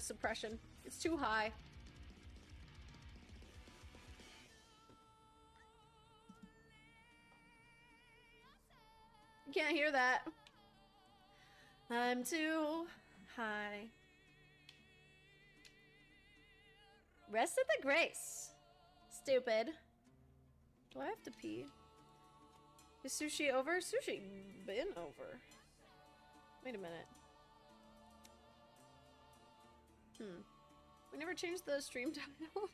suppression. It's too high. You can't hear that. I'm too high. Rest at the grace. Stupid. Do I have to pee? Is sushi over? Sushi been over. Wait a minute. We never changed the stream title.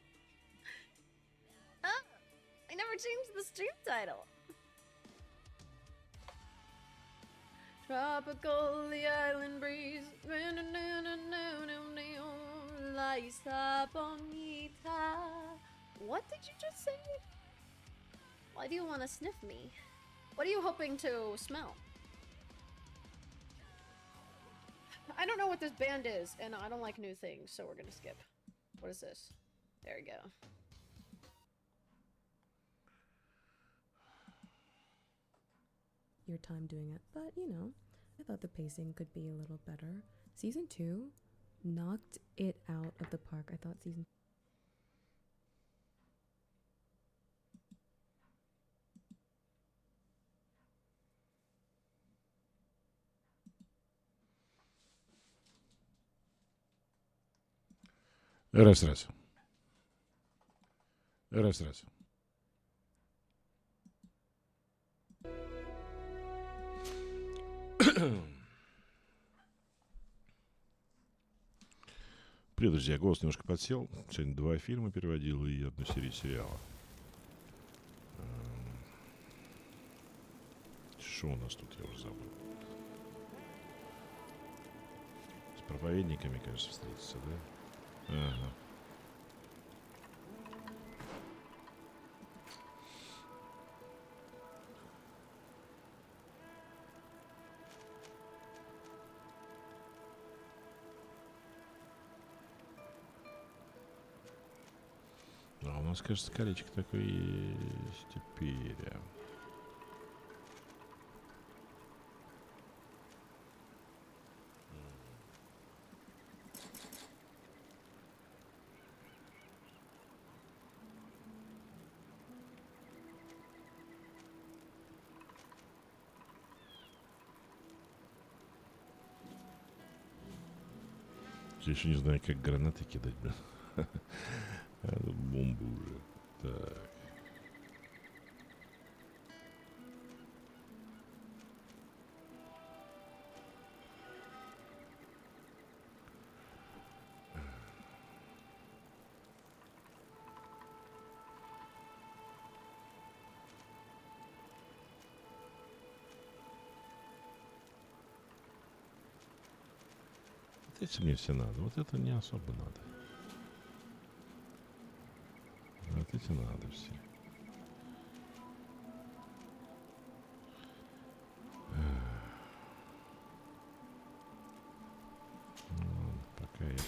Ah! I never changed the stream title. Tropical, the island breeze. La bonita. What did you just say? Why do you want to sniff me? What are you hoping to smell? I don't know what this band is, and I don't like new things, so we're gonna skip. What is this? There we go. Your time doing it, but you know, I thought the pacing could be a little better. Season 2 knocked it out of the park. I thought season Раз. Привет, друзья. Голос немножко подсел. Сегодня 2 фильма переводил и 1 серию сериала. Что у нас тут, я уже забыл. С проповедниками, кажется, встретиться, да? Ага. А у нас, кажется, колечко такое есть теперь. Я еще не знаю, как гранаты кидать, блин. А тут бомбы уже. Так. Вот эти мне все надо. Вот это не особо надо. Вот эти надо все. Ну, пока это.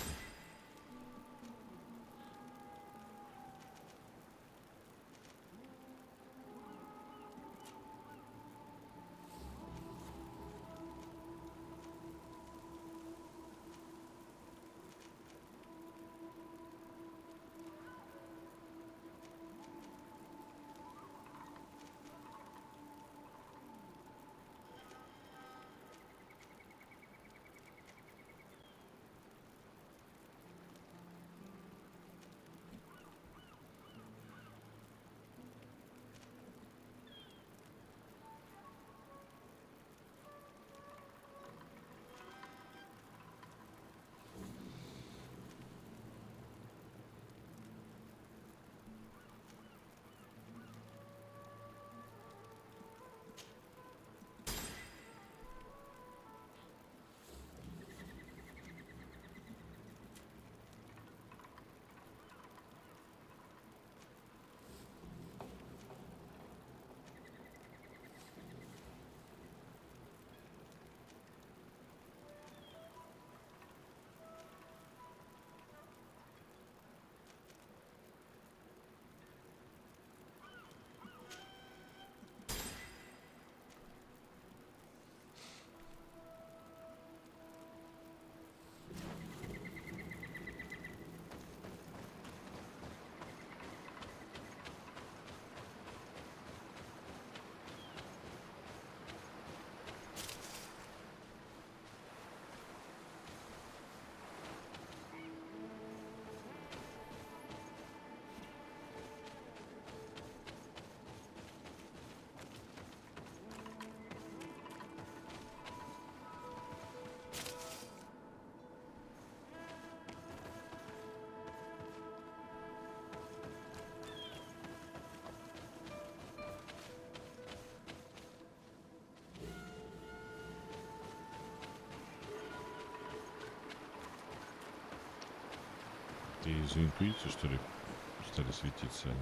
из-за интуиции, что ли, стали светиться они?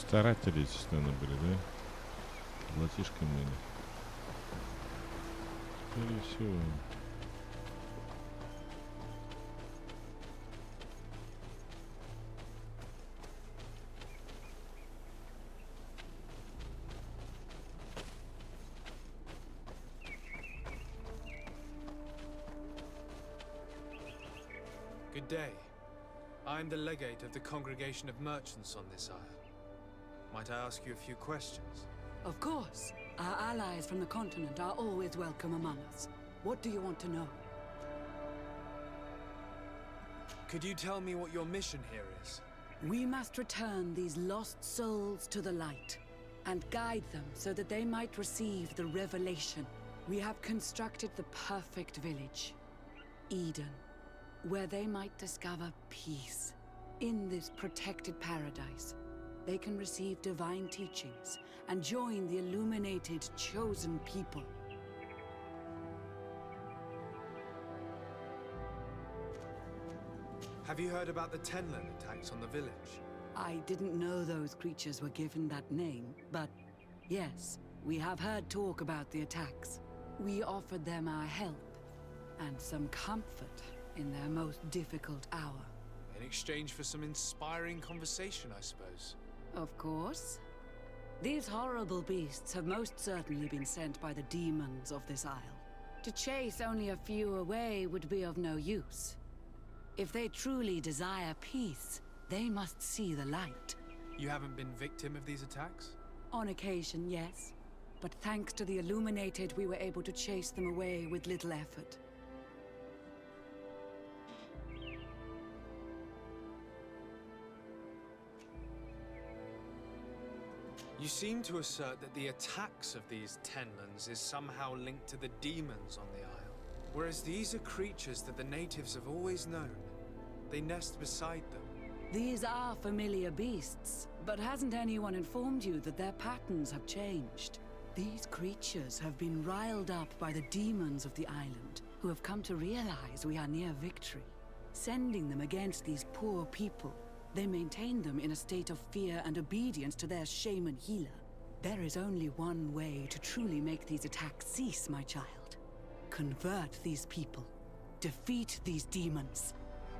Старатели, естественно, были, да? Золотишко мыли. Скорее всего. Good day. I'm the legate of the Congregation of Merchants on this isle. Might I ask you a few questions? Of course. Our allies from the continent are always welcome among us. What do you want to know? Could you tell me what your mission here is? We must return these lost souls to the light and guide them so that they might receive the revelation. We have constructed the perfect village, Eden, where they might discover peace. In this protected paradise, they can receive divine teachings and join the illuminated, chosen people. Have you heard about the Tenlin attacks on the village? I didn't know those creatures were given that name, but yes, we have heard talk about the attacks. We offered them our help and some comfort in their most difficult hour. In exchange for some inspiring conversation, I suppose. Of course. These horrible beasts have most certainly been sent by the demons of this isle. To chase only a few away would be of no use. If they truly desire peace, they must see the light. You haven't been victim of these attacks? On occasion, yes. But thanks to the Illuminated, we were able to chase them away with little effort. You seem to assert that the attacks of these Tenlins is somehow linked to the demons on the isle. Whereas these are creatures that the natives have always known. They nest beside them. These are familiar beasts, but hasn't anyone informed you that their patterns have changed? These creatures have been riled up by the demons of the island, who have come to realize we are near victory. Sending them against these poor people, they maintain them in a state of fear and obedience to their shaman healer. There is only one way to truly make these attacks cease, my child. Convert these people. Defeat these demons.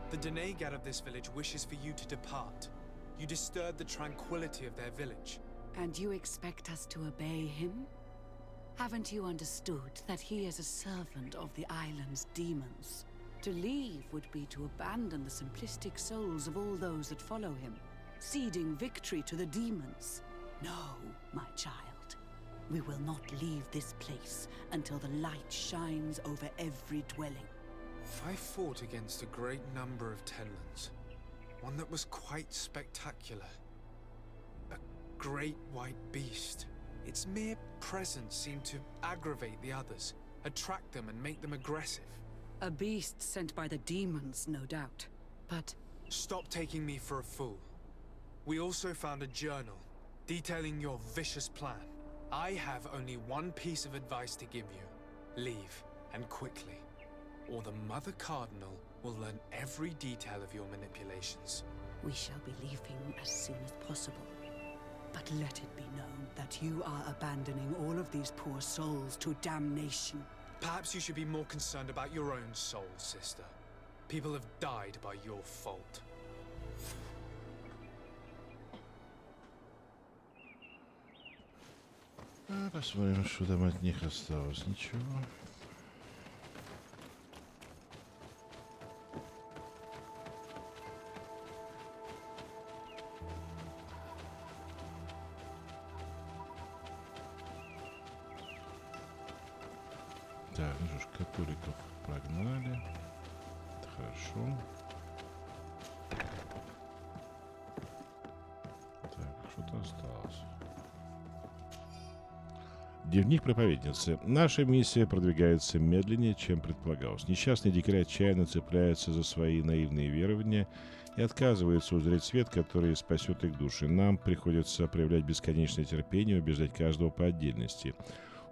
The Denegad of this village wishes for you to depart. You disturb the tranquility of their village. And you expect us to obey him? Haven't you understood that he is a servant of the island's demons? To leave would be to abandon the simplistic souls of all those that follow him, ceding victory to the demons. No, my child. We will not leave this place until the light shines over every dwelling. I fought against a great number of Tenlins. One that was quite spectacular. A great white beast. Its mere presence seemed to aggravate the others, attract them and make them aggressive. A beast sent by the demons, no doubt. But stop taking me for a fool. We also found a journal detailing your vicious plan. I have only one piece of advice to give you. Leave, and quickly, or the Mother Cardinal will learn every detail of your manipulations. We shall be leaving as soon as possible. But let it be known that you are abandoning all of these poor souls to damnation. Perhaps you should be more concerned about your own soul, sister. People have died by your fault. Посмотрим, что там от них осталось. Ничего. Так, ну что ж, католиков прогнали. Это хорошо. Так, что-то осталось. Дневник проповедницы. Наша миссия продвигается медленнее, чем предполагалось. Несчастные дикари отчаянно цепляются за свои наивные верования и отказываются узреть свет, который спасет их души. Нам приходится проявлять бесконечное терпение и убеждать каждого по отдельности.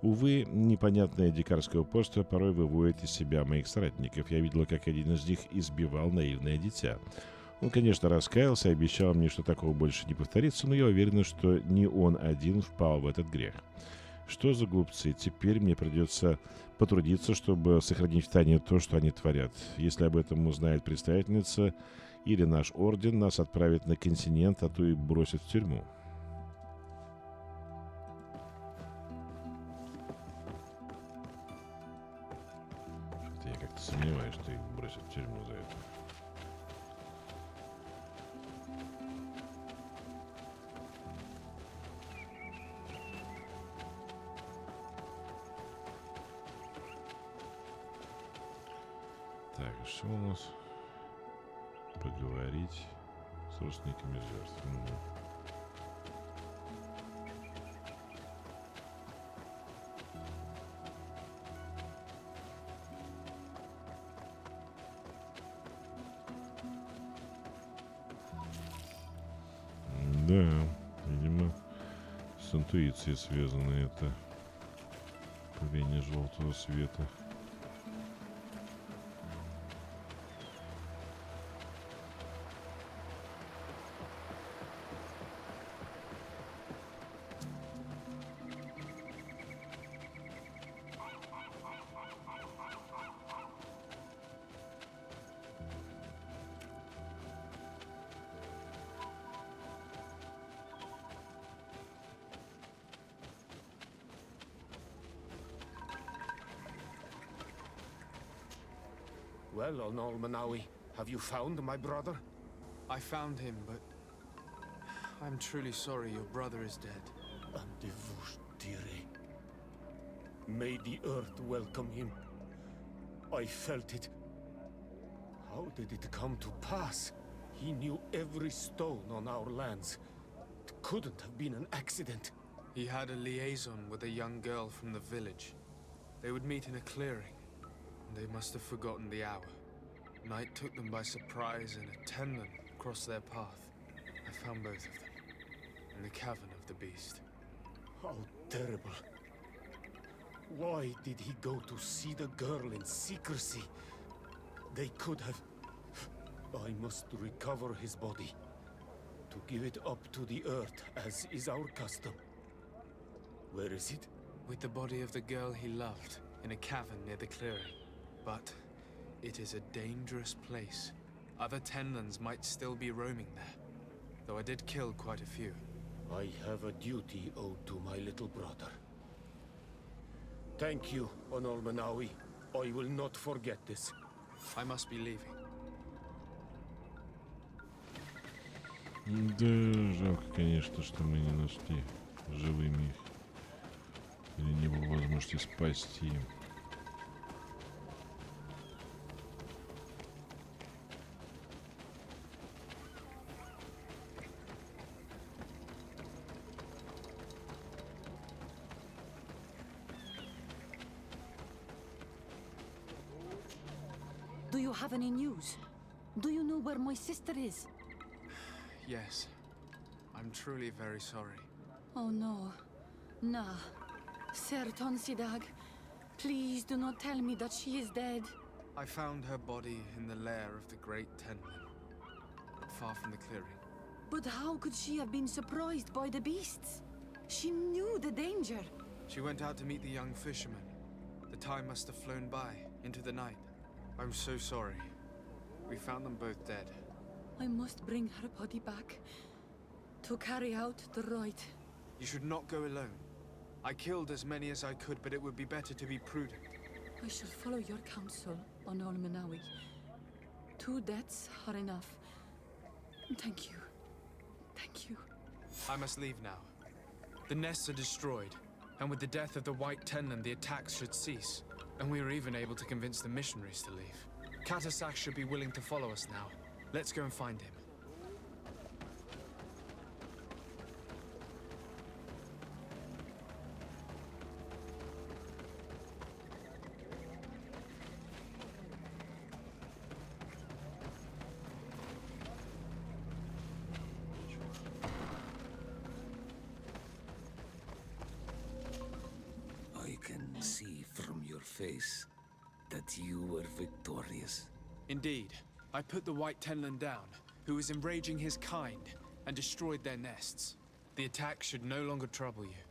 Увы, непонятное дикарское упорство порой выводит из себя моих соратников. Я видела, как один из них избивал наивное дитя. Он, конечно, раскаялся и обещал мне, что такого больше не повторится, но я уверена, что не он один впал в этот грех. Что за глупцы? Теперь мне придется потрудиться, чтобы сохранить в тайне то, что они творят. Если об этом узнает представительница или наш орден, нас отправят на континент, а то и бросят в тюрьму. Что-то я как-то сомневаюсь, что их бросят в тюрьму за это. Так, что у нас? Поговорить с родственниками жертв. Да, видимо, с интуицией связано это падение желтого света. Well, Onolmanawi, have you found my brother? I found him, but I'm truly sorry your brother is dead. Andivushtire. May the earth welcome him. I felt it. How did it come to pass? He knew every stone on our lands. It couldn't have been an accident. He had a liaison with a young girl from the village. They would meet in a clearing, and they must have forgotten the hour. Night took them by surprise, and a tenman crossed their path. I found both of them, in the cavern of the beast. How terrible. Why did he go to see the girl in secrecy? They could have... I must recover his body. To give it up to the earth, as is our custom. Where is it? With the body of the girl he loved, in a cavern near the clearing. But it is a dangerous place. Other tenlans might still be roaming there, though I did kill quite a few. I have a duty owed to my little brother. Thank you, Onolmanawi. I will not forget this. I must be leaving. Да, жалко, конечно, что мы не нашли живыми их. Или не было возможности спасти. Do you have any news? Do you know where my sister is? Yes. I'm truly very sorry. Oh no. Na. Serton sidag. Please do not tell me that she is dead. I found her body in the lair of the Great Tenlin, not far from the clearing. But how could she have been surprised by the beasts? She knew the danger. She went out to meet the young fisherman. The time must have flown by, into the night. I'm so sorry. We found them both dead. I must bring her body back to carry out the rite. You should not go alone. I killed as many as I could, but it would be better to be prudent. I shall follow your counsel on Olmenawi. 2 deaths are enough. Thank you. Thank you. I must leave now. The nests are destroyed, and with the death of the White Tenland, the attacks should cease. And we were even able to convince the missionaries to leave. Katasak should be willing to follow us now. Let's go and find him. I can see from your face that you were victorious. Indeed. I put the White Tenland down, who was enraging his kind, and destroyed their nests. The attack should no longer trouble you.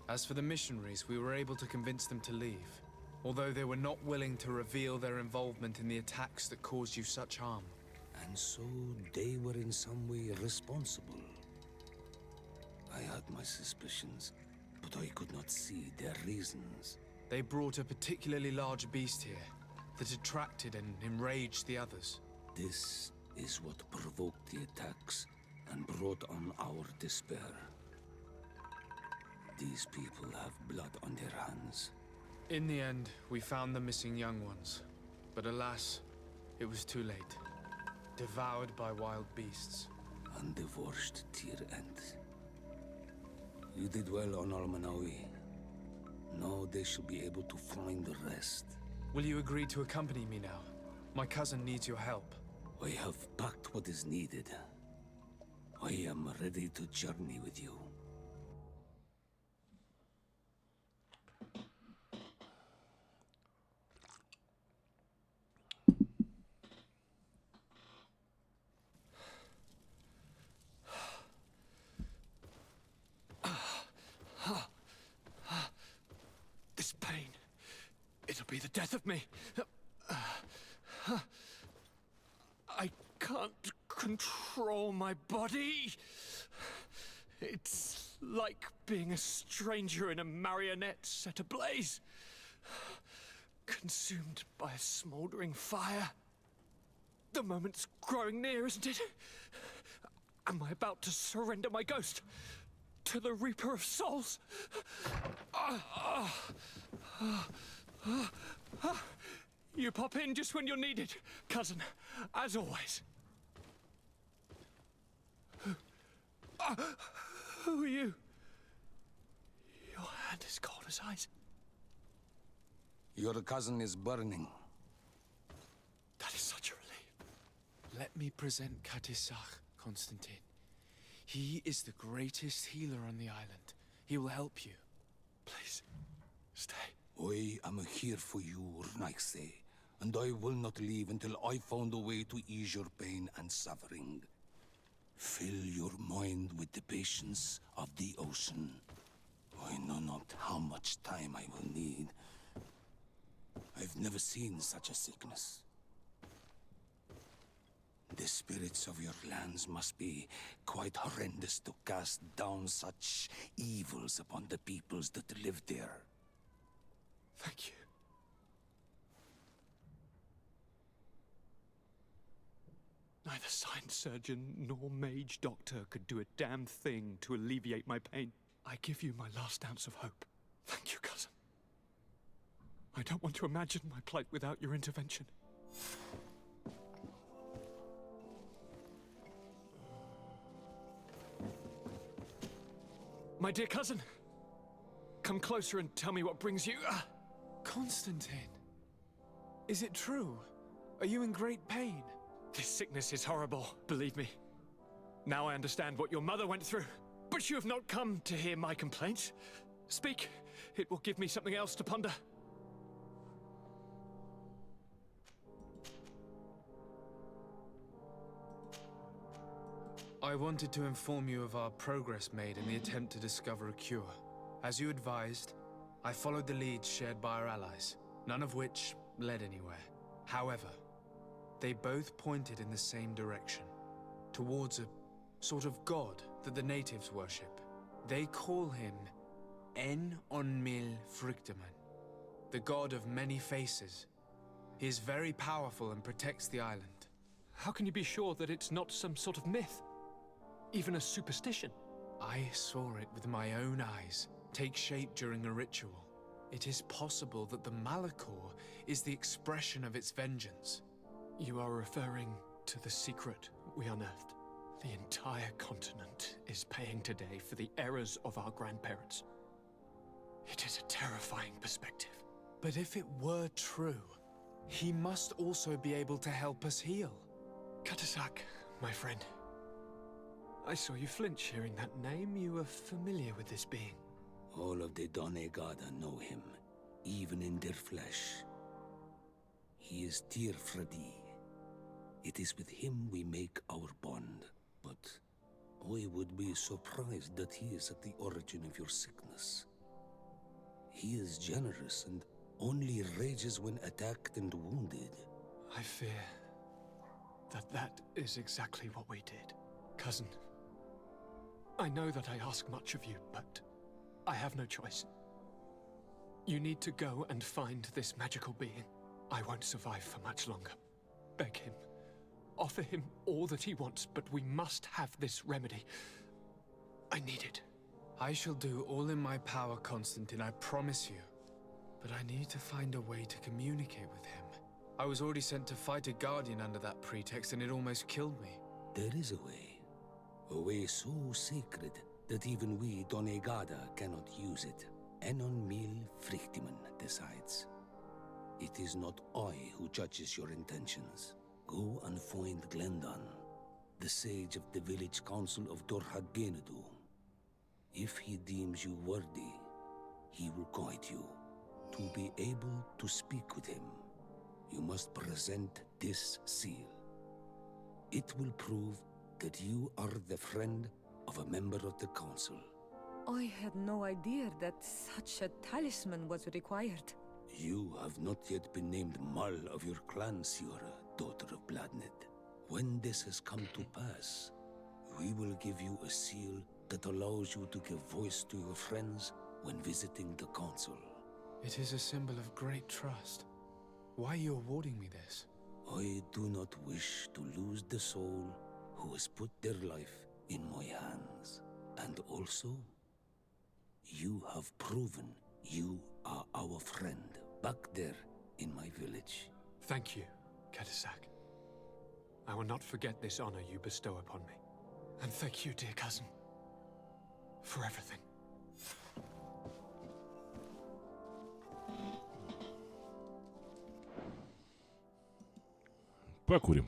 As for the missionaries, we were able to convince them to leave, although they were not willing to reveal their involvement in the attacks that caused you such harm. And so they were in some way responsible. I had my suspicions, but I could not see their reasons. They brought a particularly large beast here that attracted and enraged the others. This is what provoked the attacks and brought on our despair. These people have blood on their hands. In the end, we found the missing young ones. But alas, it was too late. Devoured by wild beasts. And divorced to your end. You did well on Almanawi. Now they shall be able to find the rest. Will you agree to accompany me now? My cousin needs your help. I have packed what is needed. I am ready to journey with you. This pain, it'll be the death of me. I can't control my body. It's like being a stranger in a marionette set ablaze. Consumed by a smoldering fire. The moment's growing near, isn't it? Am I about to surrender my ghost to the Reaper of Souls? You pop in just when you're needed, cousin, as always. Who are you? Your hand is cold as ice. Your cousin is burning. That is such a relief. Let me present Katisach, Constantine. He is the greatest healer on the island. He will help you. Please, stay. I am here for you, Rnaise, and I will not leave until I found a way to ease your pain and suffering. Fill your mind with the patience of the ocean. I know not how much time I will need. I've never seen such a sickness. The spirits of your lands must be quite horrendous to cast down such evils upon the peoples that live there. Thank you. Neither sign surgeon nor mage doctor could do a damn thing to alleviate my pain. I give you my last ounce of hope. Thank you, cousin. I don't want to imagine my plight without your intervention. My dear cousin, come closer and tell me what brings you... Constantine, is it true? Are you in great pain? This sickness is horrible, believe me. Now I understand what your mother went through. But you have not come to hear my complaints. Speak. It will give me something else to ponder. I wanted to inform you of our progress made in the attempt to discover a cure. As you advised, I followed the leads shared by our allies, none of which led anywhere. However, they both pointed in the same direction, towards a sort of god that the natives worship. They call him En-on-Mil Frictaman, the god of many faces. He is very powerful and protects the island. How can you be sure that it's not some sort of myth? Even a superstition? I saw it with my own eyes take shape during a ritual. It is possible that the Malachor is the expression of its vengeance. You are referring to the secret we unearthed. The entire continent is paying today for the errors of our grandparents. It is a terrifying perspective. But if it were true, he must also be able to help us heal. Katasak, my friend. I saw you flinch hearing that name. You were familiar with this being. All of the Donegada know him, even in their flesh. He is Tirfradi. It is with him we make our bond. But I would be surprised that he is at the origin of your sickness. He is generous and only rages when attacked and wounded. I fear that is exactly what we did. Cousin, I know that I ask much of you, but I have no choice. You need to go and find this magical being. I won't survive for much longer. Beg him. Offer him all that he wants, but we must have this remedy. I need it. I shall do all in my power, Constantine, I promise you. But I need to find a way to communicate with him. I was already sent to fight a guardian under that pretext, and it almost killed me. There is a way so sacred that even we Donegada cannot use it. En-on-Mil Frictaman decides. It is not I who judges your intentions. Go and find Glendan, the sage of the village council of Dorhagenadu. If he deems you worthy, he will guide you. To be able to speak with him, you must present this seal. It will prove that you are the friend of a member of the council. I had no idea that such a talisman was required. You have not yet been named Mal of your clan, Siora, daughter of Bladned. When this has come to pass, we will give you a seal that allows you to give voice to your friends when visiting the council. It is a symbol of great trust. Why are you awarding me this? I do not wish to lose the soul who has put their life in my hands. And also, you have proven you are our friend back there in my village. Thank you, Katasak. I will not forget this honor you bestow upon me. And thank you, dear cousin, for everything. Покурим.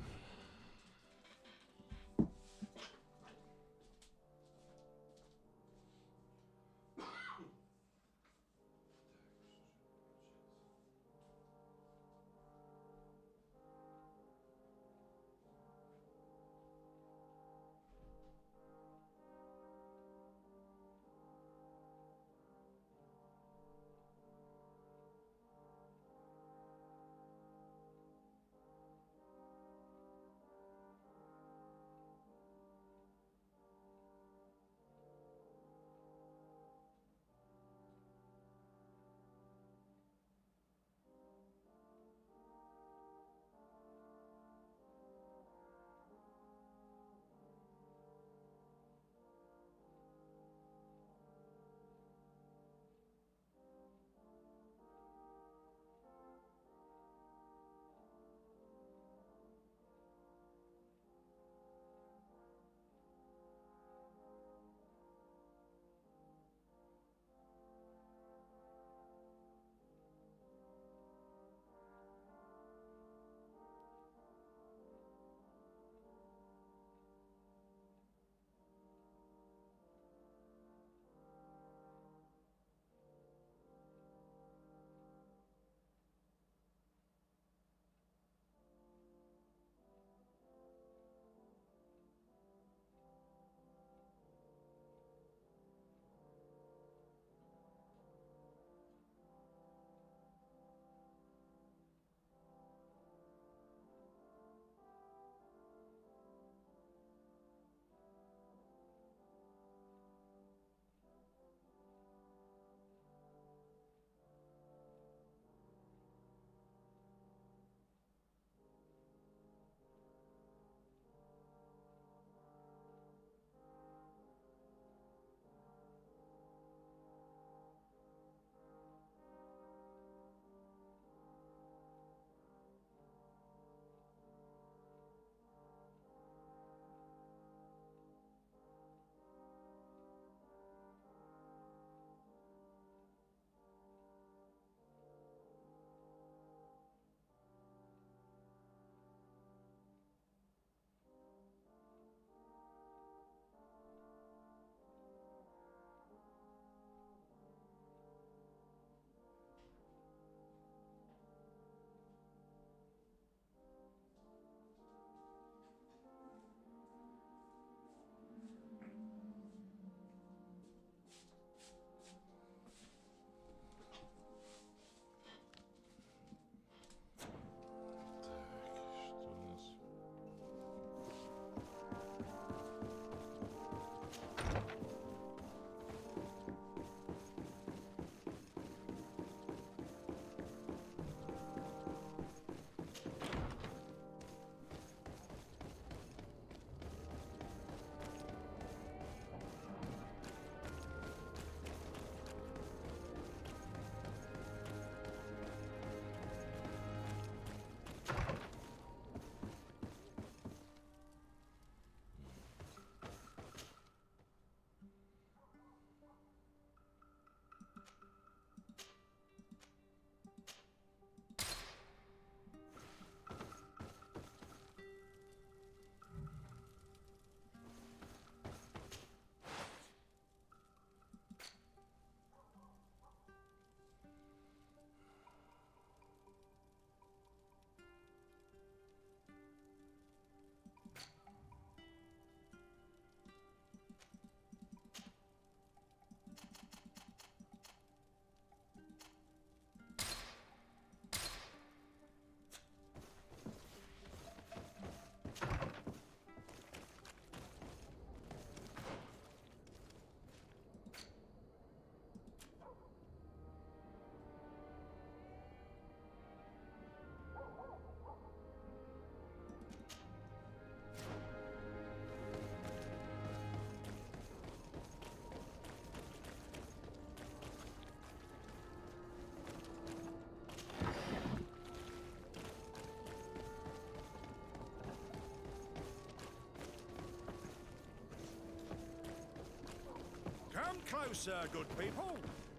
closer, good people.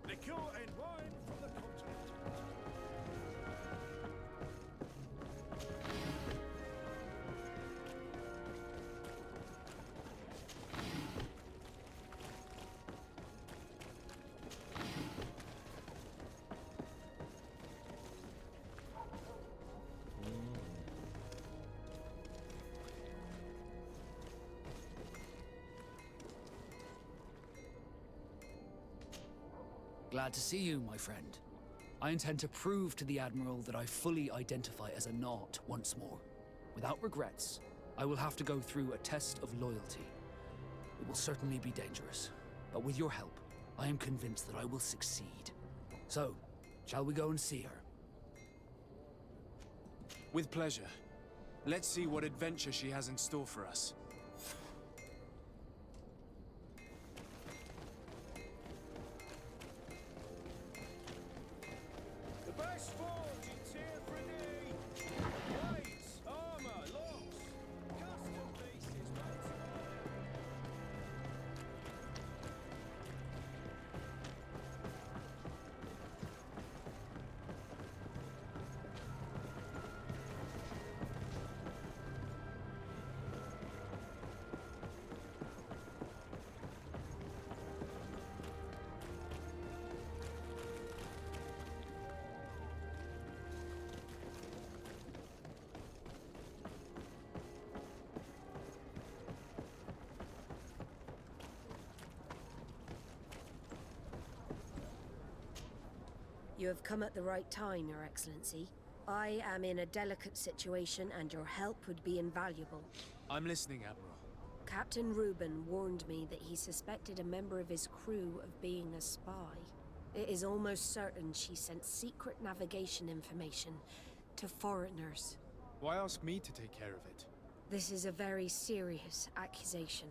Liquor and wine from the continent. Glad to see you, my friend. I intend to prove to the Admiral that I fully identify as a Naut once more. Without regrets, I will have to go through a test of loyalty. It will certainly be dangerous, but with your help, I am convinced that I will succeed. So, shall we go and see her? With pleasure. Let's see what adventure she has in store for us. The best forge in Tier 3D. Blades, armor, locks, custom pieces, mate. You have come at the right time, Your Excellency. I am in a delicate situation and your help would be invaluable. I'm listening, Admiral. Captain Reuben warned me that he suspected a member of his crew of being a spy. It is almost certain she sent secret navigation information to foreigners. Why ask me to take care of it? This is a very serious accusation.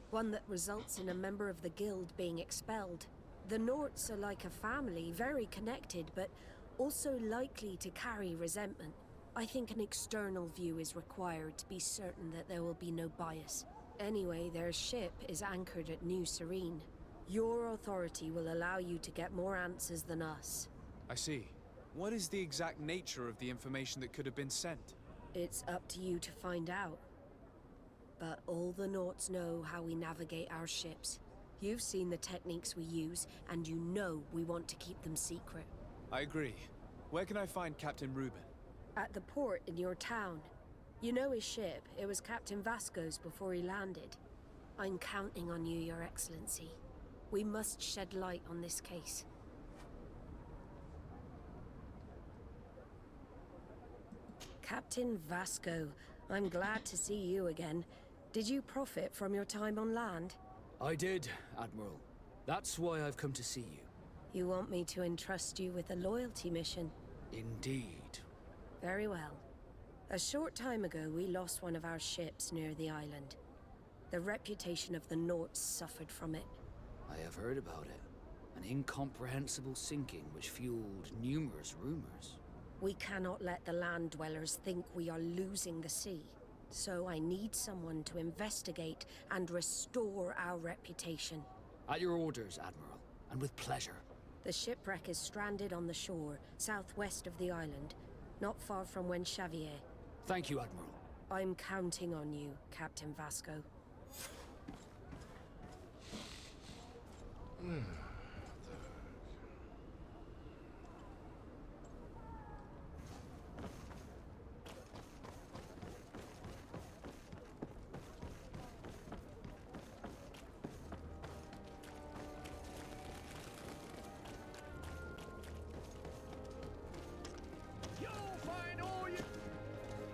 One that results in a member of the guild being expelled. The Norts are like a family, very connected, but also likely to carry resentment. I think an external view is required to be certain that there will be no bias. Anyway, their ship is anchored at New Serene. Your authority will allow you to get more answers than us. I see. What is the exact nature of the information that could have been sent? It's up to you to find out. But all the Norts know how we navigate our ships. You've seen the techniques we use, and you know we want to keep them secret. I agree. Where can I find Captain Reuben? At the port in your town. You know his ship. It was Captain Vasco's before he landed. I'm counting on you, Your Excellency. We must shed light on this case. Captain Vasco, I'm glad to see you again. Did you profit from your time on land? I did, Admiral. That's why I've come to see you. You want me to entrust you with a loyalty mission? Indeed. Very well. A short time ago, we lost one of our ships near the island. The reputation of the Norts suffered from it. I have heard about it. An incomprehensible sinking which fueled numerous rumors. We cannot let the land dwellers think we are losing the sea. So I need someone to investigate and restore our reputation. At your orders, Admiral, and with pleasure. The shipwreck is stranded on the shore, southwest of the island, not far from Xavier. Thank you, Admiral. I'm counting on you, Captain Vasco.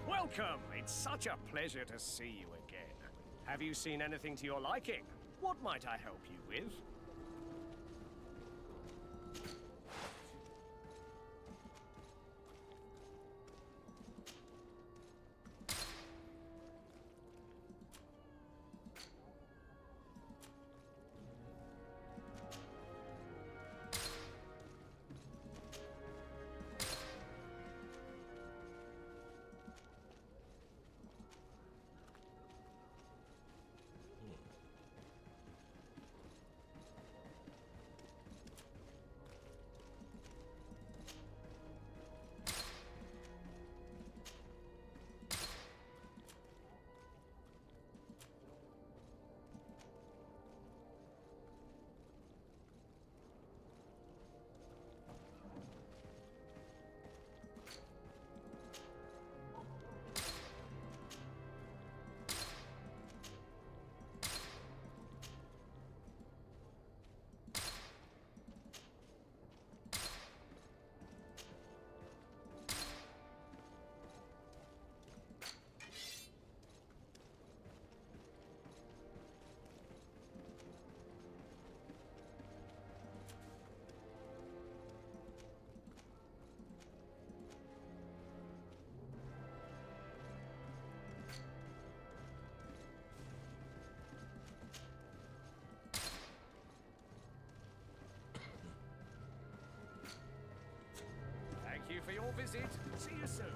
Welcome! It's such a pleasure to see you again. Have you seen anything to your liking? What might I help you with? visit. See you soon.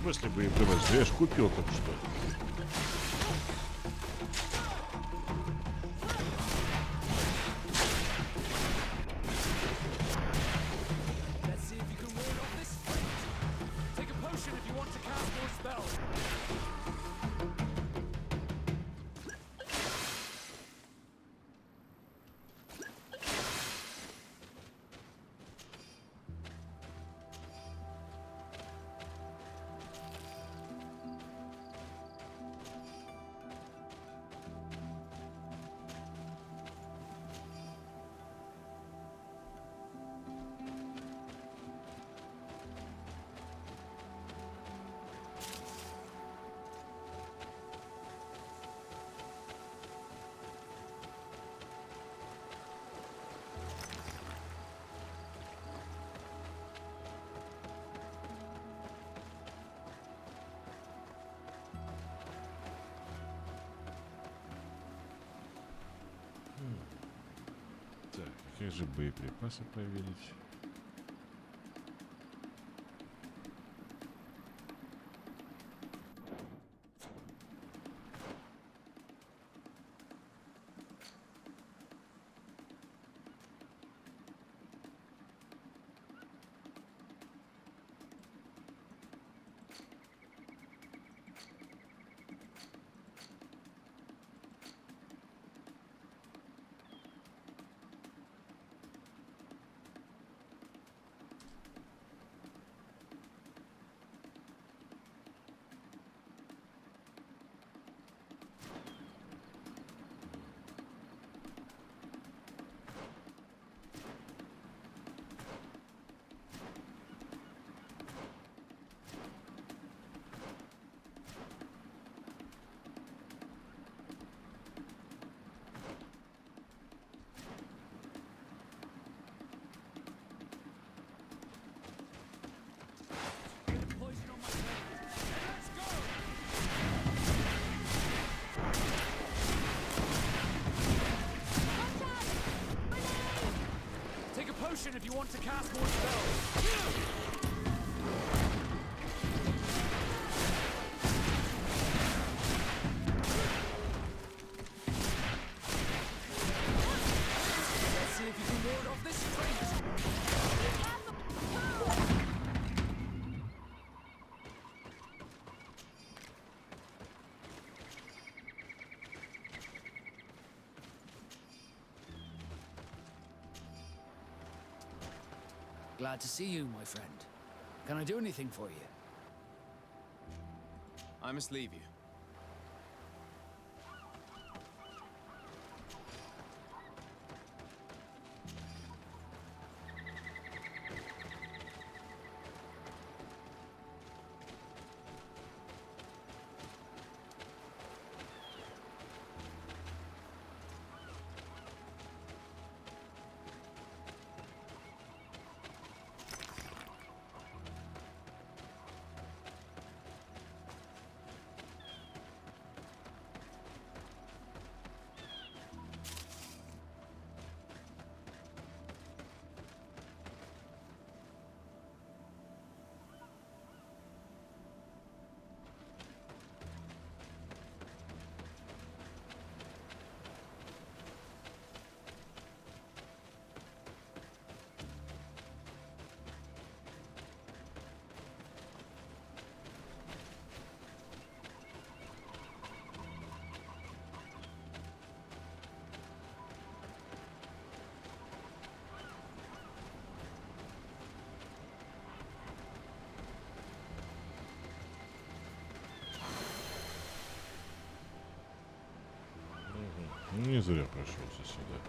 В смысле боеприпасы? Я ж купил только что. Как же боеприпасы проверить? Take a potion if you want to cast more spells. Let's see if you can ward off this strength. Glad to see you, my friend. Can I do anything for you? I must leave you. Не зря прошелся сюда.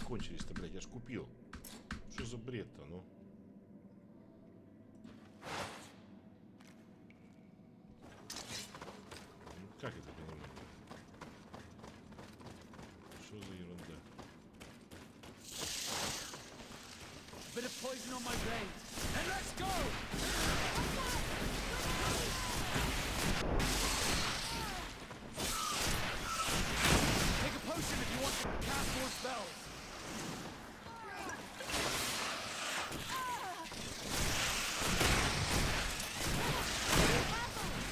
закончились-то, блядь? Я ж купил. Что за бред-то, ну? Ну, как это понимать? Что за ерунда? Bit of poison on my blade. And let's go! Take a potion if you want to cast more spells.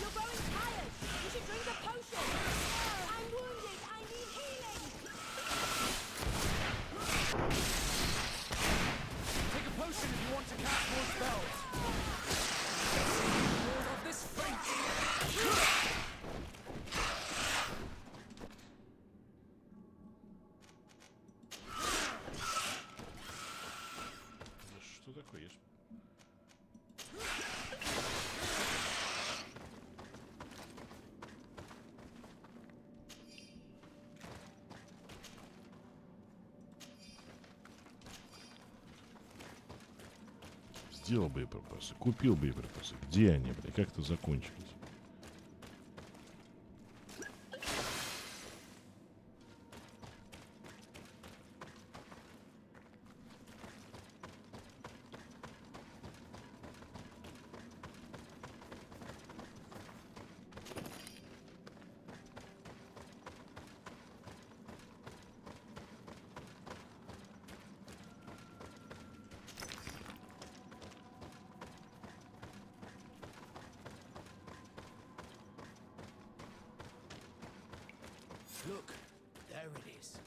You're growing tired. You should drink a potion. I'm wounded. I need healing. Take a potion if you want to cast more spells. Lord of this fate. Да что такое? Я ж... Сделал боеприпасы, купил боеприпасы. Где они, бля? Как это закончились? Look, there it is.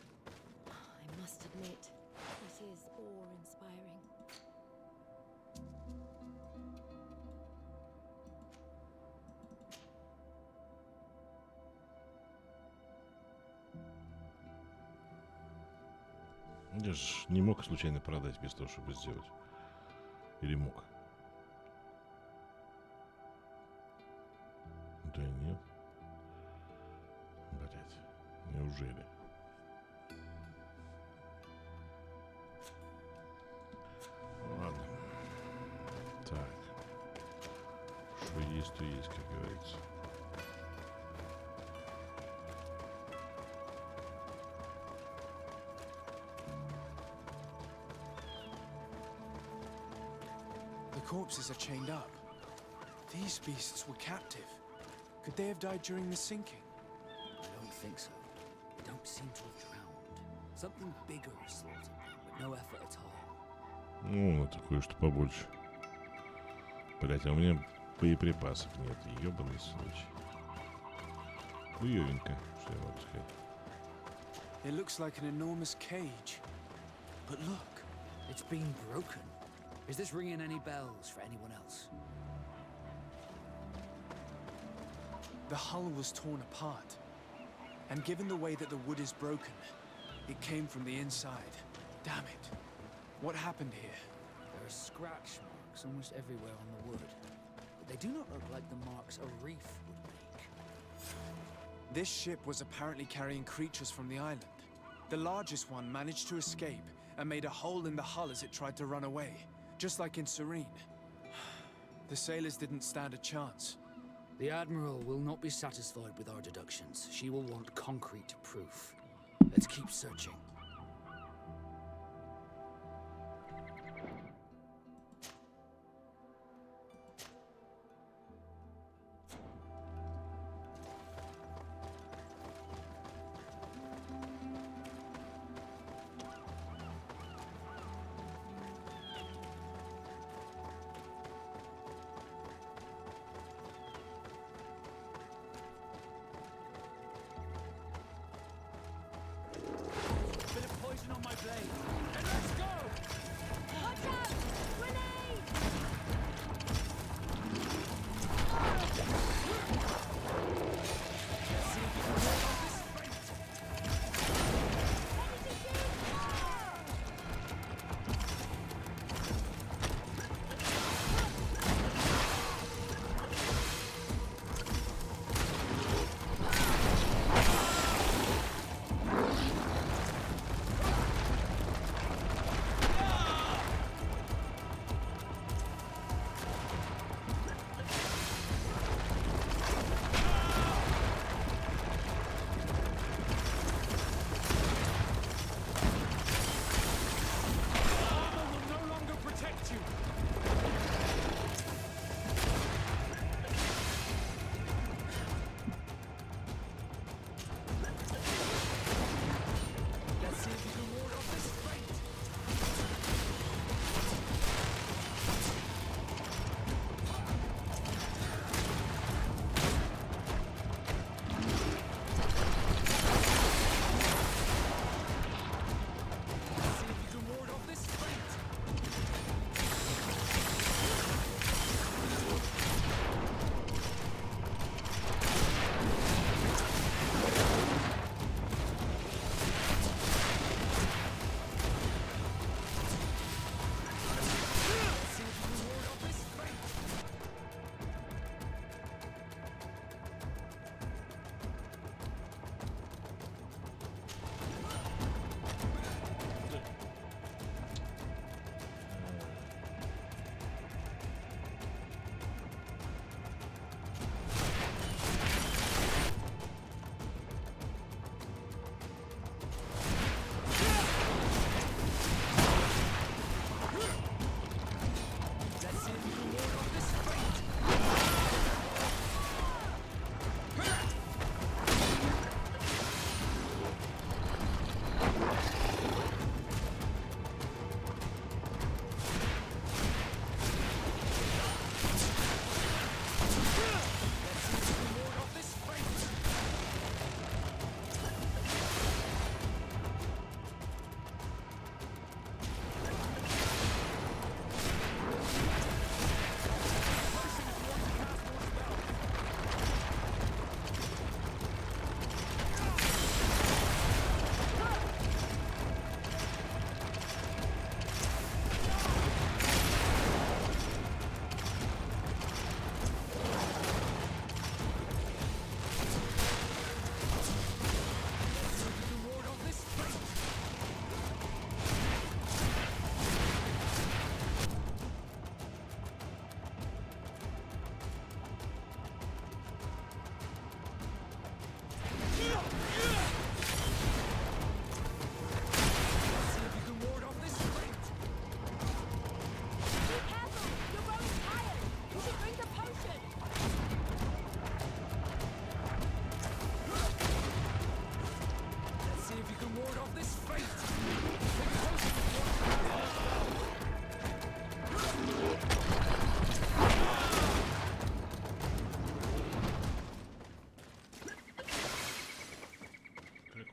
I must admit, it is awe-inspiring. Я же не мог случайно продать без того, чтобы сделать. Или мог? Да нет. Блять. Неужели? Ладно. Так. Что есть, то есть, как говорится. The corpses are chained up. These beasts were captive. Could they have died during the sinking? I don't think so. They don't seem to have drowned. Something bigger slaughtered them, with no effort at all. Ну, это кое-что побольше. Блять, а у меня боеприпасов нет. Ёбаный случай. Хуёвенько, что я могу сказать. It looks like an enormous cage. But look. It's been broken. Is this ringing any bells for anyone else? The hull was torn apart. And given the way that the wood is broken, it came from the inside. Damn it. What happened here? There are scratch marks almost everywhere on the wood. But they do not look like the marks a reef would make. This ship was apparently carrying creatures from the island. The largest one managed to escape and made a hole in the hull as it tried to run away, just like in Serene. The sailors didn't stand a chance. The Admiral will not be satisfied with our deductions. She will want concrete proof. Let's keep searching.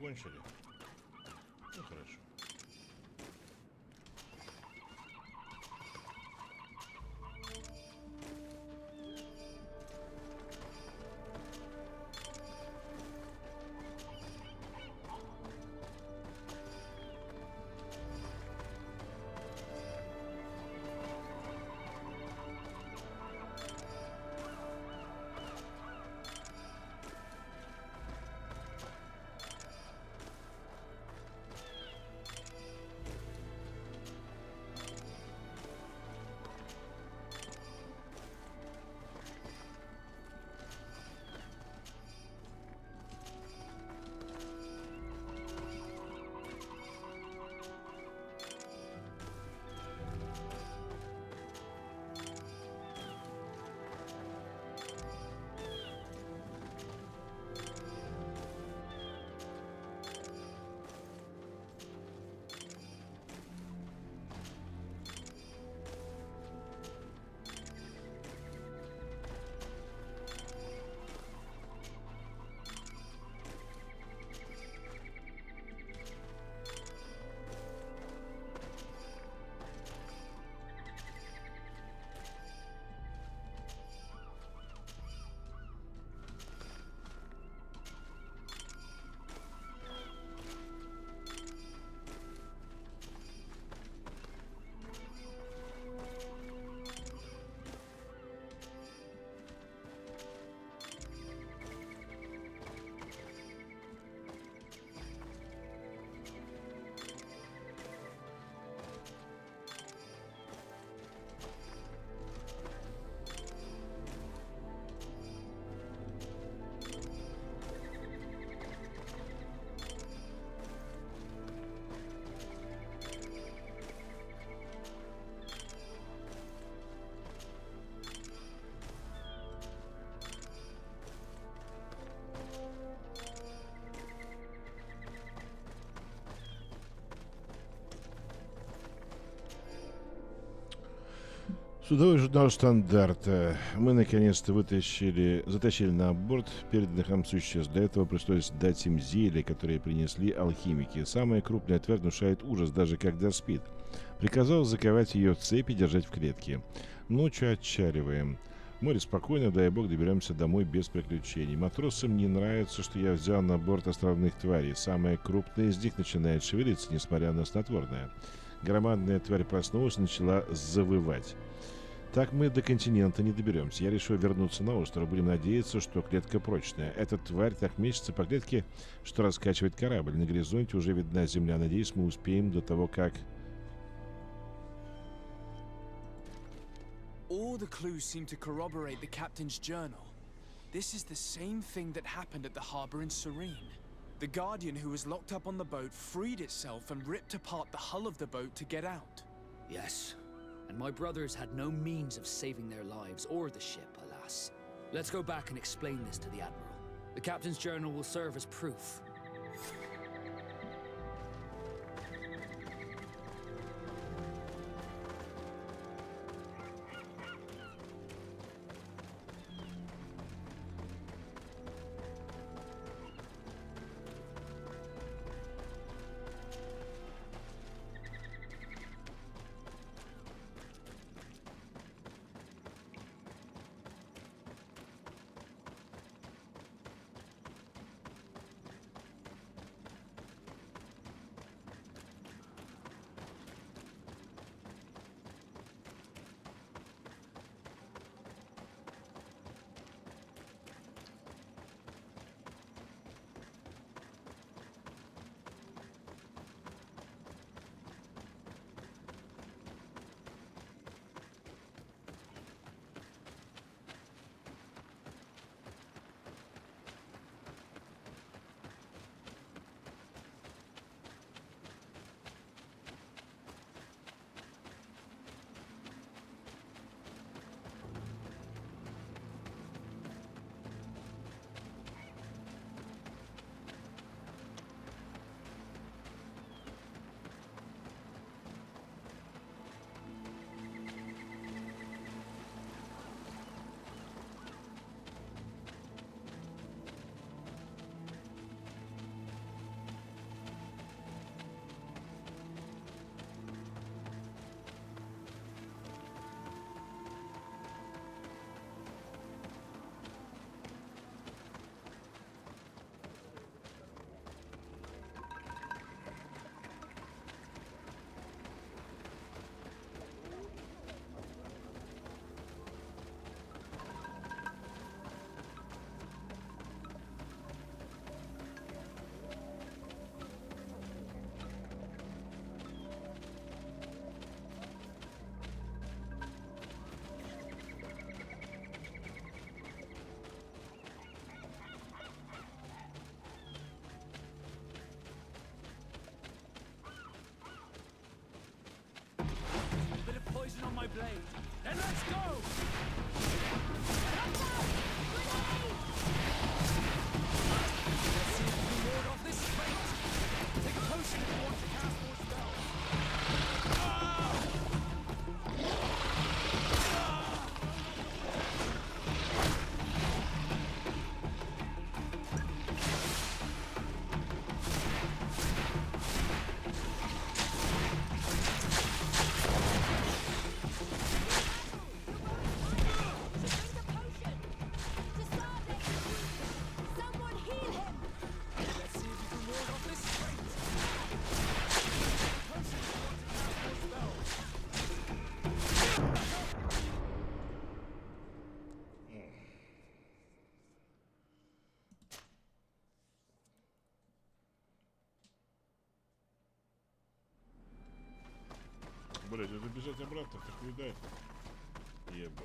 закончили. Ну, хорошо. Судовой журнал «Стандарт». Мы наконец-то затащили на борт переданных нам существ. Для этого пришлось дать им зелье, которое принесли алхимики. Самая крупная тварь внушает ужас, даже когда спит. Приказал заковать ее в цепи и держать в клетке. Ночью отчаливаем. Море спокойно, дай бог, доберемся домой без приключений. Матросам не нравится, что я взял на борт островных тварей. Самая крупная из них начинает шевелиться, несмотря на снотворное. Громадная тварь проснулась и начала завывать. Так мы до континента не доберемся. Я решил вернуться на остров. Будем надеяться, что клетка прочная. Эта тварь так мечется по клетке, что раскачивает корабль. На горизонте уже видна земля. Надеюсь, мы успеем до того, как... All the clues seem to corroborate the captain's journal. This is the same thing that happened at the harbor in Serene. The Guardian who was locked up on the boat freed itself and ripped apart the hull of the boat to get out. Yes. And my brothers had no means of saving their lives or the ship, alas. Let's go back and explain this to the Admiral. The Captain's journal will serve as proof. and let's go! Let's see if you can ward off this fate. Take a potion if you want to cast more spells. Someone heal him! Let's see if you can ward off this fate. Take a potion if you want to cast more spells. Блять, надо бежать обратно, как видать. Ебать.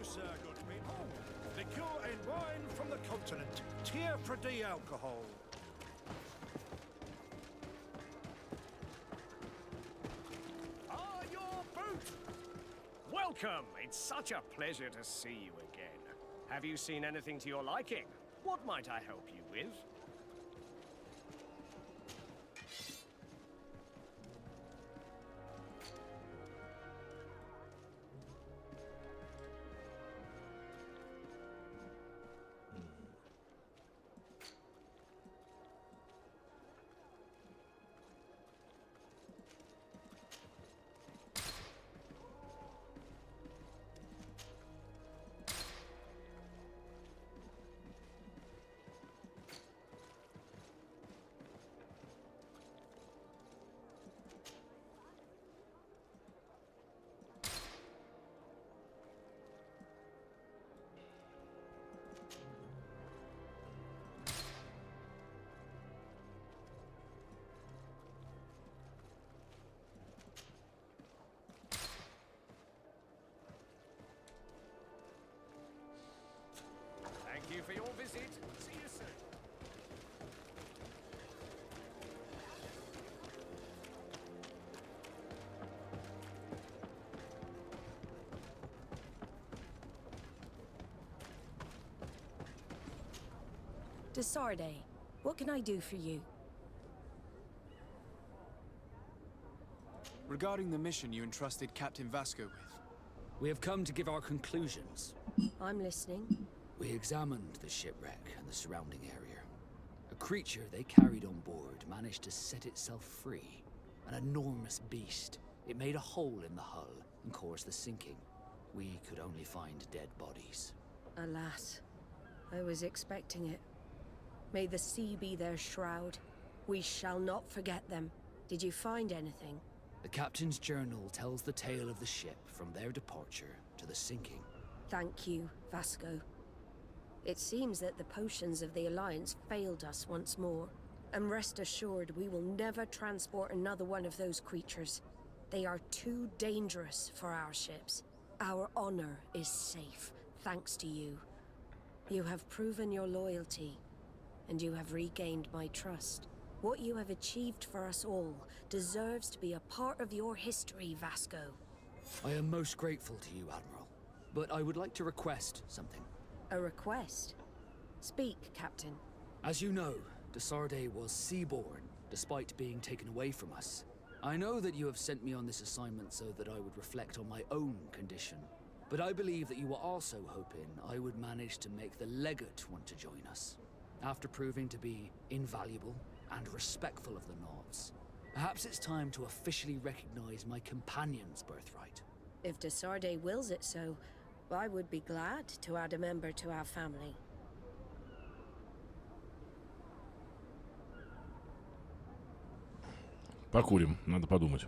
sir, good people. Liqueur and wine from the continent. Tier for the alcohol. Ah, your boot! Welcome. It's such a pleasure to see you again. Have you seen anything to your liking? What might I help you with? Thank you for your visit. See you soon. Desarde, what can I do for you? Regarding the mission you entrusted Captain Vasco with. We have come to give our conclusions. I'm listening. We examined the shipwreck and the surrounding area. A creature they carried on board managed to set itself free. An enormous beast. It made a hole in the hull and caused the sinking. We could only find dead bodies. Alas, I was expecting it. May the sea be their shroud. We shall not forget them. Did you find anything? The captain's journal tells the tale of the ship from their departure to the sinking. Thank you, Vasco. It seems that the potions of the Alliance failed us once more. And rest assured, we will never transport another one of those creatures. They are too dangerous for our ships. Our honor is safe, thanks to you. You have proven your loyalty, and you have regained my trust. What you have achieved for us all deserves to be a part of your history, Vasco. I am most grateful to you, Admiral. But I would like to request something. A request? Speak, Captain. As you know, Desarde was seaborn, despite being taken away from us. I know that you have sent me on this assignment so that I would reflect on my own condition. But I believe that you were also hoping I would manage to make the legate want to join us. After proving to be invaluable and respectful of the Nords, perhaps it's time to officially recognize my companion's birthright. If Desarde wills it so, I would be glad to add a member to our family. Покурим, надо подумать.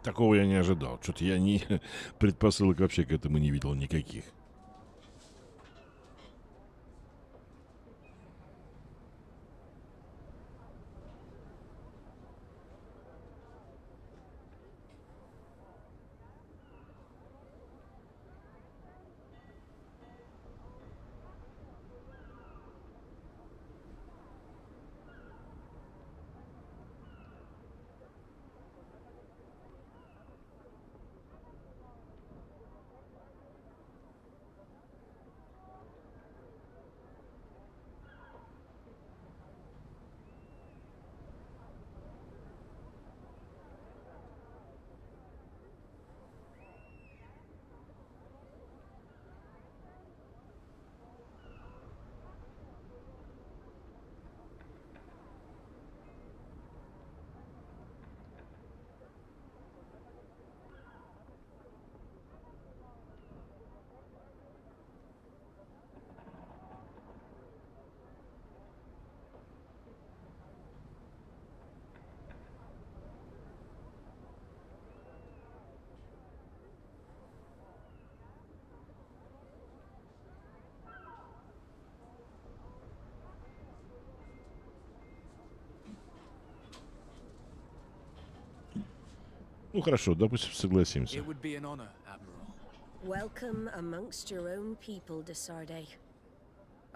Такого я не ожидал. Что-то я не предпосылок вообще к этому не видел никаких. Ну хорошо, допустим, согласимся. It would be an honor, Admiral. Welcome amongst your own people, Desarde.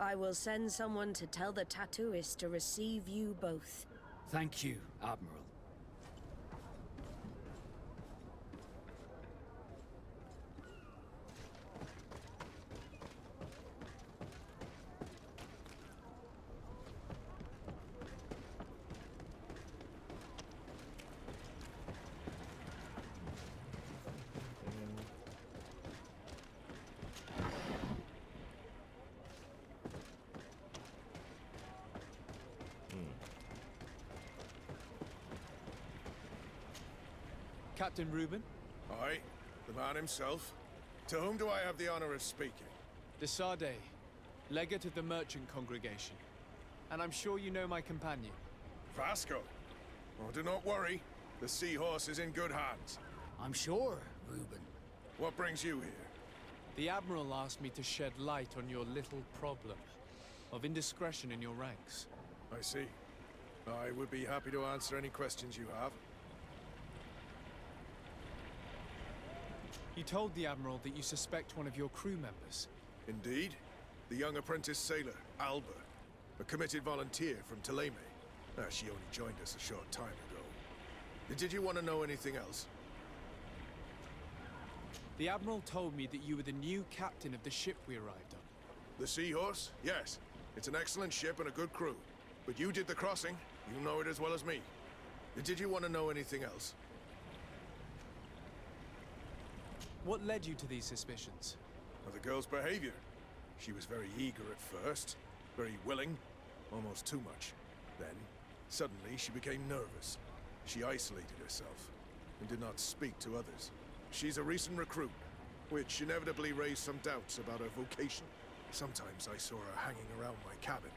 I will send someone to tell the tattooist to receive you both. Thank you, Admiral. Captain Reuben? Aye, the man himself. To whom do I have the honor of speaking? Desarde, legate of the merchant congregation. And I'm sure you know my companion. Vasco. Oh, do not worry. The seahorse is in good hands. I'm sure, Reuben. What brings you here? The Admiral asked me to shed light on your little problem of indiscretion in your ranks. I see. I would be happy to answer any questions you have. You told the Admiral that you suspect one of your crew members. Indeed. The young apprentice sailor, Alba. A committed volunteer from Ptolemy. She only joined us a short time ago. Did you want to know anything else? The Admiral told me that you were the new captain of the ship we arrived on. The Seahorse? Yes. It's an excellent ship and a good crew. But you did the crossing. You know it as well as me. Did you want to know anything else? What led you to these suspicions? Well, the girl's behavior. She was very eager at first, very willing, almost too much. Then, suddenly, she became nervous. She isolated herself, and did not speak to others. She's a recent recruit, which inevitably raised some doubts about her vocation. Sometimes I saw her hanging around my cabin.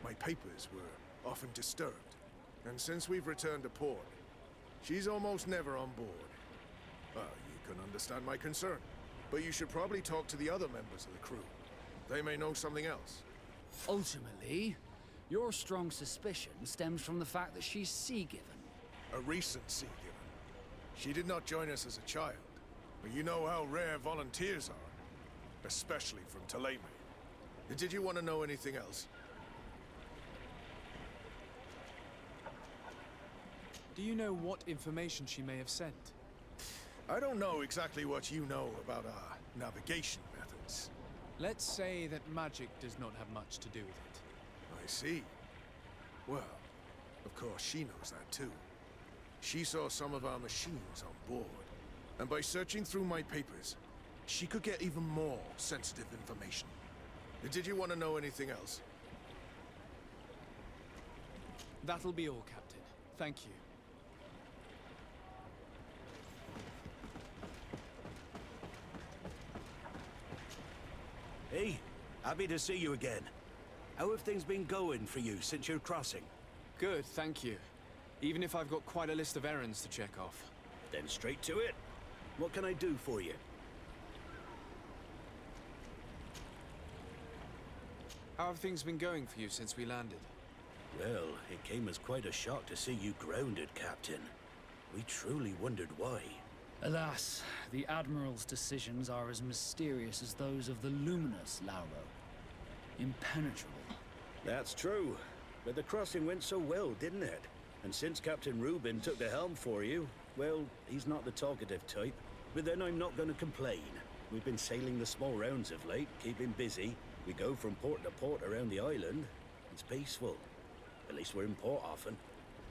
My papers were often disturbed. And since we've returned to port, she's almost never on board. Well, you can understand my concern, but you should probably talk to the other members of the crew. They may know something else. Ultimately, your strong suspicion stems from the fact that she's sea-given. A recent sea-given. She did not join us as a child, but you know how rare volunteers are, especially from Ptolemy. Did you want to know anything else? Do you know what information she may have sent? I don't know exactly what you know about our navigation methods. Let's say that magic does not have much to do with it. I see. Well, of course she knows that too. She saw some of our machines on board, and by searching through my papers, she could get even more sensitive information. Did you want to know anything else? That'll be all, Captain. Thank you. Hey, happy to see you again. How have things been going for you since your crossing? Good, thank you. Even if I've got quite a list of errands to check off. Then straight to it. What can I do for you? How have things been going for you since we landed? Well, it came as quite a shock to see you grounded, Captain. We truly wondered why. Alas, the Admiral's decisions are as mysterious as those of the luminous Lauro. Impenetrable. That's true. But the crossing went so well, didn't it? And since Captain Reuben took the helm for you, well, he's not the talkative type. But then I'm not going to complain. We've been sailing the small rounds of late, keeping busy. We go from port to port around the island. It's peaceful. At least we're in port often.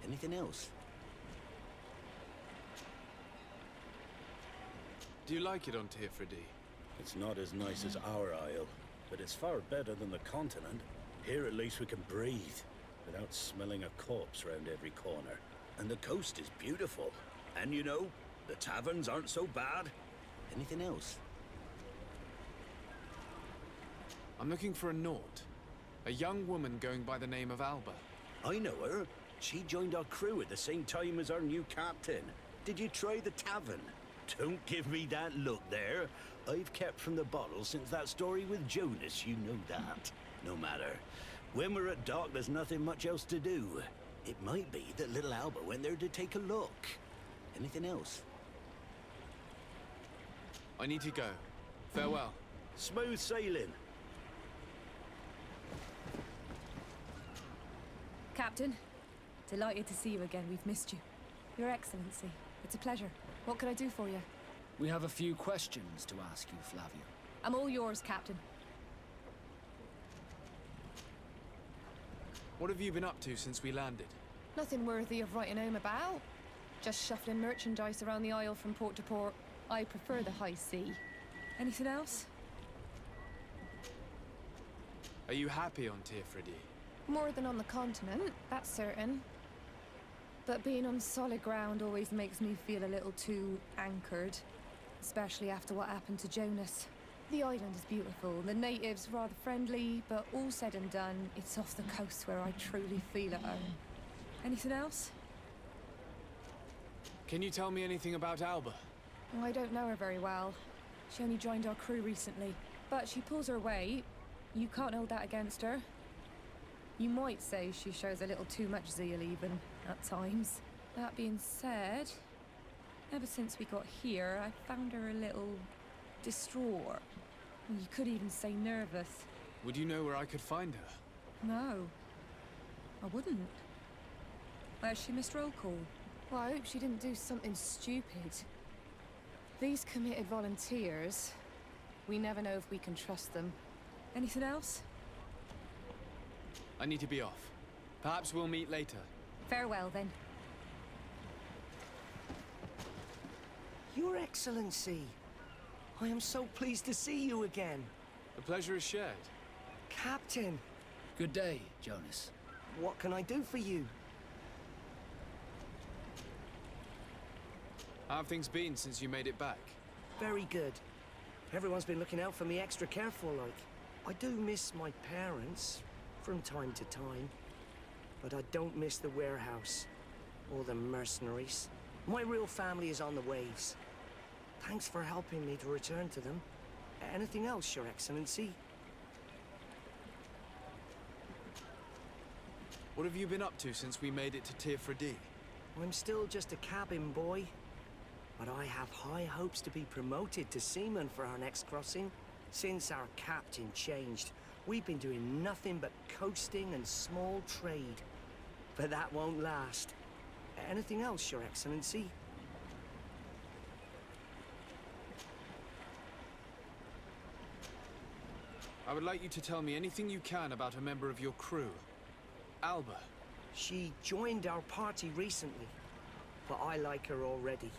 Anything else? Do you like it on Tifredi? It's not as nice as our isle, but it's far better than the continent. Here at least we can breathe, without smelling a corpse round every corner. And the coast is beautiful. And you know, the taverns aren't so bad. Anything else? I'm looking for a Naut. A young woman going by the name of Alba. I know her. She joined our crew at the same time as our new captain. Did you try the tavern? Don't give me that look there. I've kept from the bottle since that story with Jonas, you know that. No matter. When we're at dock, there's nothing much else to do. It might be that little Alba went there to take a look. Anything else? I need to go. Farewell. Smooth sailing. Captain, delighted to see you again. We've missed you. Your Excellency, it's a pleasure. What can I do for you? We have a few questions to ask you, Flavia. I'm all yours, Captain. What have you been up to since we landed? Nothing worthy of writing home about. Just shuffling merchandise around the Isle from port to port. I prefer the high sea. Anything else? Are you happy on Tirfridi? More than on the continent, that's certain. But being on solid ground always makes me feel a little too anchored. Especially after what happened to Jonas. The island is beautiful, the natives rather friendly, but all said and done, it's off the coast where I truly feel at home. Anything else? Can you tell me anything about Alba? Oh, I don't know her very well. She only joined our crew recently. But she pulls her weight. You can't hold that against her. You might say she shows a little too much zeal even, at times. That being said, ever since we got here, I found her a little distraught. You could even say nervous. Would you know where I could find her? No, I wouldn't. Where's she missed roll call? Well, I hope she didn't do something stupid. These committed volunteers, we never know if we can trust them. Anything else? I need to be off. Perhaps we'll meet later. Farewell, then. Your Excellency, I am so pleased to see you again. The pleasure is shared. Captain. Good day, Jonas. What can I do for you? How have things been since you made it back? Very good. Everyone's been looking out for me extra careful, like. I do miss my parents, from time to time. But I don't miss the warehouse, or the mercenaries. My real family is on the waves. Thanks for helping me to return to them. Anything else, Your Excellency? What have you been up to since we made it to Tirfridi? I'm still just a cabin boy. But I have high hopes to be promoted to seaman for our next crossing. Since our captain changed, we've been doing nothing but coasting and small trade. But that won't last. Anything else, Your Excellency? I would like you to tell me anything you can about a member of your crew. Alba. She joined our party recently, but I like her already.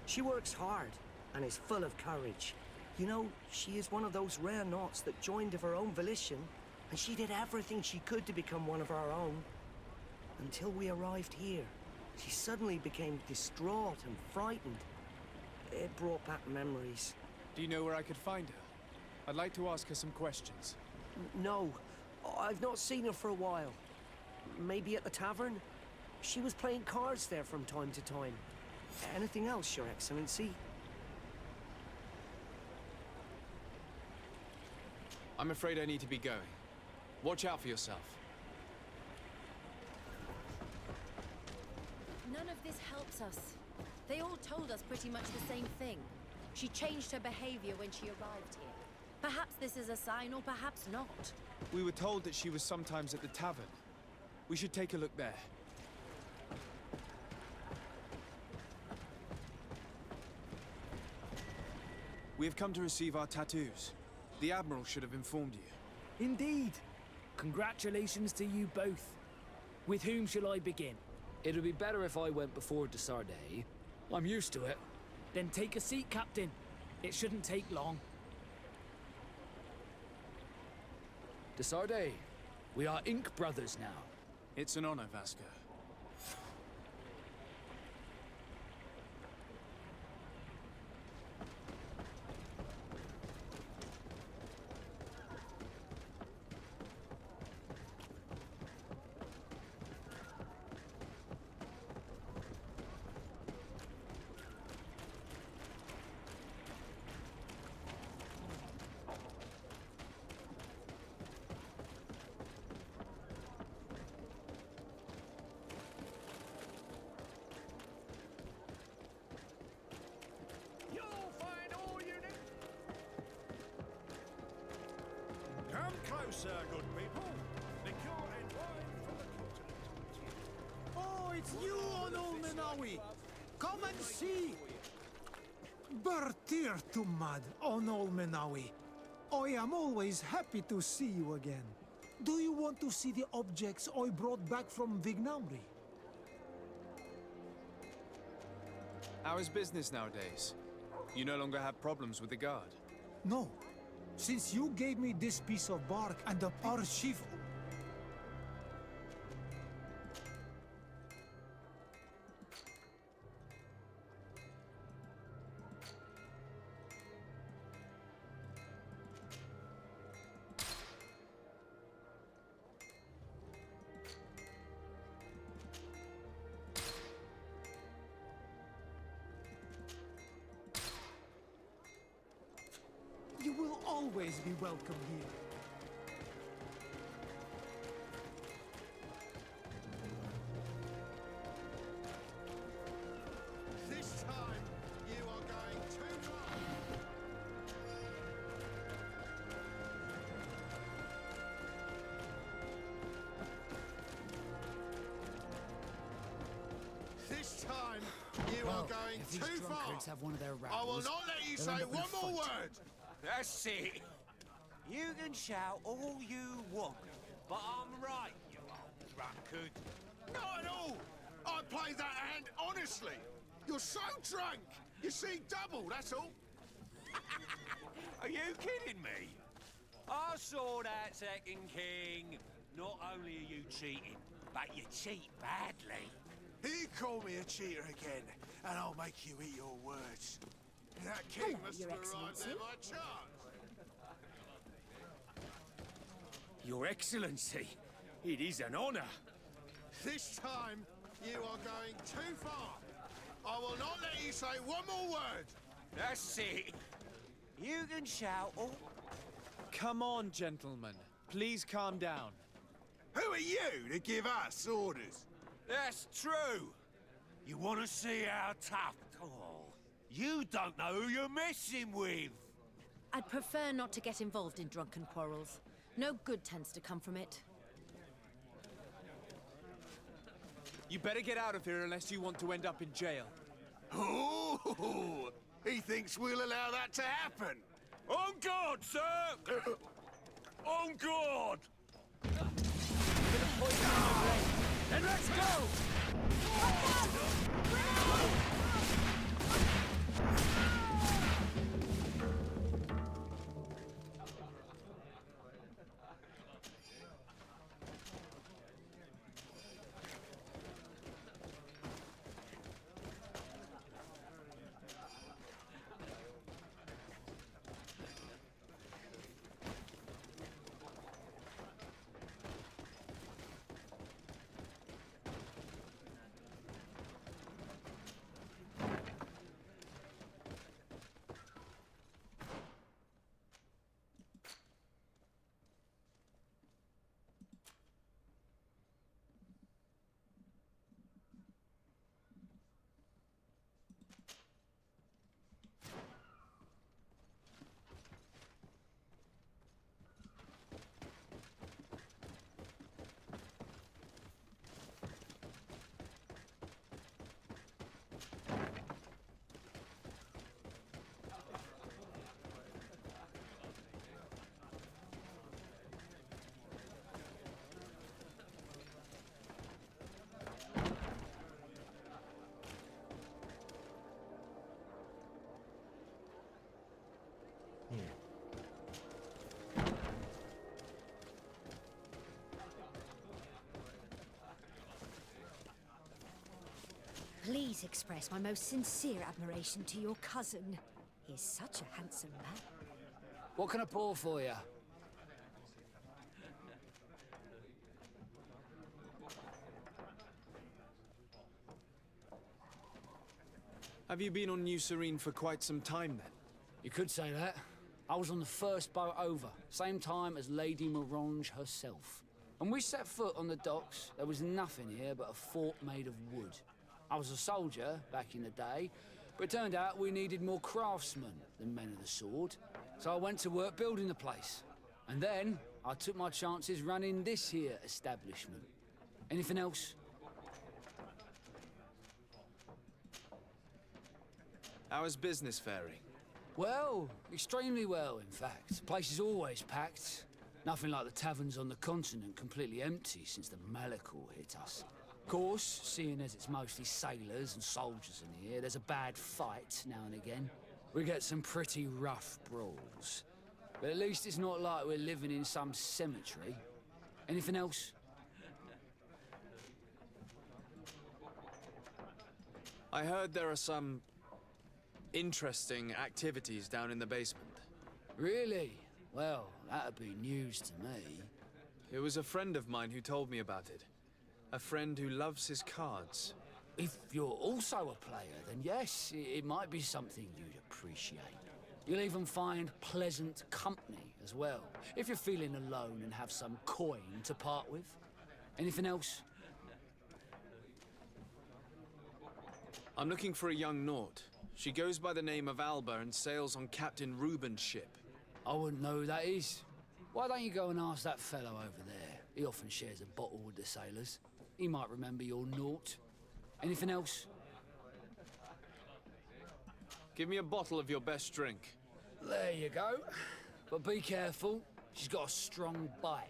She works hard and is full of courage. You know, she is one of those rare knots that joined of her own volition, and she did everything she could to become one of our own. Until we arrived here, she suddenly became distraught and frightened. It brought back memories. Do you know where I could find her? I'd like to ask her some questions. No, I've not seen her for a while. Maybe at the tavern? She was playing cards there from time to time. Anything else, Your Excellency? I'm afraid I need to be going. Watch out for yourself. None of this helps us. They all told us pretty much the same thing. She changed her behavior when she arrived here. Perhaps this is a sign, or perhaps not. We were told that she was sometimes at the tavern. We should take a look there. We have come to receive our tattoos. The Admiral should have informed you. Indeed. Congratulations to you both. With whom shall I begin? It'd be better if I went before Desarde. I'm used to it. Then take a seat, Captain. It shouldn't take long. Desarde, we are ink brothers now. It's an honor, Vasco. closer, good people. Liqueur and wine from the continent. Oh, it's you, Onul Menawi! Come and see! Bertir Tumad, Onul Menawi. I am always happy to see you again. Do you want to see the objects I brought back from Vignamri? How is business nowadays? You no longer have problems with the guard? No. Since you gave me this piece of bark and the archive... You will always be welcome here. This time, you are going too far. This time, you are going if these too far. drunkards have one of their I will rows, not let you they'll say end up in a one more fight. word. That's it. You can shout all you want, but I'm right, you old drunkard. Not at all! I played that hand honestly! You're so drunk! You see double, that's all! Are you kidding me? I saw that second king. Not only are you cheating, but you cheat badly. He called me a cheater again, and I'll make you eat your words. That king Hello, must Your have arrived Excellency. there by chance. Your Excellency, it is an honor. This time, you are going too far. I will not let you say one more word. That's it. You can shout all... Come on, gentlemen. Please calm down. Who are you to give us orders? That's true. You want to see how tough... Oh, you don't know who you're messing with. I'd prefer not to get involved in drunken quarrels. No good tends to come from it. You better get out of here unless you want to end up in jail. Oh, he thinks we'll allow that to happen. On guard, sir! On guard! Then let's go! Please express my most sincere admiration to your cousin. He's such a handsome man. What can I pour for you? Have you been on New Serene for quite some time then? You could say that. I was on the first boat over, same time as Lady Morange herself. When we set foot on the docks, there was nothing here but a fort made of wood. I was a soldier back in the day, but it turned out we needed more craftsmen than men of the sword. So I went to work building the place. And then, I took my chances running this here establishment. Anything else? How is business faring? Well, extremely well, in fact. Place is always packed. Nothing like the taverns on the continent completely empty since the Malachor hit us. Of course, seeing as it's mostly sailors and soldiers in here, there's a bad fight now and again. We get some pretty rough brawls. But at least it's not like we're living in some cemetery. Anything else? I heard there are some interesting activities down in the basement. Really? Well, that'd be news to me. It was a friend of mine who told me about it. A friend who loves his cards. If you're also a player, then yes, it might be something you'd appreciate. You'll even find pleasant company as well, if you're feeling alone and have some coin to part with. Anything else? I'm looking for a young Naut. She goes by the name of Alba and sails on Captain Reuben's ship. I wouldn't know who that is. Why don't you go and ask that fellow over there? He often shares a bottle with the sailors. He might remember your Naut. Anything else? Give me a bottle of your best drink. There you go. But be careful. She's got a strong bite.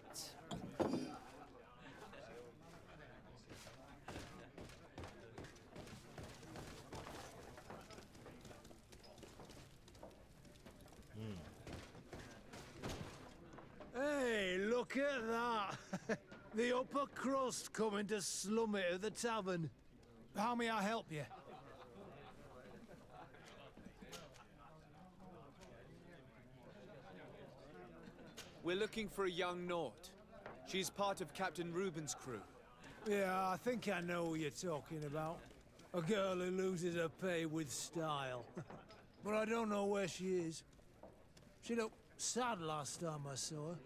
Hey, look at that! The upper crust coming to slum it at the tavern. How may I help you? We're looking for a young Naut. She's part of Captain Reuben's crew. Yeah, I think I know who you're talking about. A girl who loses her pay with style. But I don't know where she is. She looked sad last time I saw her.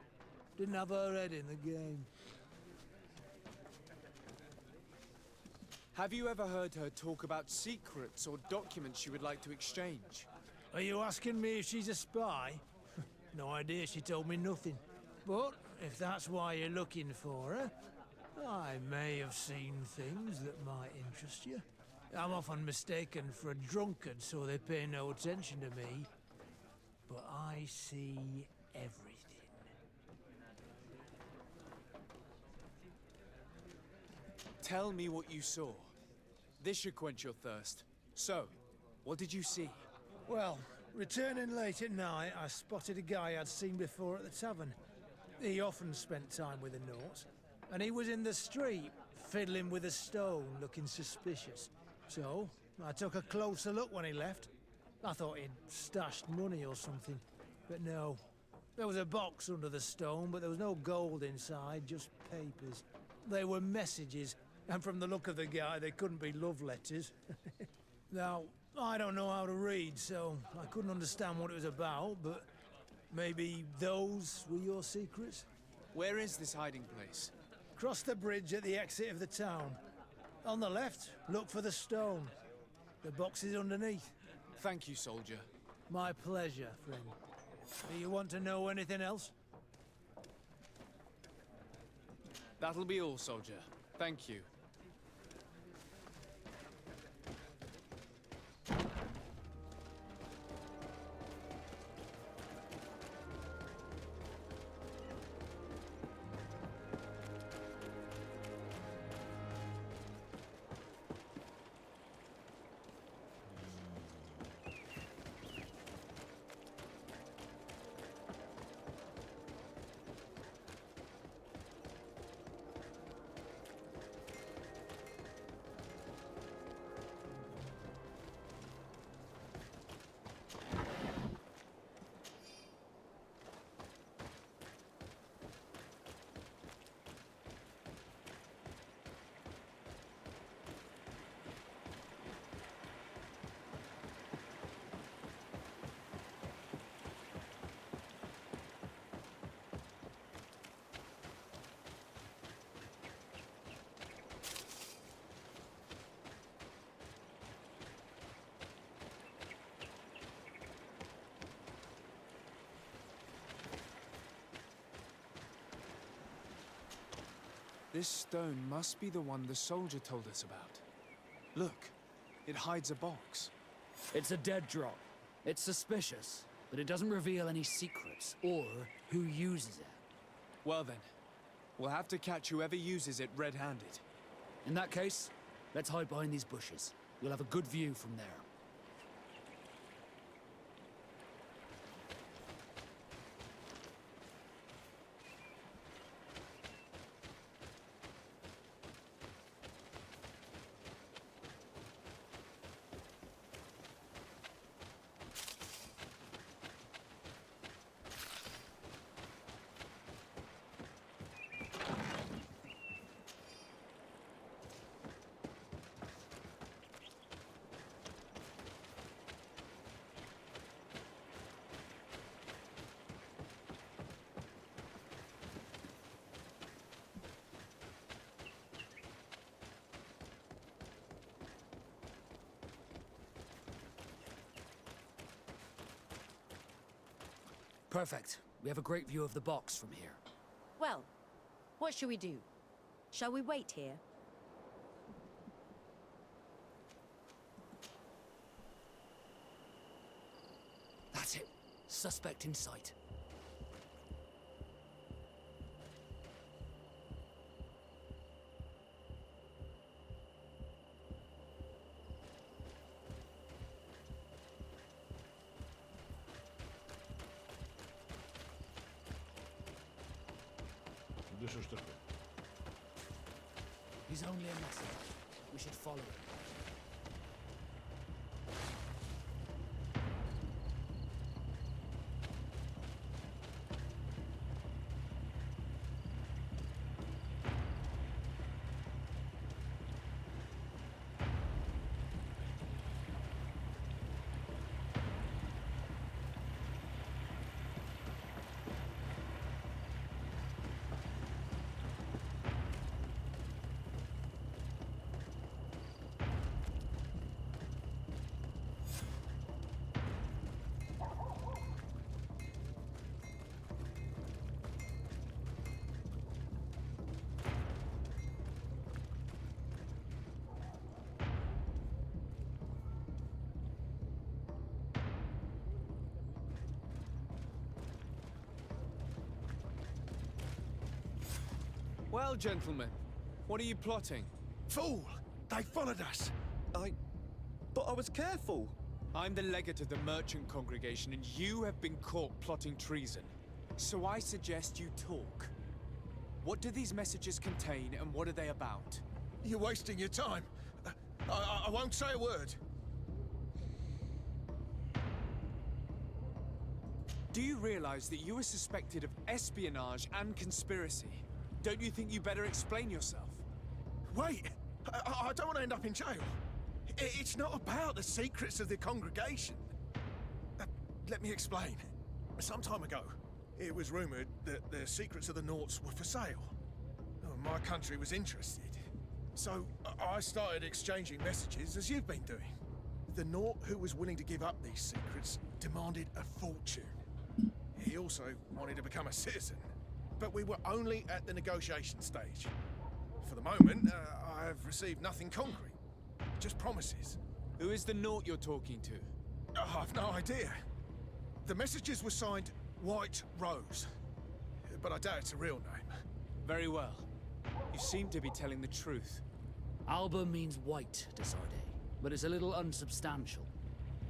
Didn't have her head in the game. Have you ever heard her talk about secrets or documents she would like to exchange? Are you asking me if she's a spy? No idea, she told me nothing. But if that's why you're looking for her, I may have seen things that might interest you. I'm often mistaken for a drunkard, so they pay no attention to me. But I see everything. Tell me what you saw. This should quench your thirst. So, what did you see? Well, returning late at night, I spotted a guy I'd seen before at the tavern. He often spent time with the Nauts, and he was in the street, fiddling with a stone, looking suspicious. So, I took a closer look when he left. I thought he'd stashed money or something, but no. There was a box under the stone, but there was no gold inside, just papers. They were messages, and from the look of the guy, they couldn't be love letters. Now, I don't know how to read, so I couldn't understand what it was about, but maybe those were your secrets? Where is this hiding place? Cross the bridge at the exit of the town. On the left, look for the stone. The box is underneath. Thank you, soldier. My pleasure, friend. Do you want to know anything else? That'll be all, soldier. Thank you. This stone must be the one the soldier told us about. Look, it hides a box. It's a dead drop. It's suspicious, but it doesn't reveal any secrets or who uses it. Well then, we'll have to catch whoever uses it red-handed. In that case, let's hide behind these bushes. We'll have a good view from there. Perfect. We have a great view of the box from here. Well, what should we do? Shall we wait here? That's it. Suspect in sight. Да что ж такое? He's only a messenger. We should follow him. Well, gentlemen, what are you plotting? Fool! They followed us! But I was careful! I'm the legate of the merchant congregation, and you have been caught plotting treason. So I suggest you talk. What do these messages contain, and what are they about? You're wasting your time. I won't say a word. Do you realize that you are suspected of espionage and conspiracy? Don't you think you better explain yourself? Wait! I don't want to end up in jail. It's not about the secrets of the congregation. Let me explain. Some time ago, it was rumored that the secrets of the Nauts were for sale. My country was interested. So I started exchanging messages as you've been doing. The Naut who was willing to give up these secrets demanded a fortune. He also wanted to become a citizen. But we were only at the negotiation stage. For the moment, I have received nothing concrete. Just promises. Who is the Naut you're talking to? I've no idea. The messages were signed White Rose. But I doubt it's a real name. Very well. You seem to be telling the truth. Alba means white, Desarde, but it's a little unsubstantial.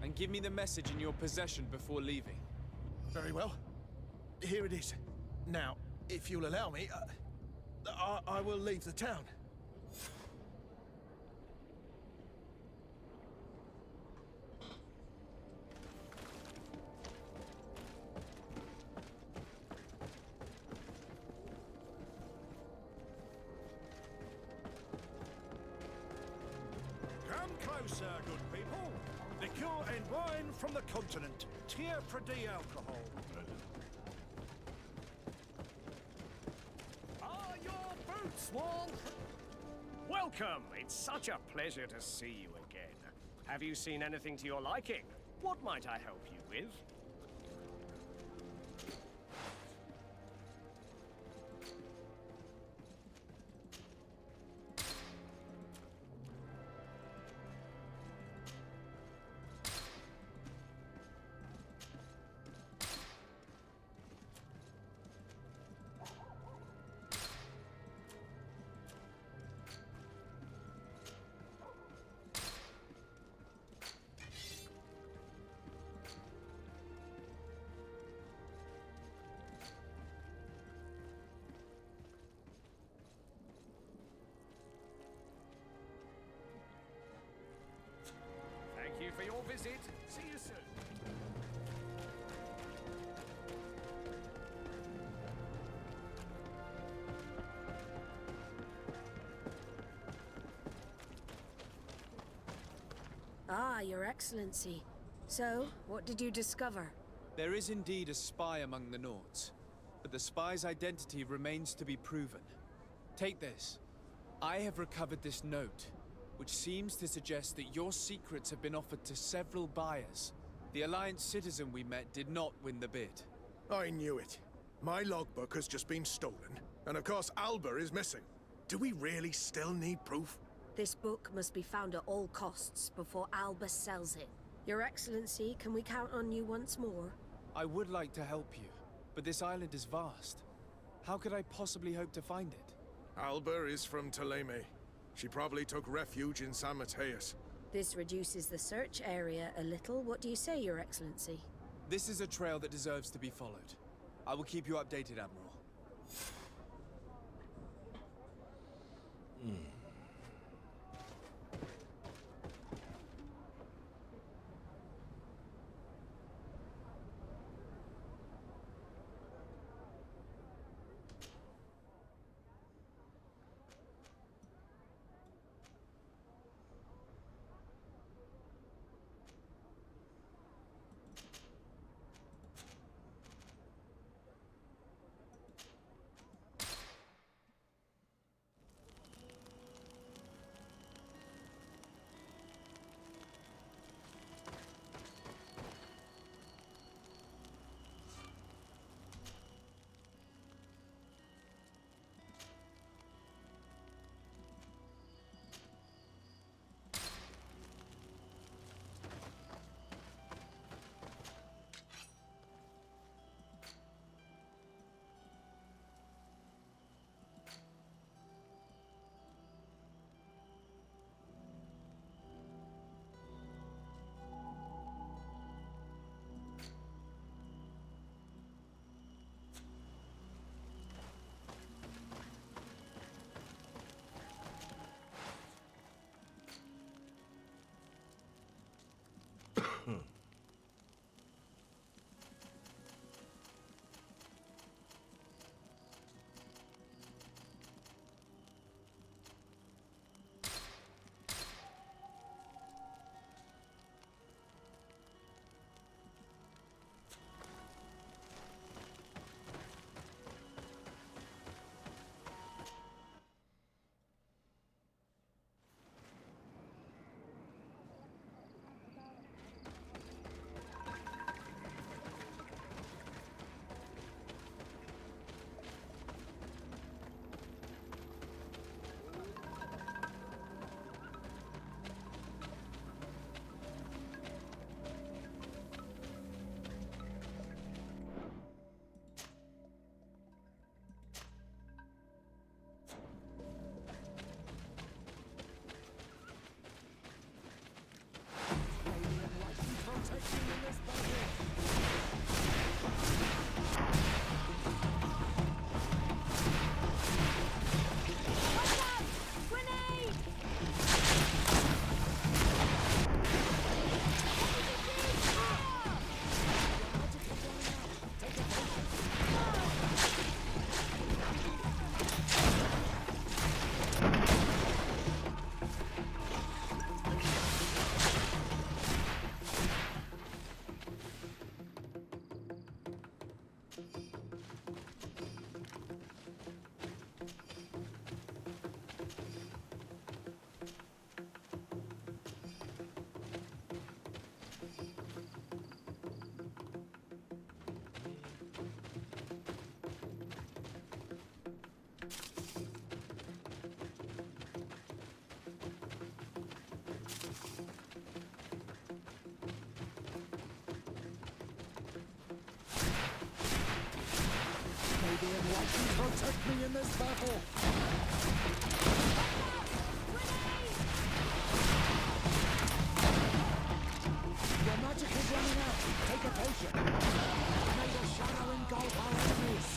And give me the message in your possession before leaving. Very well. Here it is. Now, if you'll allow me, I will leave the town. Come closer, good people. Liqueur and wine from the continent. Tier for the alcohol. Are your boots warm? Welcome. It's such a pleasure to see you again. Have you seen anything to your liking? What might I help you with? Sid. See you soon. Ah, Your Excellency. So, what did you discover? There is indeed a spy among the Nauts, but the spy's identity remains to be proven. Take this. I have recovered this note, which seems to suggest that your secrets have been offered to several buyers. The Alliance citizen we met did not win the bid. I knew it. My logbook has just been stolen, and of course Alba is missing. Do we really still need proof? This book must be found at all costs before Alba sells it. Your Excellency, can we count on you once more? I would like to help you, but this island is vast. How could I possibly hope to find it? Alba is from Teleme. She probably took refuge in San Mateus. This reduces the search area a little. What do you say, Your Excellency? This is a trail that deserves to be followed. I will keep you updated, Admiral. May the Enlightened protect me in this battle! Your magic is running out. Take a potion. May the shadow engulf our enemies.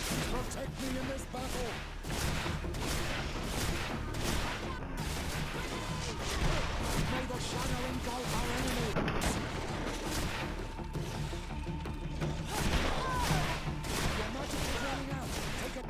Protect me in this battle! May the shadow engulf our enemies! Your magic is running out! Take it!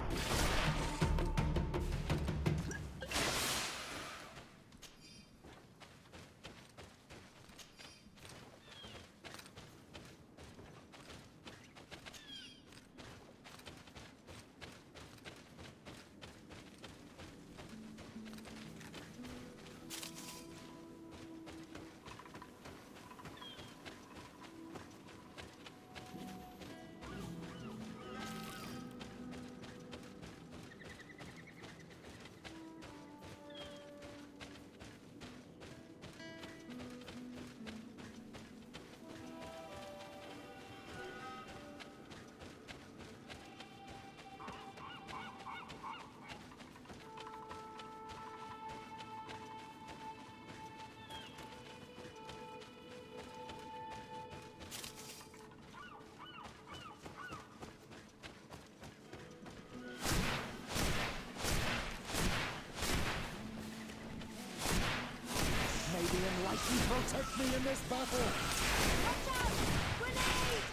May the enlightened protect me in this battle! Watch out! Grenade!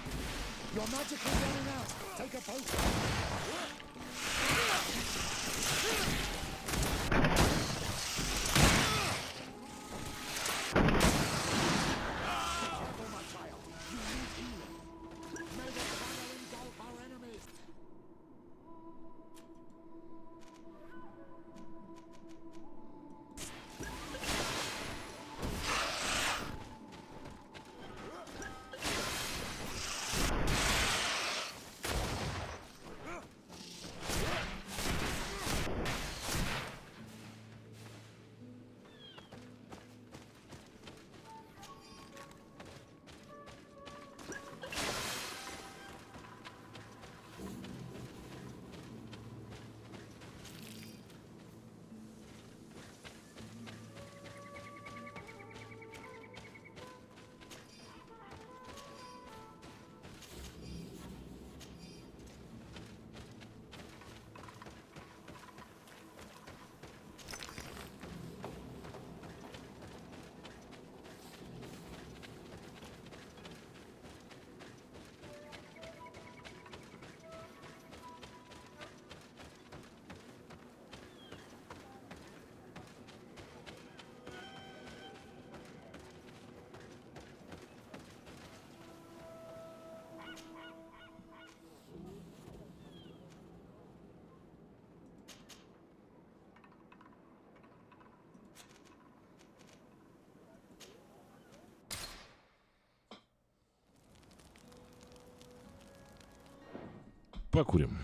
Your magic is running out! Take a potion! Careful, my child! You need healing! May the shadow engulf our enemies! Покурим.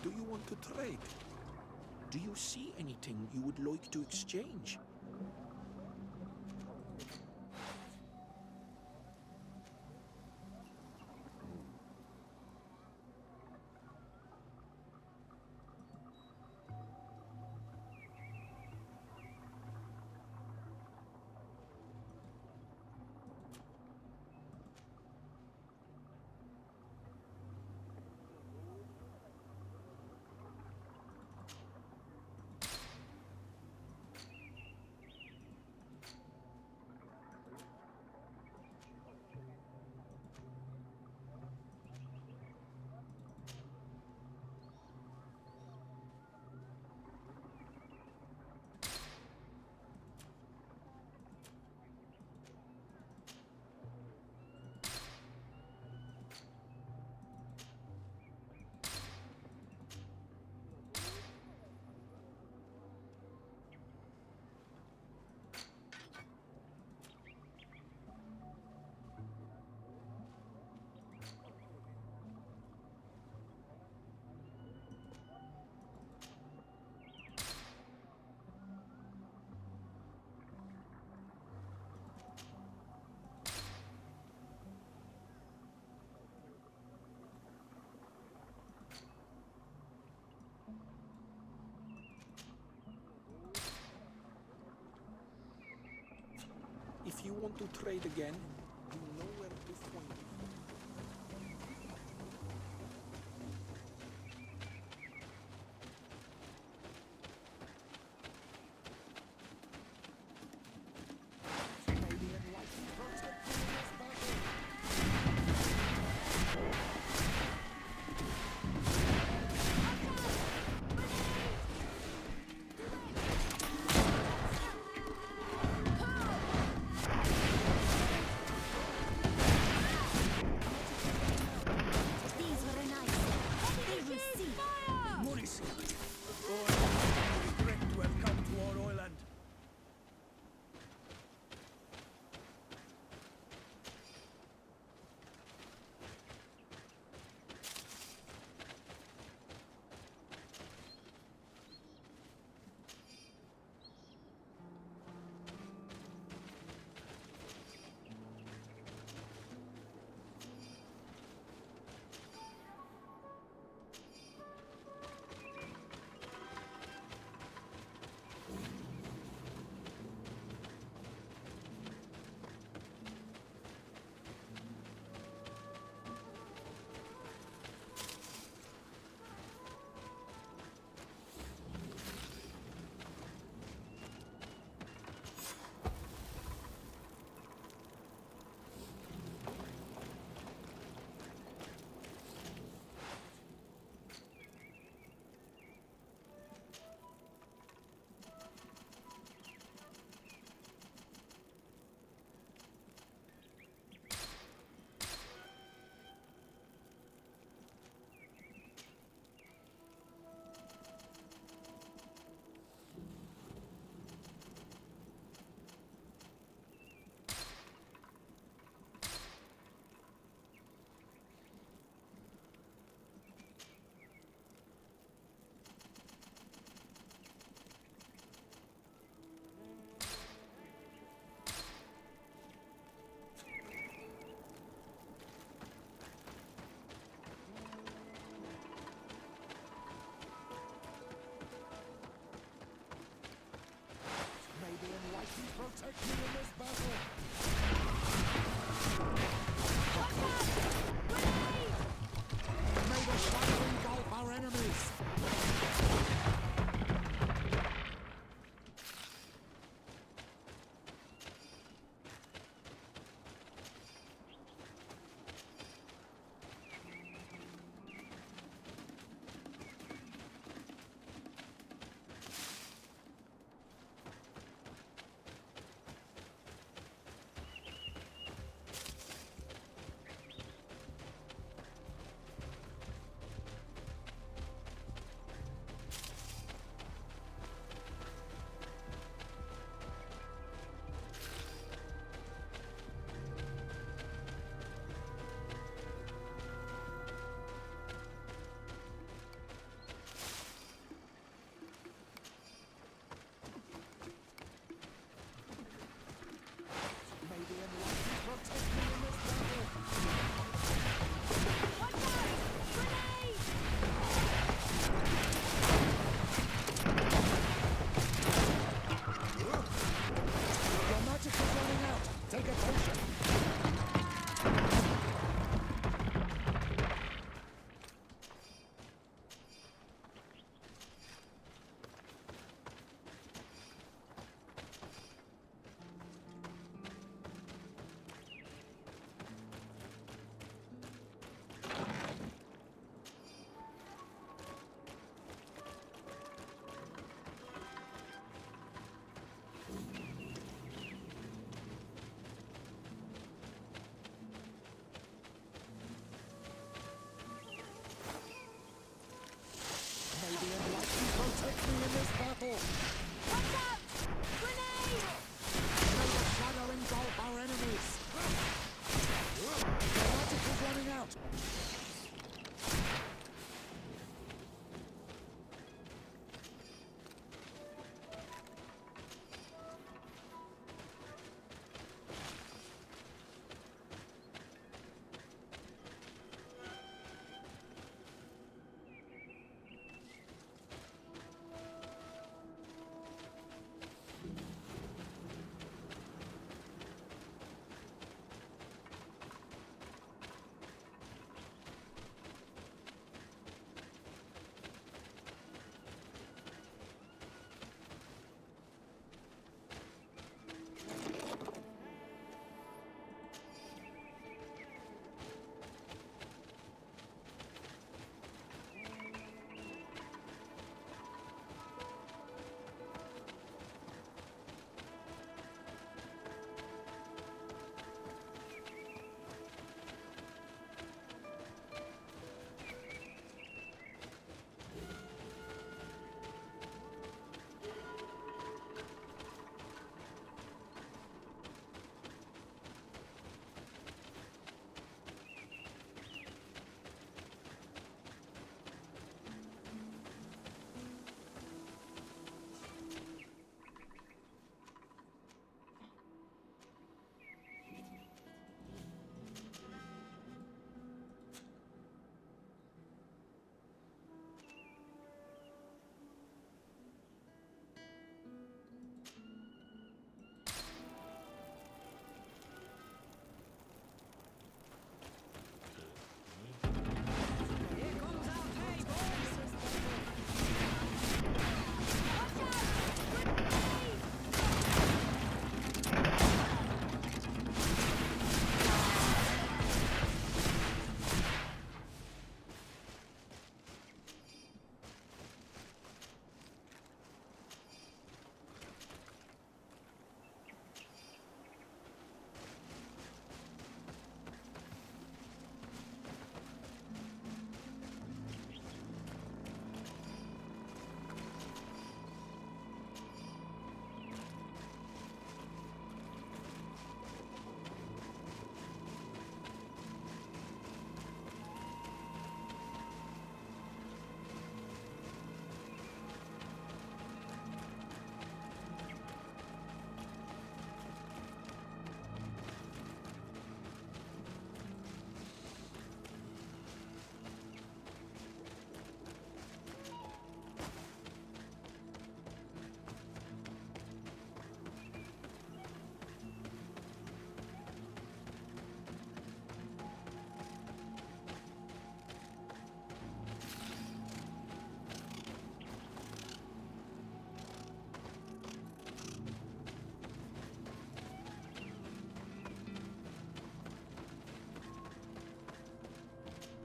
Do you want to trade? Do you see anything you would like to exchange? If you want to trade again, you know where to find me.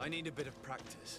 I need a bit of practice.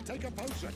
Take a potion.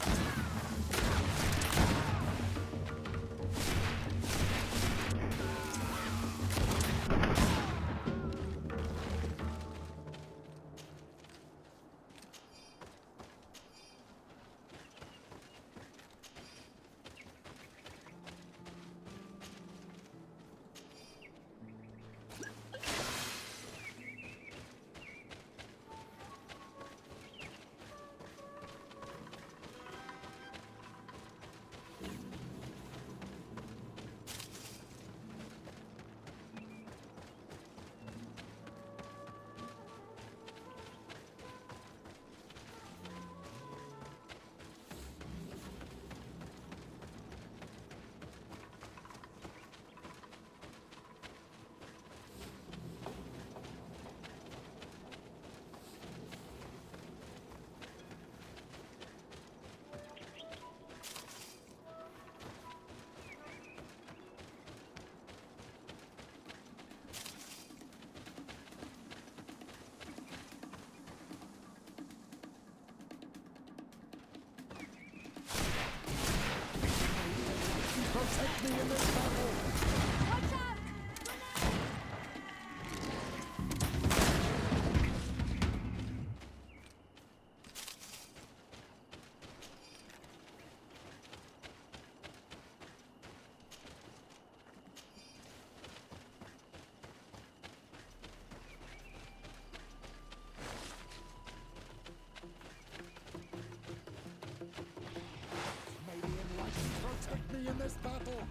Protect me in this battle! Watch out! Protect me in this battle!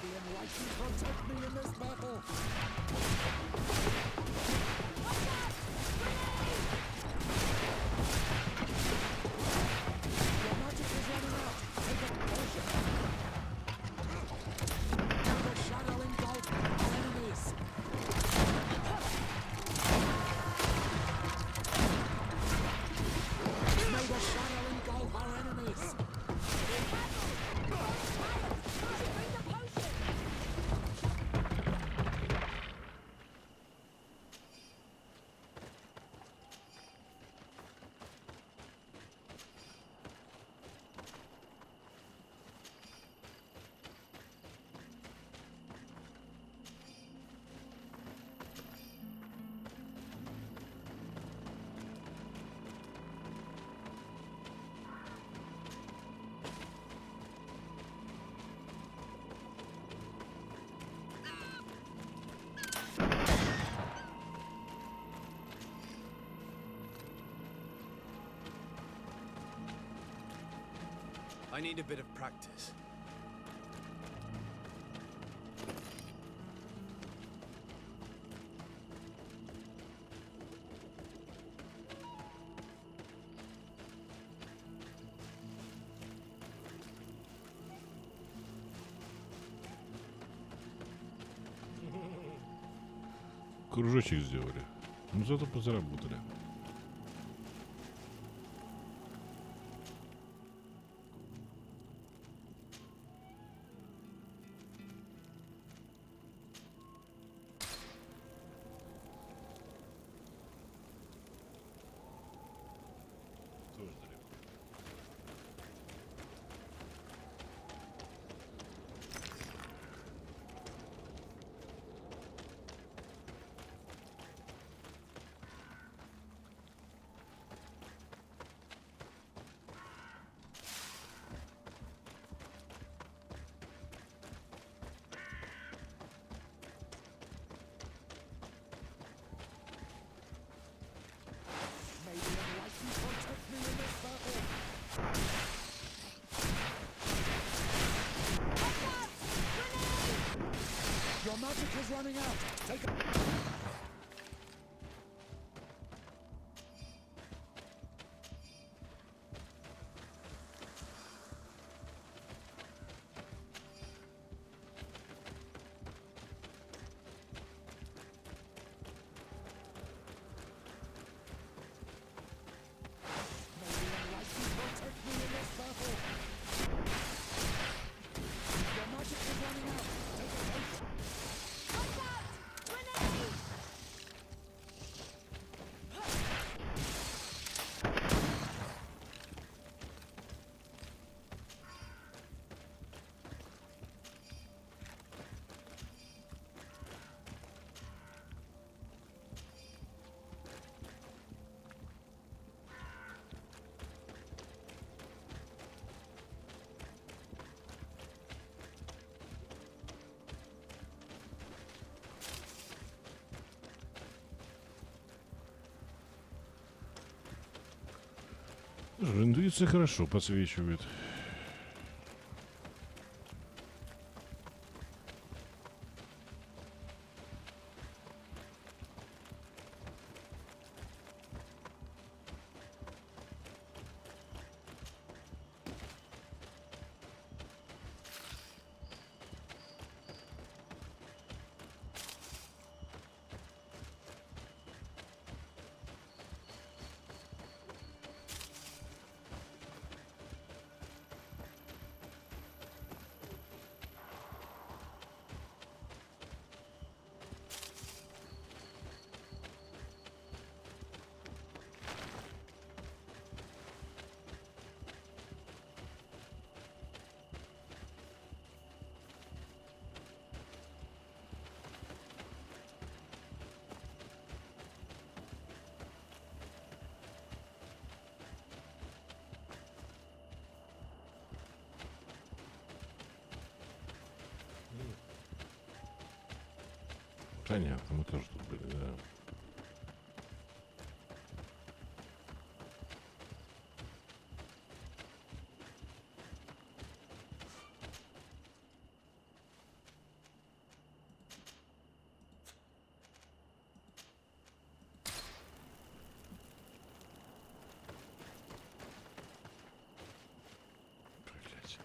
Protect me in this battle! Your magic is running out! Take a potion! Now the shadow engulf our enemies! May the shadow engulf our enemies! Bring the potion! I need a bit of practice. Кружочек сделали. Ну, зато позаработали. Your magic is running out. Take a... Интуиция хорошо подсвечивает. Понятно, мы тоже тут были, да. Проклятие.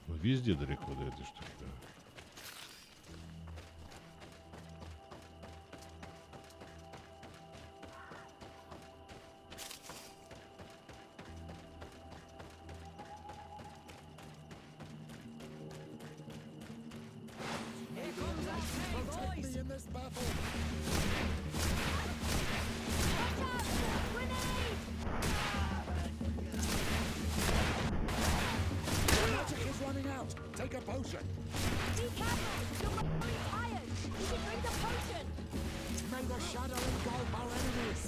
Ну, везде далеко до этой штуки, да. Take a potion. Be careful! You're very tired! You should drink a potion! May the shadow engulf our enemies.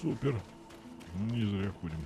Супер. Не зря ходим.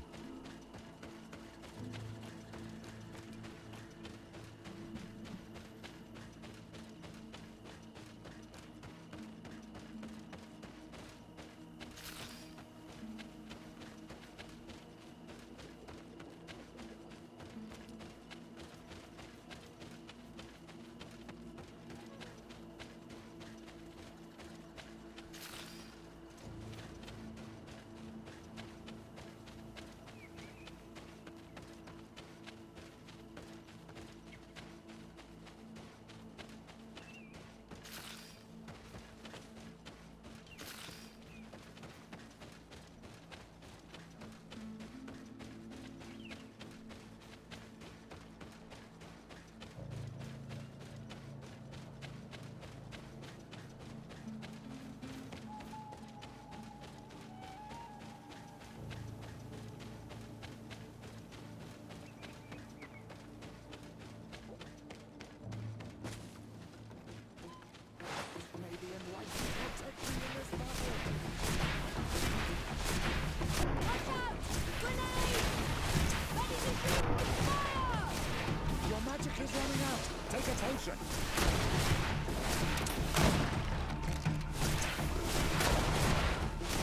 Your magic is running out. Take a potion.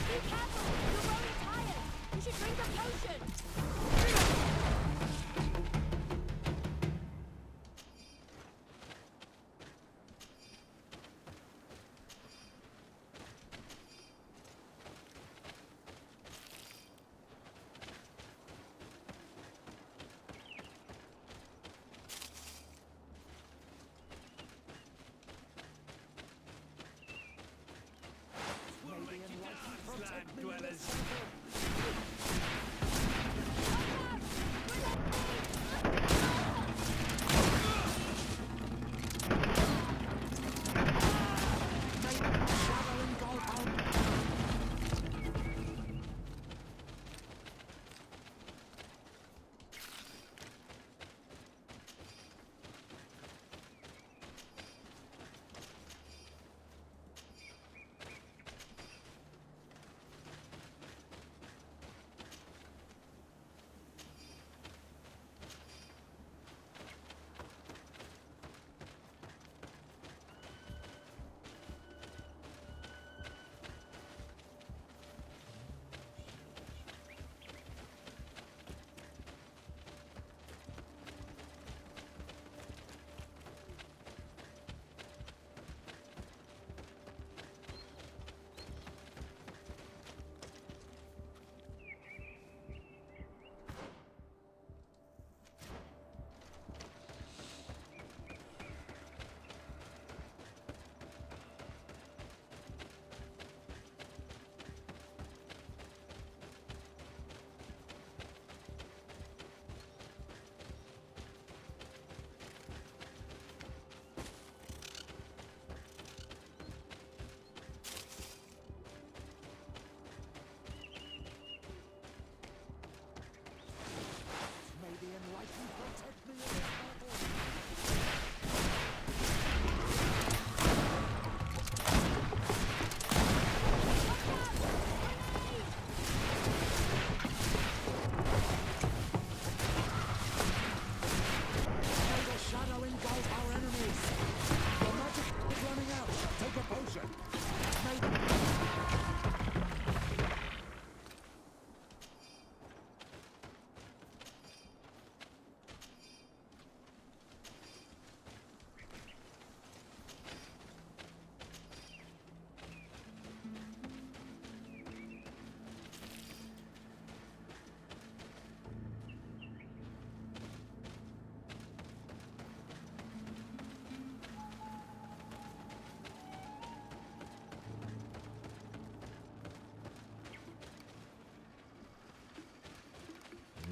Be careful! You're growing tired! You should drink a potion! Land dwellers.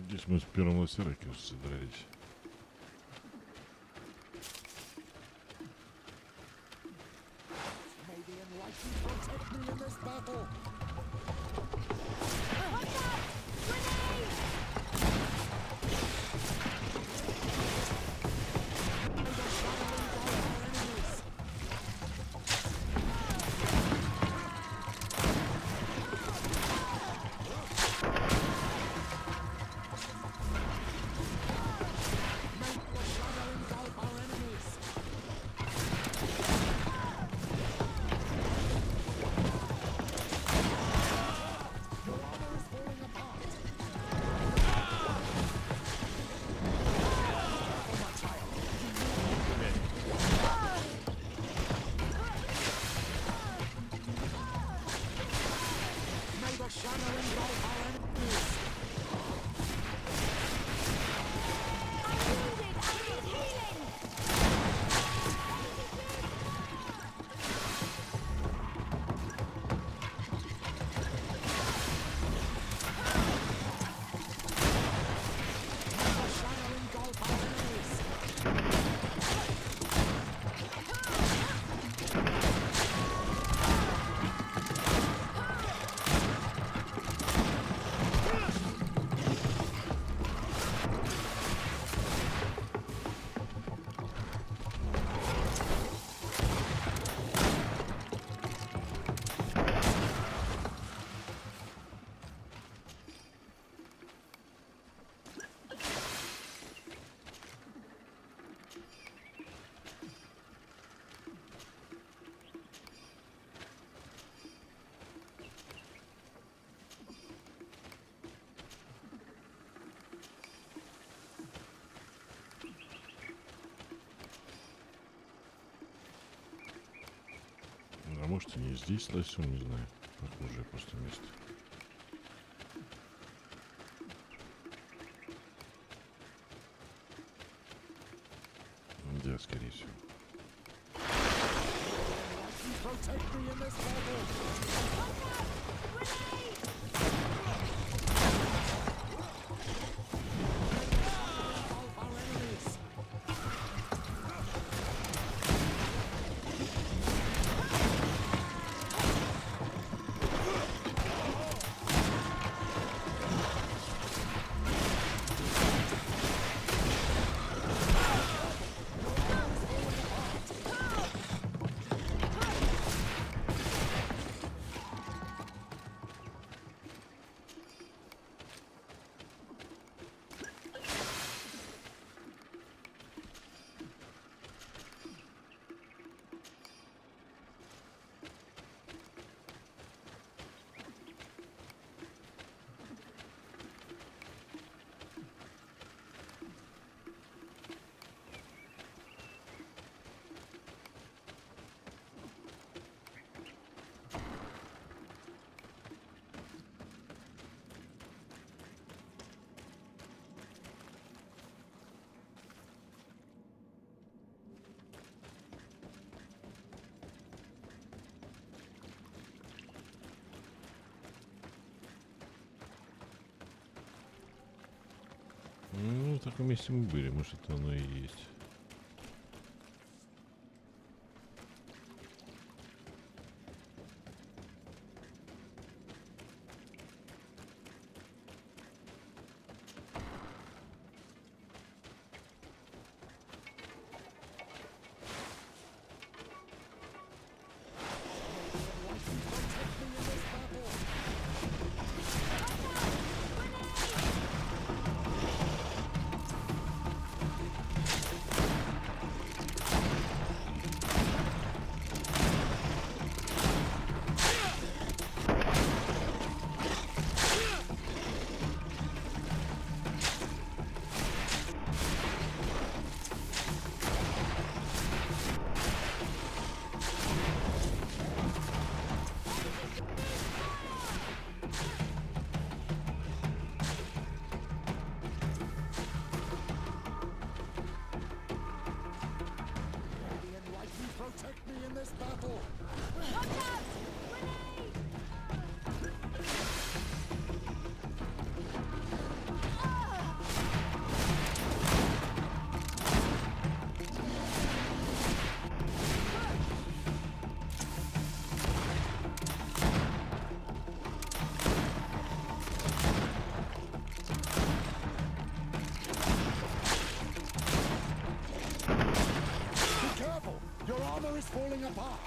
Здесь мы с первым мастера, кажется, дрались. может, и не здесь лосем, не знаю. Похоже, просто место. Да, скорее всего. Protect me in this battle! Ну, в таком месте мы были, может, это оно и есть. Protect me in this battle! Be careful! Your armor is falling apart!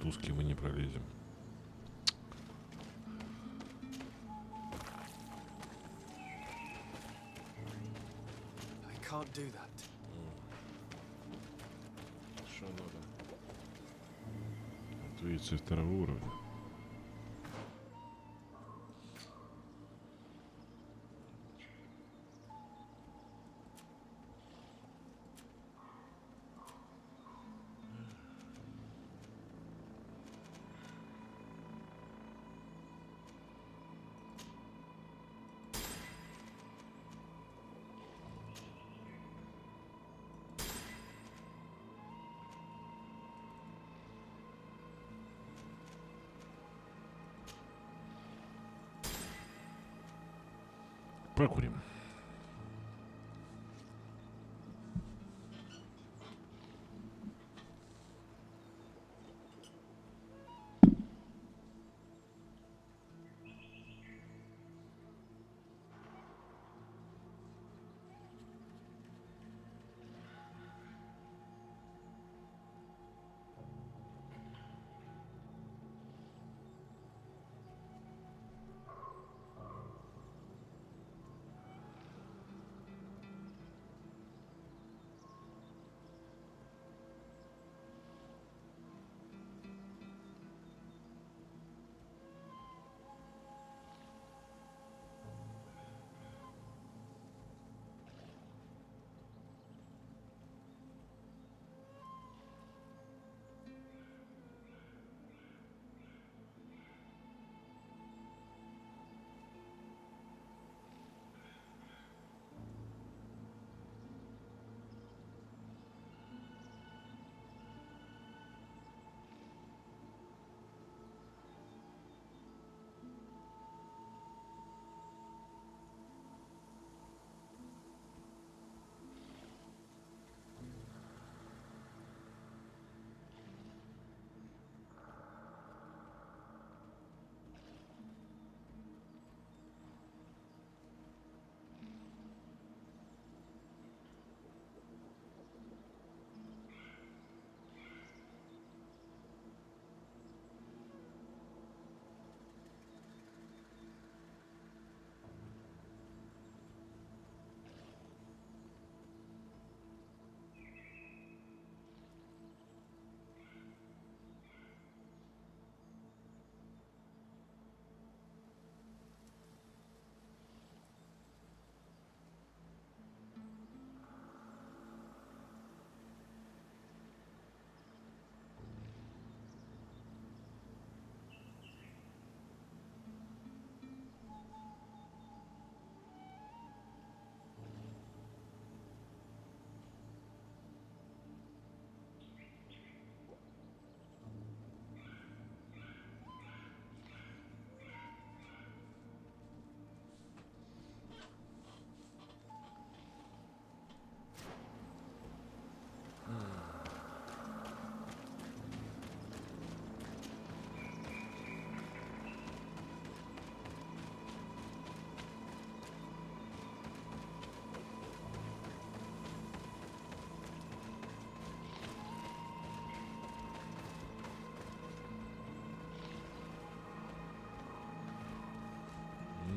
узкий мы не пролезем. I can't do that. Что надо? Интуиция второго уровня. Прокурим.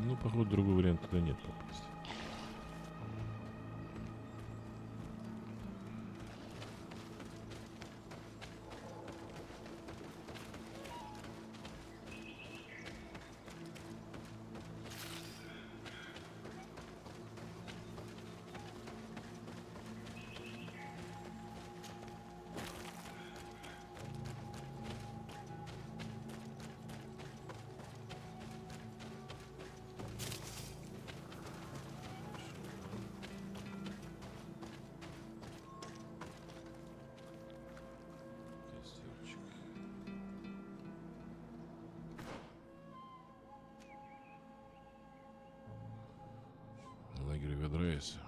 Ну, походу, другого варианта туда нет попасть. Лагерь Ведрейса.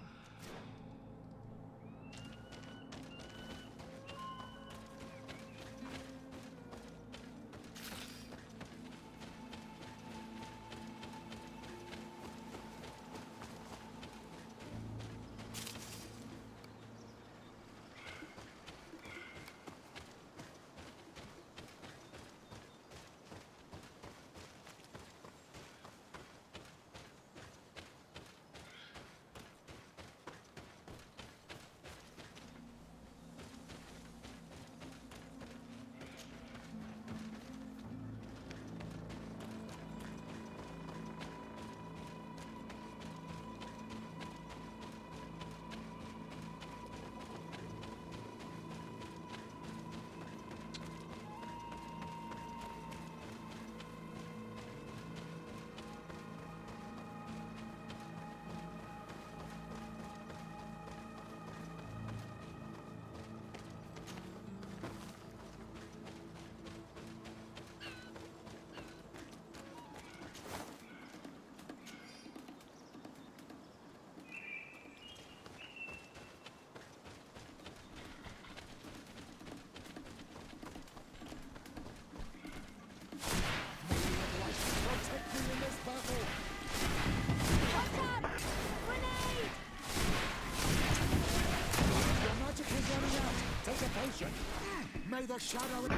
potion. May the shadow...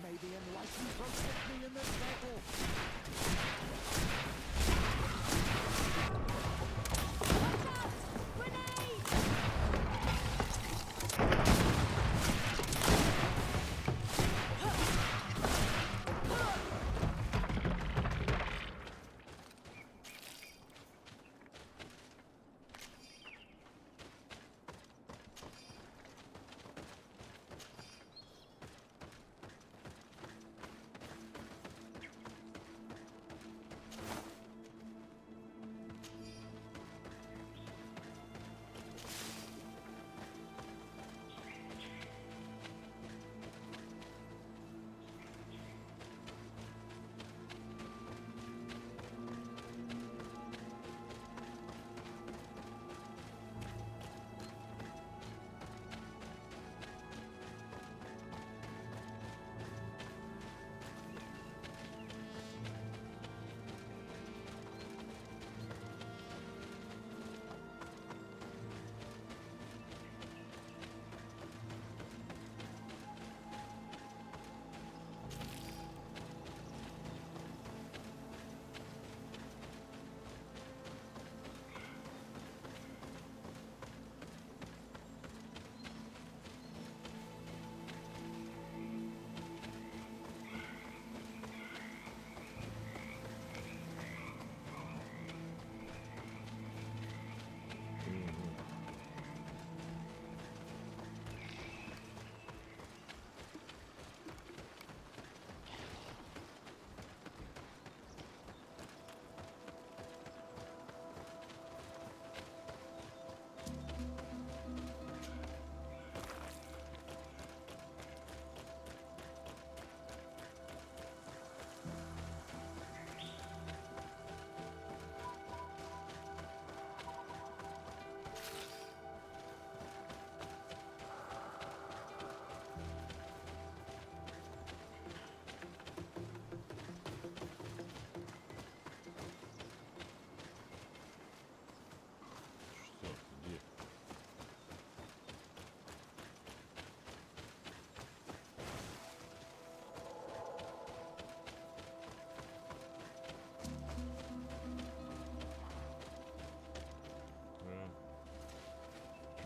May the enlightened protect me in this battle.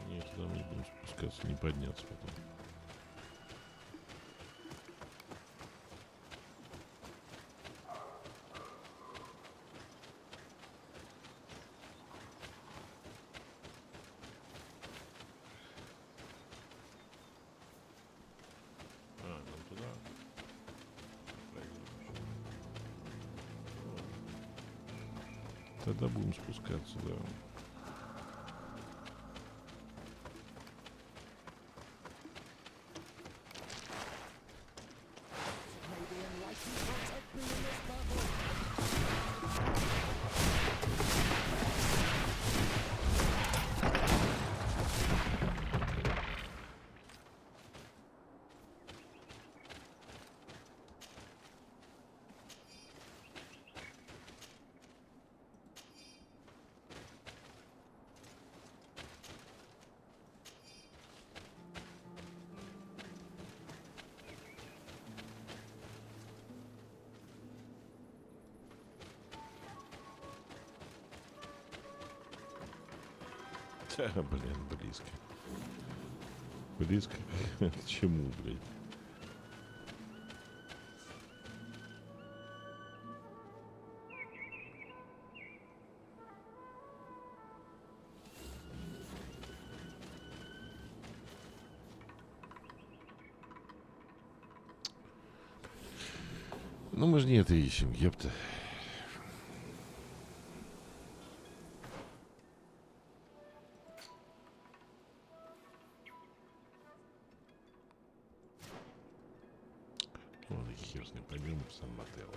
Нет, туда мы не будем спускаться, не подняться потом. Нам туда. Тогда будем спускаться, да. Да, блин, близко. Близко к чему, блядь? Ну, мы же не это ищем, ёпта. Отлично, пойдем в сам мотел.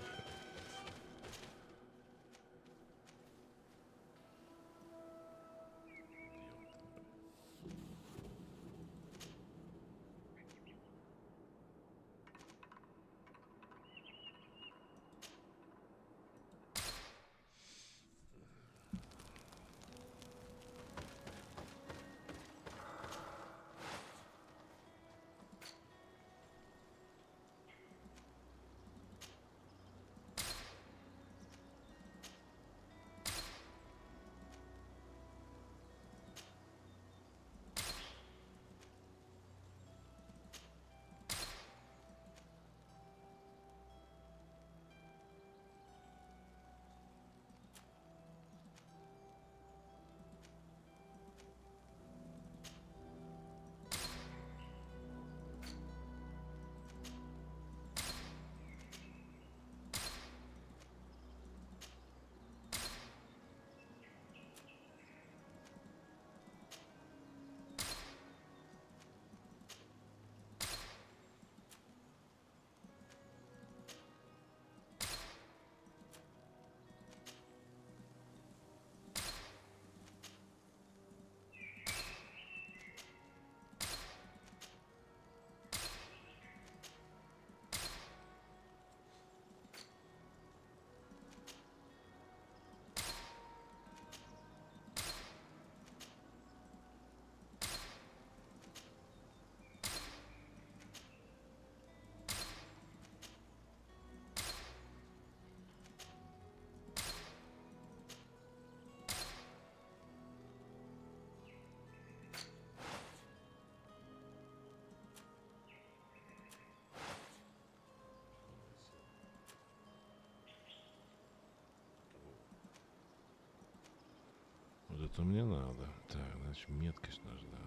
Вот это мне надо. Так, значит, меткость нужна.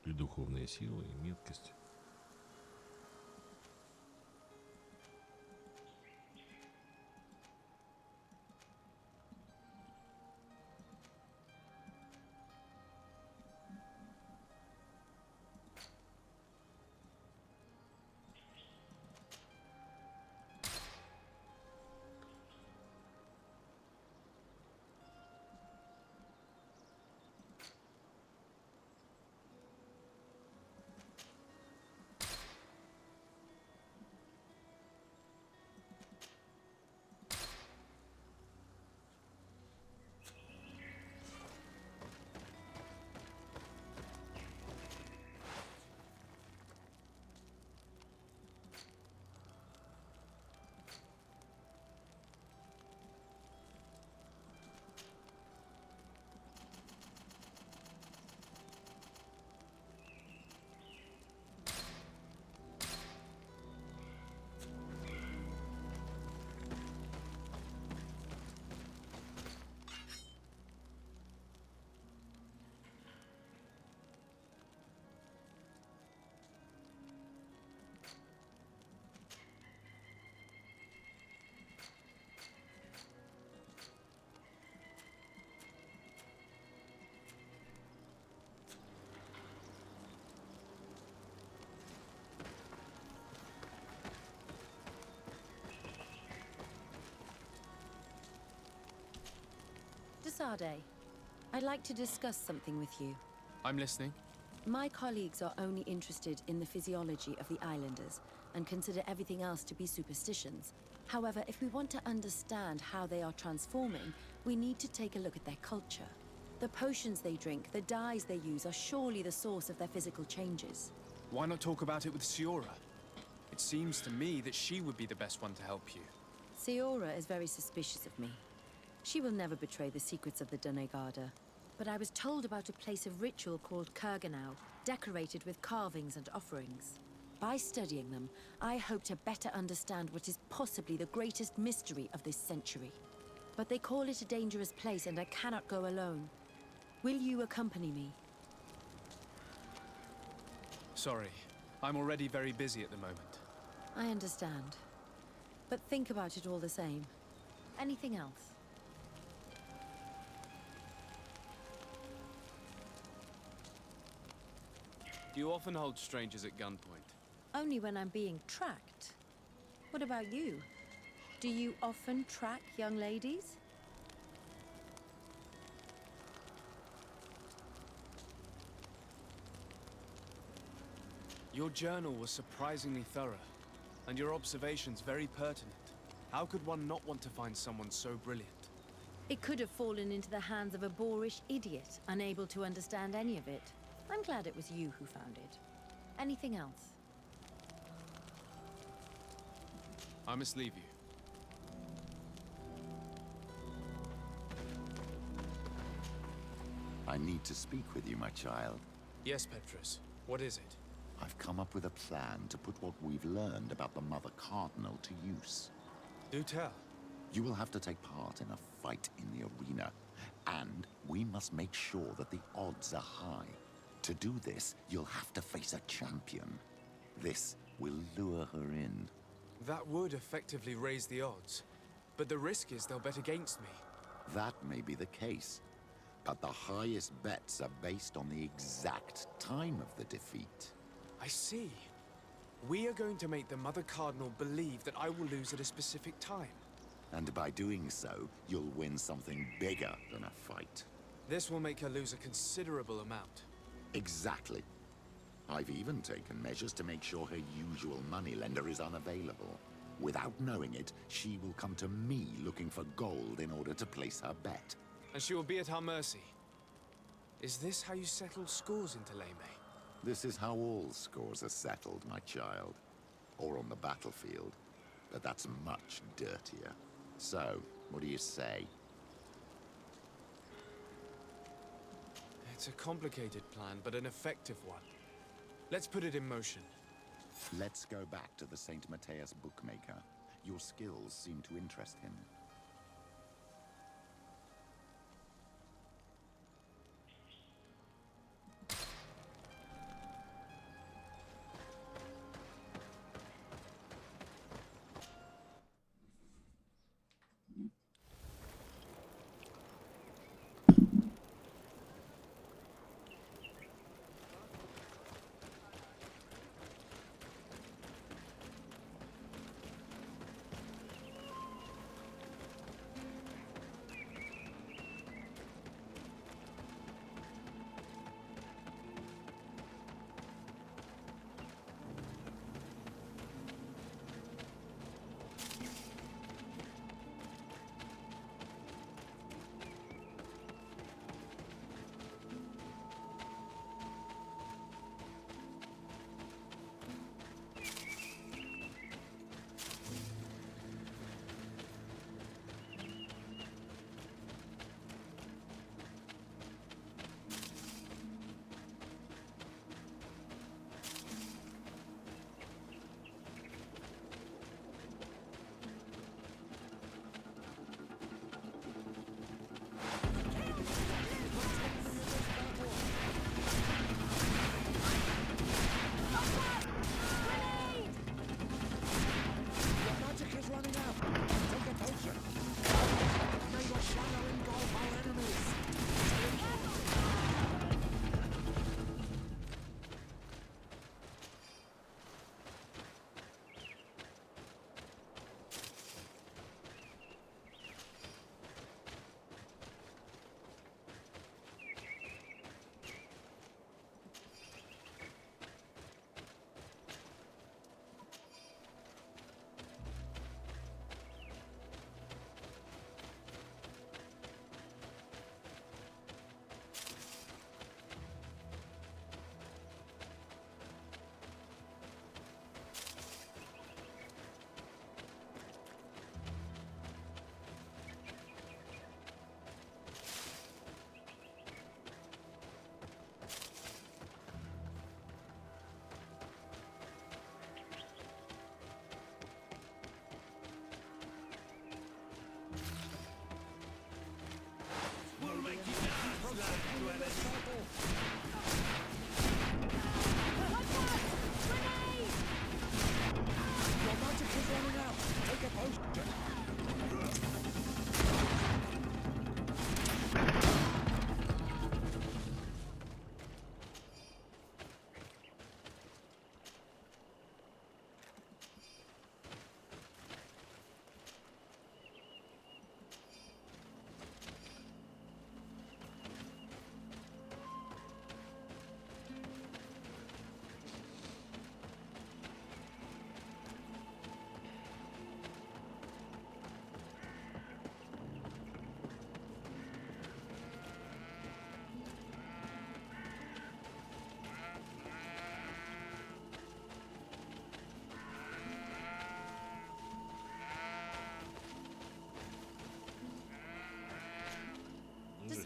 И духовная сила, и меткость. Sade, I'd like to discuss something with you. I'm listening. My colleagues are only interested in the physiology of the islanders and consider everything else to be superstitions. However, if we want to understand how they are transforming, we need to take a look at their culture. The potions they drink, the dyes they use are surely the source of their physical changes. Why not talk about it with Siora? It seems to me that she would be the best one to help you. Siora is very suspicious of me. She will never betray the secrets of the Doneigada. But I was told about a place of ritual called Kurganau, decorated with carvings and offerings. By studying them, I hope to better understand what is possibly the greatest mystery of this century. But they call it a dangerous place and I cannot go alone. Will you accompany me? Sorry, I'm already very busy at the moment. I understand. But think about it all the same. Anything else? Do you often hold strangers at gunpoint? Only when I'm being tracked. What about you? Do you often track young ladies? Your journal was surprisingly thorough, and your observations very pertinent. How could one not want to find someone so brilliant? It could have fallen into the hands of a boorish idiot, unable to understand any of it. I'm glad it was you who found it. Anything else? I must leave you. I need to speak with you, my child. Yes, Petrus. What is it? I've come up with a plan to put what we've learned about the Mother Cardinal to use. Do tell. You will have to take part in a fight in the arena, and we must make sure that the odds are high. To do this, you'll have to face a champion. This will lure her in. That would effectively raise the odds. But the risk is they'll bet against me. That may be the case, but the highest bets are based on the exact time of the defeat. I see. We are going to make the Mother Cardinal believe that I will lose at a specific time. And by doing so, you'll win something bigger than a fight. This will make her lose a considerable amount. Exactly. I've even taken measures to make sure her usual moneylender is unavailable. Without knowing it, she will come to me looking for gold in order to place her bet. And she will be at our mercy. Is this how you settle scores in Thélème? This is how all scores are settled, my child. Or on the battlefield. But that's much dirtier. So, what do you say? It's a complicated plan, but an effective one. Let's put it in motion. Let's go back to the St. Matthias bookmaker. Your skills seem to interest him.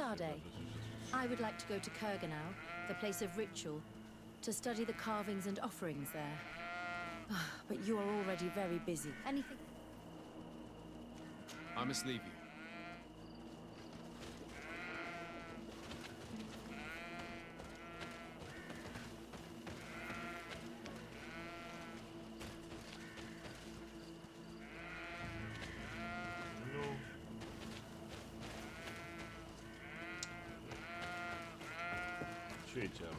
Desade, I would like to go to Kurganau, the place of ritual, to study the carvings and offerings there. But you are already very busy. Anything? I must leave you. Че эти орут?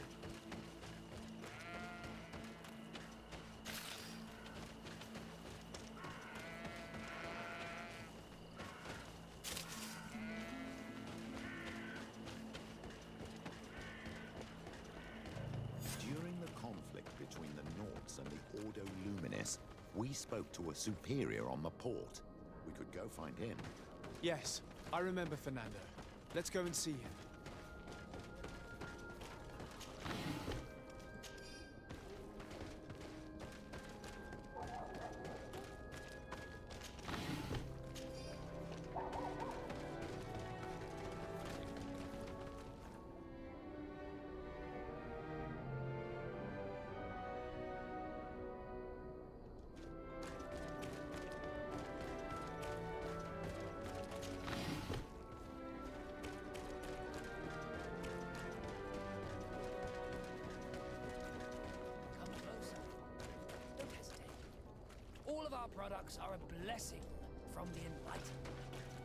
During the conflict between the Nauts and the Ordo Luminis, we spoke to a superior on the port. We could go find him. Yes, I remember Fernando. Let's go and see him. All of our products are a blessing from the Enlightened.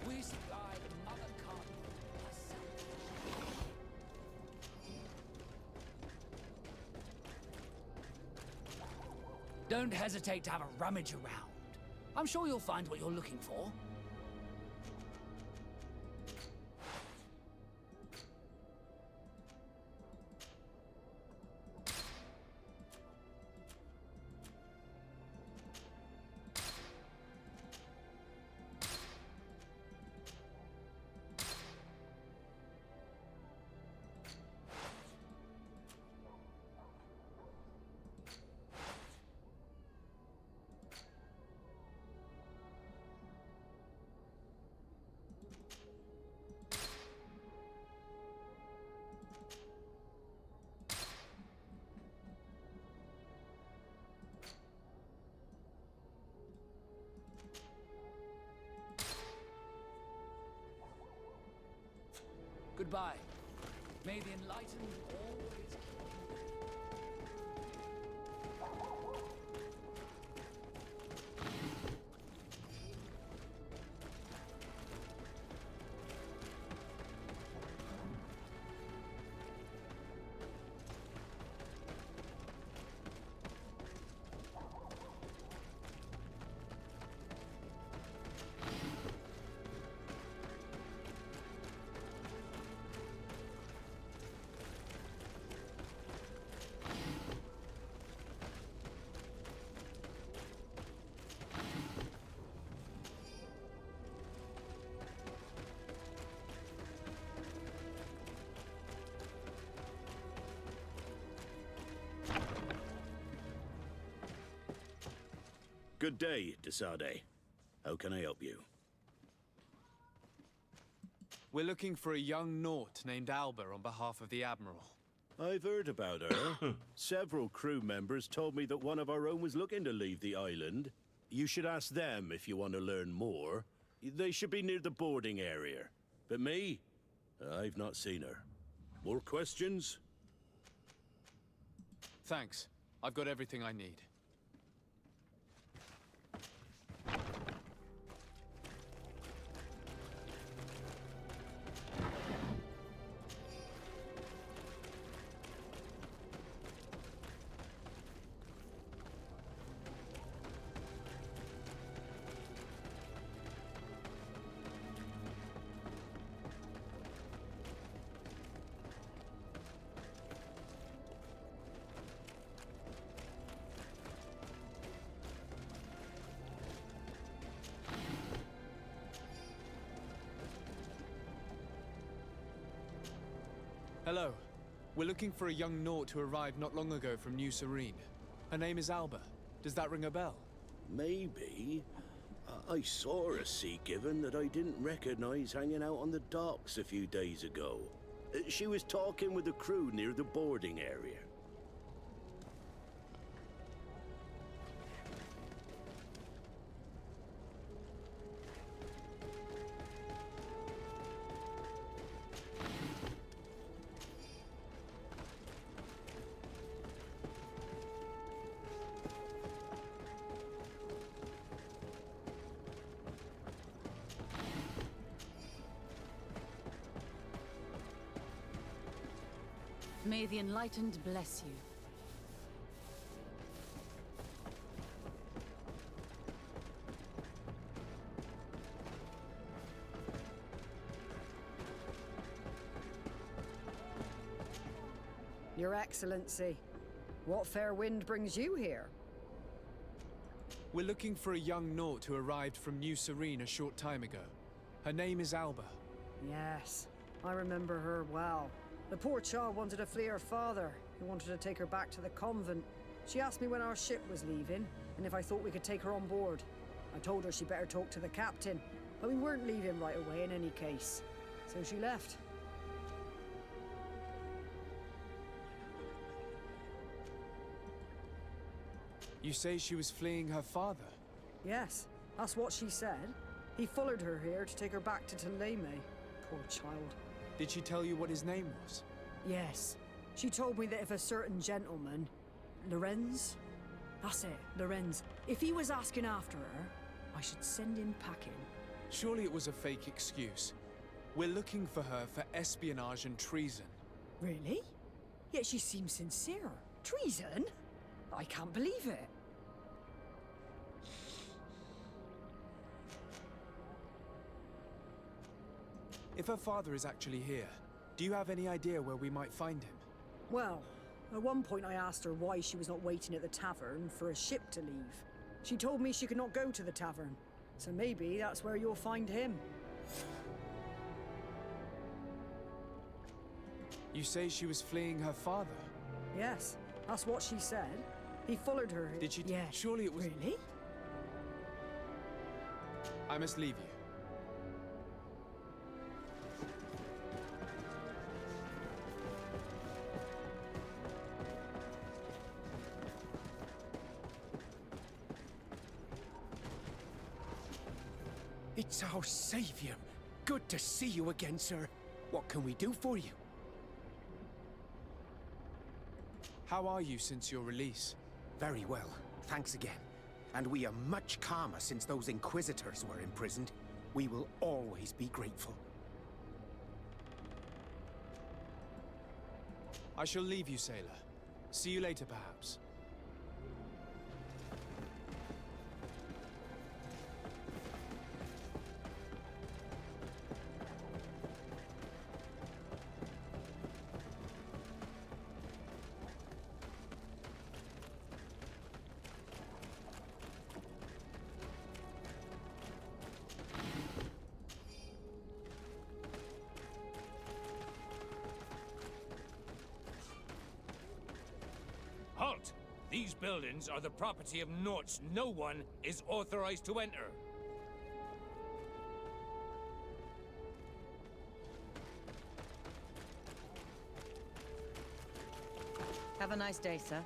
We supply the Mother Cardinal herself. Don't hesitate to have a rummage around. I'm sure you'll find what you're looking for. Goodbye. May the Enlightened always keep you. Good day, Desade. How can I help you? We're looking for a young Naut named Alba on behalf of the Admiral. I've heard about her. Several crew members told me that one of our own was looking to leave the island. You should ask them if you want to learn more. They should be near the boarding area. But me? I've not seen her. More questions? Thanks. I've got everything I need. Hello. We're looking for a young Naut who arrived not long ago from New Serene. Her name is Alba. Does that ring a bell? Maybe. I saw a Sea Given that I didn't recognize hanging out on the docks a few days ago. She was talking with the crew near the boarding area. May the Enlightened bless you. Your Excellency, what fair wind brings you here? We're looking for a young Naut who arrived from New Serene a short time ago. Her name is Alba. Yes, I remember her well. The poor child wanted to flee her father, who wanted to take her back to the convent. She asked me when our ship was leaving, and if I thought we could take her on board. I told her she better talk to the captain, but we weren't leaving right away in any case. So she left. You say she was fleeing her father? Yes, that's what she said. He followed her here to take her back to Thélème. Poor child. Did she tell you what his name was? Yes. She told me that if a certain gentleman, Lorenz? That's it, Lorenz. If he was asking after her, I should send him packing. Surely it was a fake excuse. We're looking for her for espionage and treason. Really? Yet she seems sincere. Treason? I can't believe it. If her father is actually here, do you have any idea where we might find him? Well, at one point I asked her why she was not waiting at the tavern for a ship to leave. She told me she could not go to the tavern, so maybe that's where you'll find him. You say she was fleeing her father? Yes, that's what she said. He followed her. Did she? Yeah. Surely it was. Really? I must leave you. It's our savior. Good to see you again, sir. What can we do for you? How are you since your release? Very well, thanks again. And we are much calmer since those Inquisitors were imprisoned. We will always be grateful. I shall leave you, sailor. See you later, perhaps. Halt! These buildings are the property of Nauts no one is authorized to enter. Have a nice day, sir.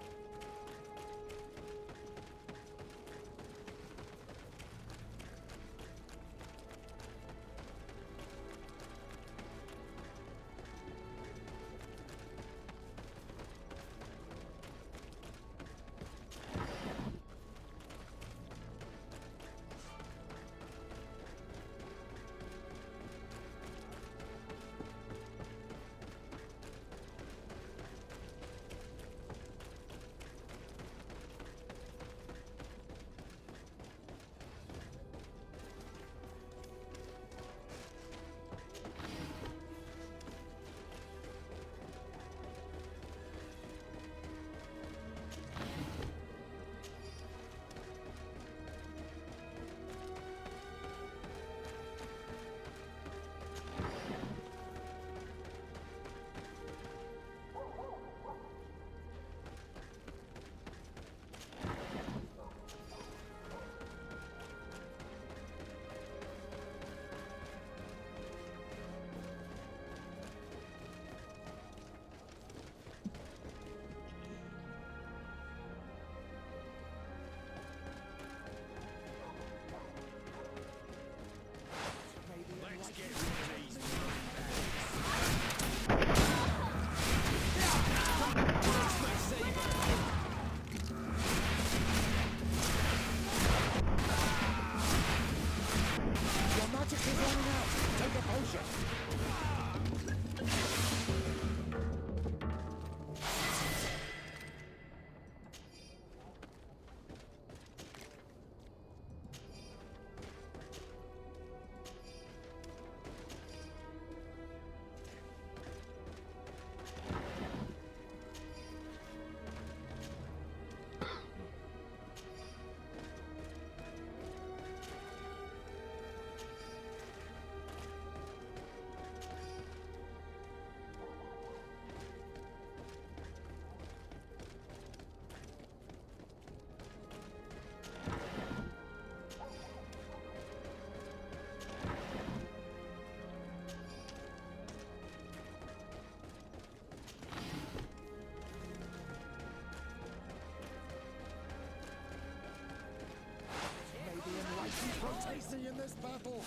Protect me in this battle!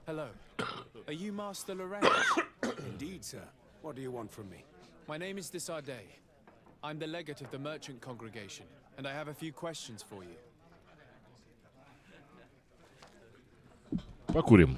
Hello. Are you Master Lorenz? Indeed, sir. What do you want from me? My name is Desardet. I'm the legate of the merchant congregation, and I have a few questions for you. Покурим.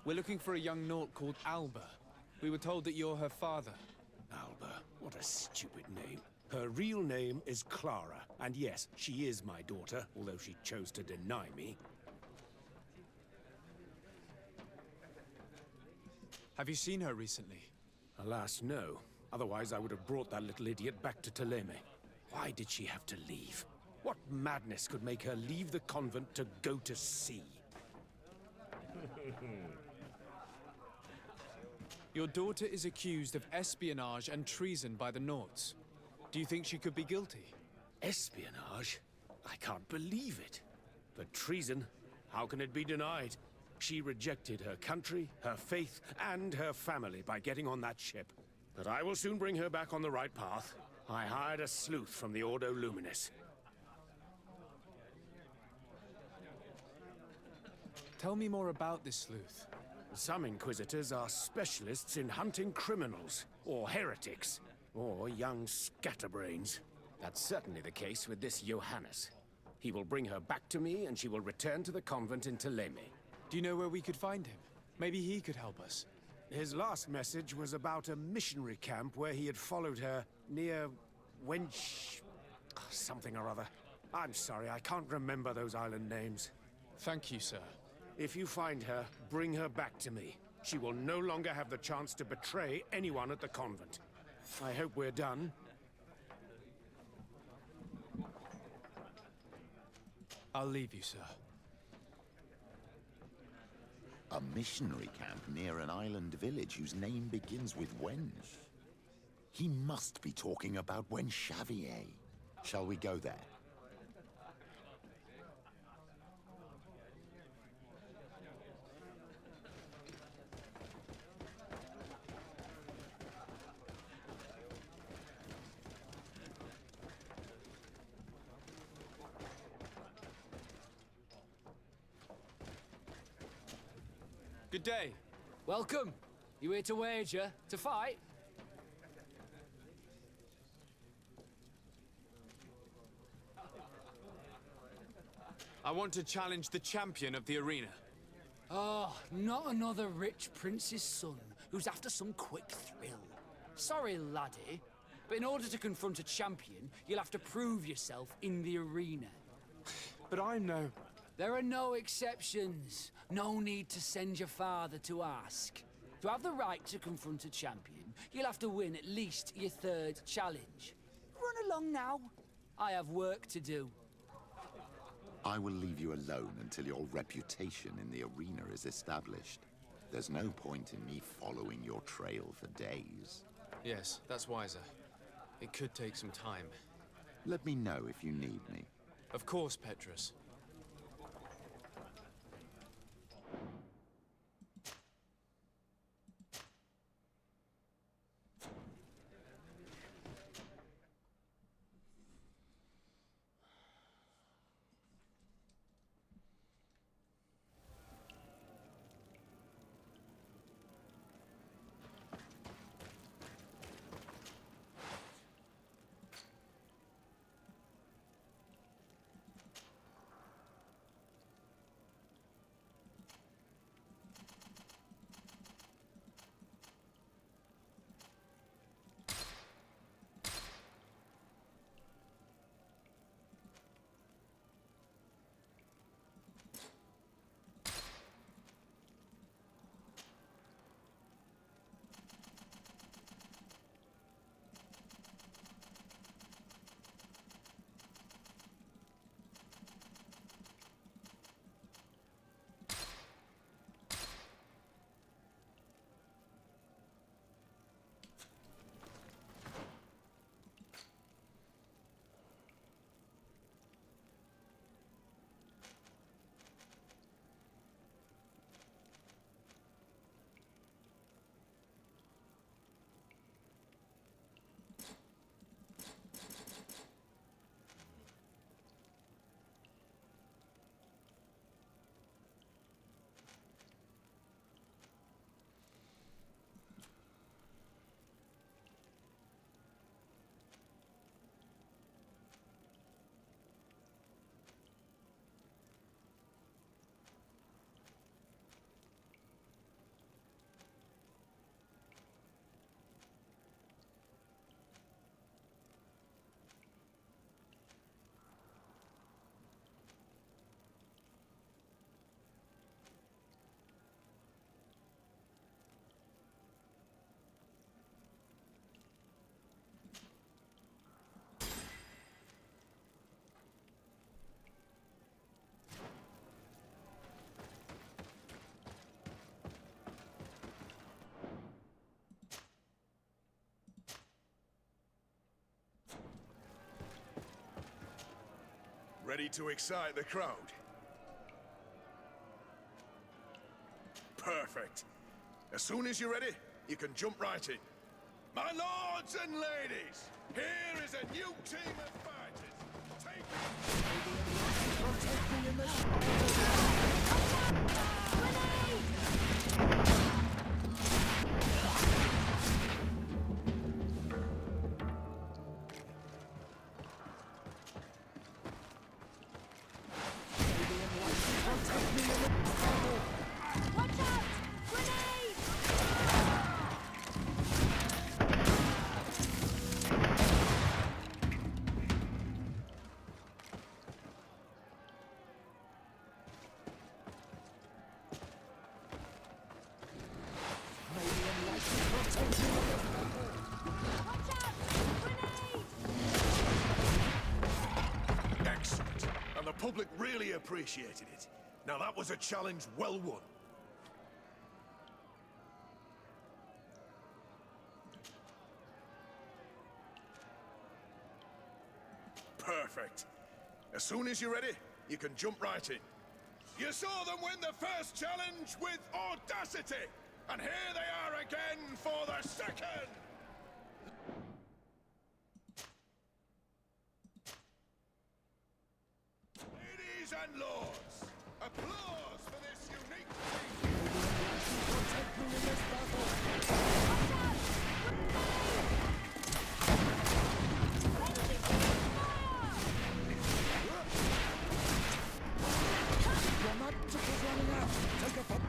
We're looking for a young Naut called Alba. We were told that you're her father. Alba, what a stupid name. Her real name is Clara, and yes, she is my daughter, although she chose to deny me. Have you seen her recently? Alas, no. Otherwise, I would have brought that little idiot back to Teleme. Why did she have to leave? What madness could make her leave the convent to go to sea? Your daughter is accused of espionage and treason by the Nords. Do you think she could be guilty? Espionage? I can't believe it. But treason? How can it be denied? She rejected her country, her faith, and her family by getting on that ship. But I will soon bring her back on the right path. I hired a sleuth from the Ordo Luminis. Tell me more about this sleuth. Some Inquisitors are specialists in hunting criminals, or heretics, or young scatterbrains. That's certainly the case with this Johannes. He will bring her back to me, and she will return to the convent in Teleme. Do you know where we could find him? Maybe he could help us. His last message was about a missionary camp where he had followed her near Wench... something or other. I'm sorry, I can't remember those island names. Thank you, sir. If you find her, bring her back to me. She will no longer have the chance to betray anyone at the convent. I hope we're done. I'll leave you, sir. A missionary camp near an island village whose name begins with Wench. He must be talking about Wen Xavier. Shall we go there? Good day. Welcome. You here to wager? To fight? I want to challenge the champion of the arena. Oh, not another rich prince's son who's after some quick thrill. Sorry, laddie, but in order to confront a champion, you'll have to prove yourself in the arena. But I'm no... There are no exceptions. No need to send your father to ask. To have the right to confront a champion, you'll have to win at least your third challenge. Run along now. I have work to do. I will leave you alone until your reputation in the arena is established. There's no point in me following your trail for days. Yes, that's wiser. It could take some time. Let me know if you need me. Of course, Petrus. Ready to excite the crowd? Perfect. As soon as you're ready, you can jump right in. My lords and ladies, here is a new team of fighters. Take Excellent. And the public really appreciated it. Now that was a challenge well won. Perfect. As soon as you're ready, you can jump right in. You saw them win the first challenge with audacity, and here they are again for the second! Ladies and lords, applause for this unique Your magic is running out. Take a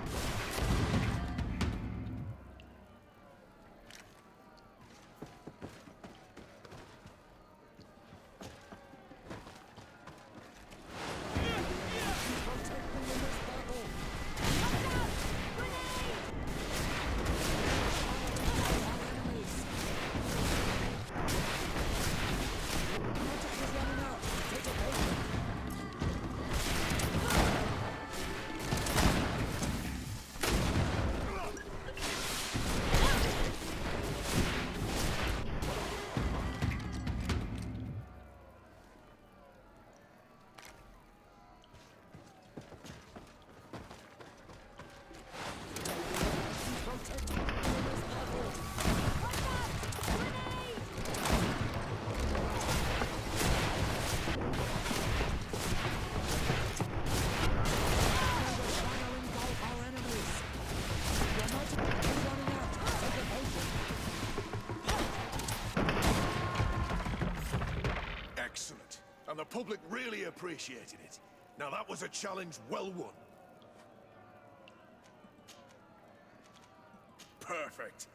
Excellent. And the public really appreciated it. Now that was a challenge well won. Perfect.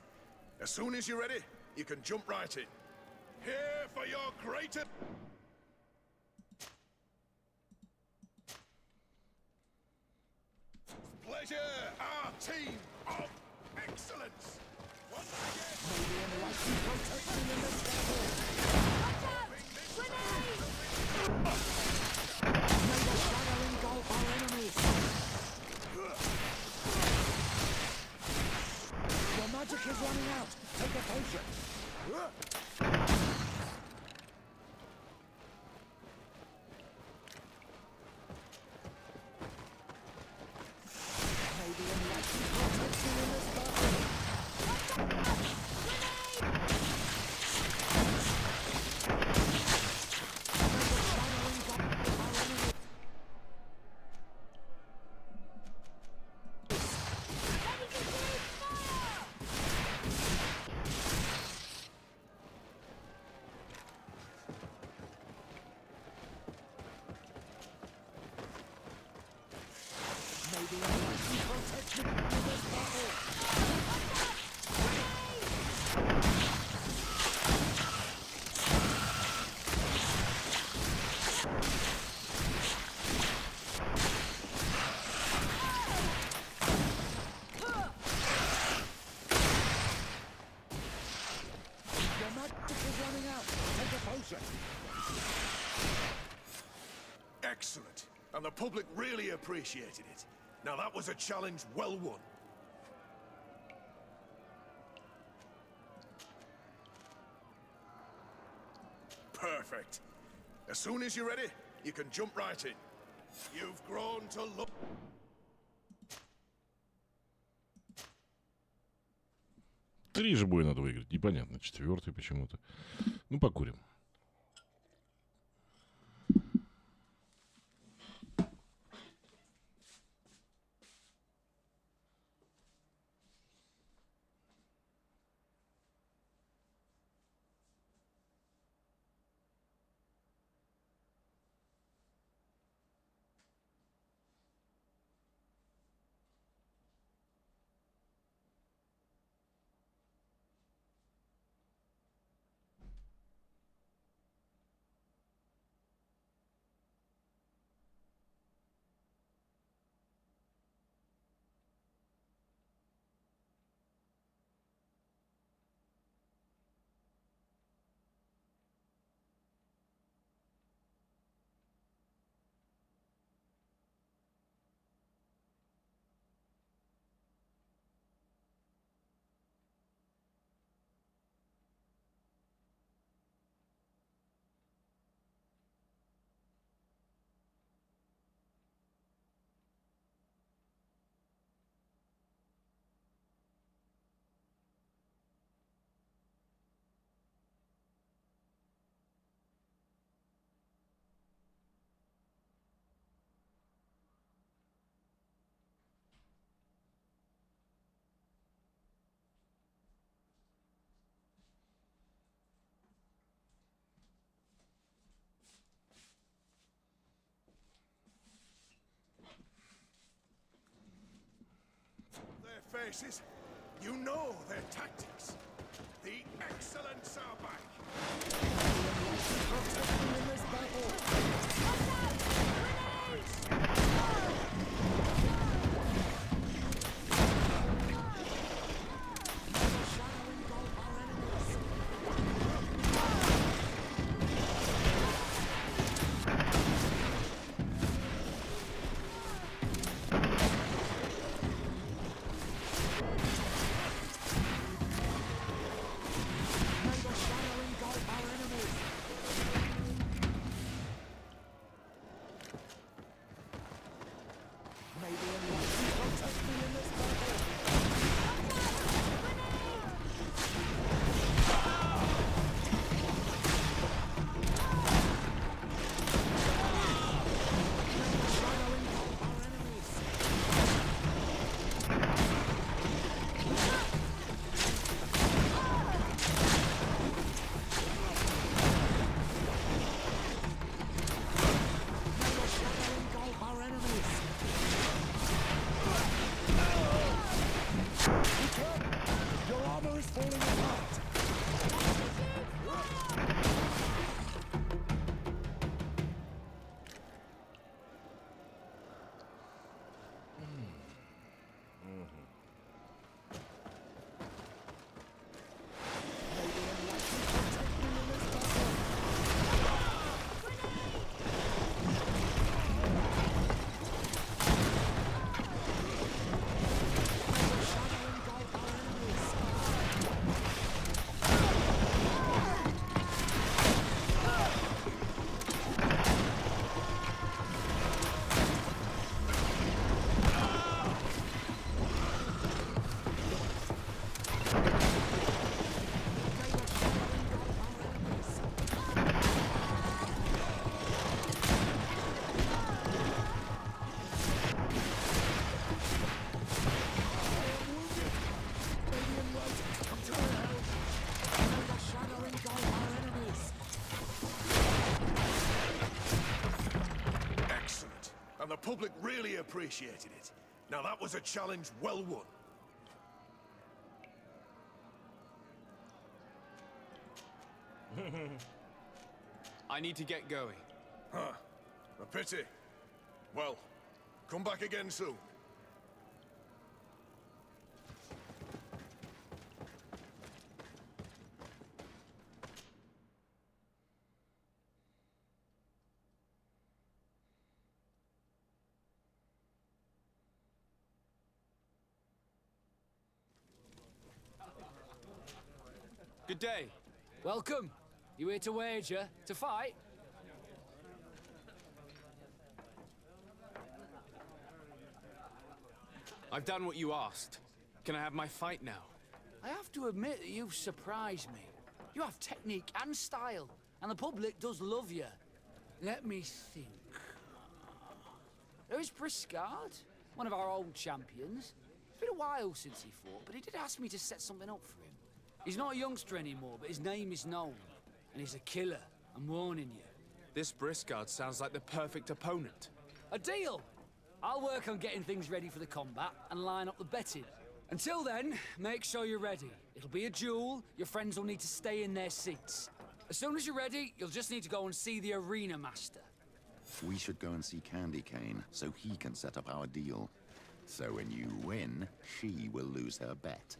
As soon as you're ready, you can jump right in. Here for your greater... pleasure, our team of excellence. Once Your magic is running out. Take a potion. Excellent. And the public really appreciated it. Now that was a challenge well won. Perfect. As soon as you're ready, You can jump right in. You've grown to love... Три же боя надо выиграть. Непонятно. Четвертый почему-то. Ну, покурим. Their faces. You know their tactics. The excellents are back. And the public really appreciated it. Now that was a challenge well won. I need to get going. Huh. A pity. Well, come back again soon. Good day. Welcome. You here to wager? To fight? I've done what you asked. Can I have my fight now? I have to admit that you've surprised me. You have technique and style, and the public does love you. Let me think. There's Briscard, one of our old champions. It's been a while since he fought, but he did ask me to set something up for him. He's not a youngster anymore, but his name is known, and he's a killer. I'm warning you. This Briscard sounds like the perfect opponent. A deal! I'll work on getting things ready for the combat and line up the betting. Until then, make sure you're ready. It'll be a duel. Your friends will need to stay in their seats. As soon as you're ready, you'll just need to go and see the arena master. We should go and see Candy Cane so he can set up our deal. So when you win, she will lose her bet.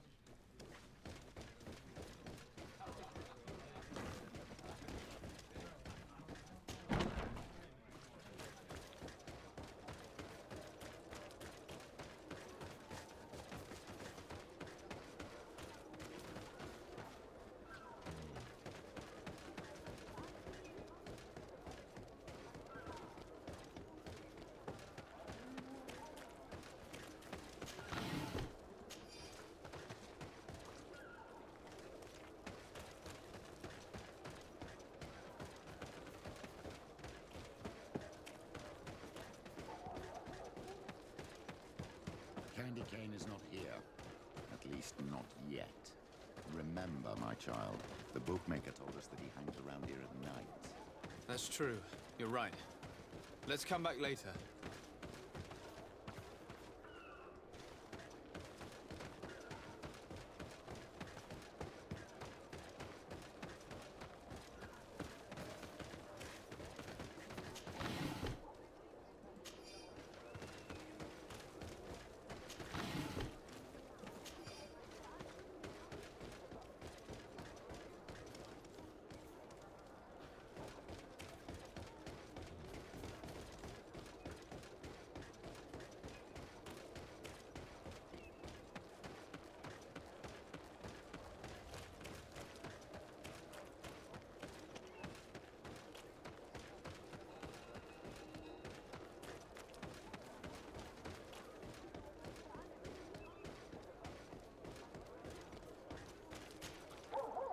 Candy Cane is not here. At least not yet. Remember, my child, the bookmaker told us that he hangs around here at night. That's true. You're right. Let's come back later.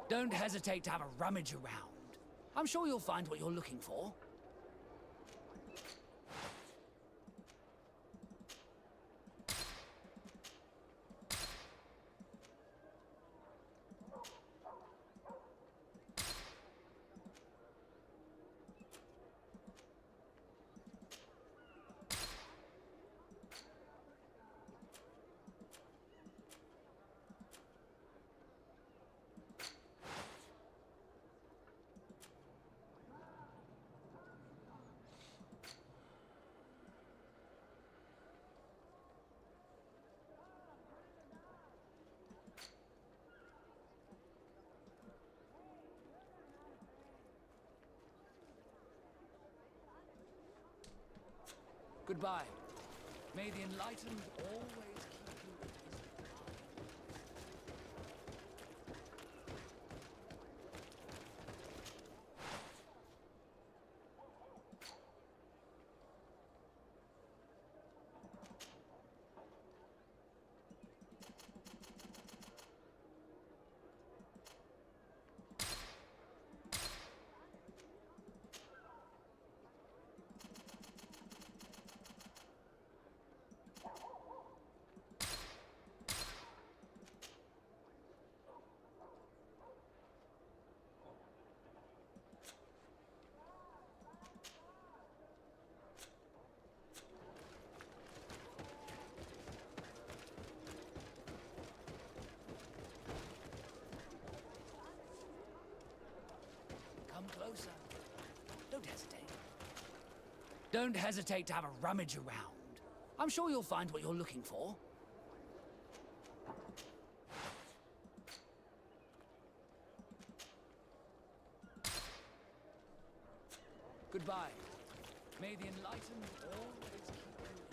Don't hesitate to have a rummage around. I'm sure you'll find what you're looking for. Goodbye. May the enlightened always keep you in his Come closer. Don't hesitate. Don't hesitate to have a rummage around. I'm sure you'll find what you're looking for. Goodbye. May the enlightened always keep you in his...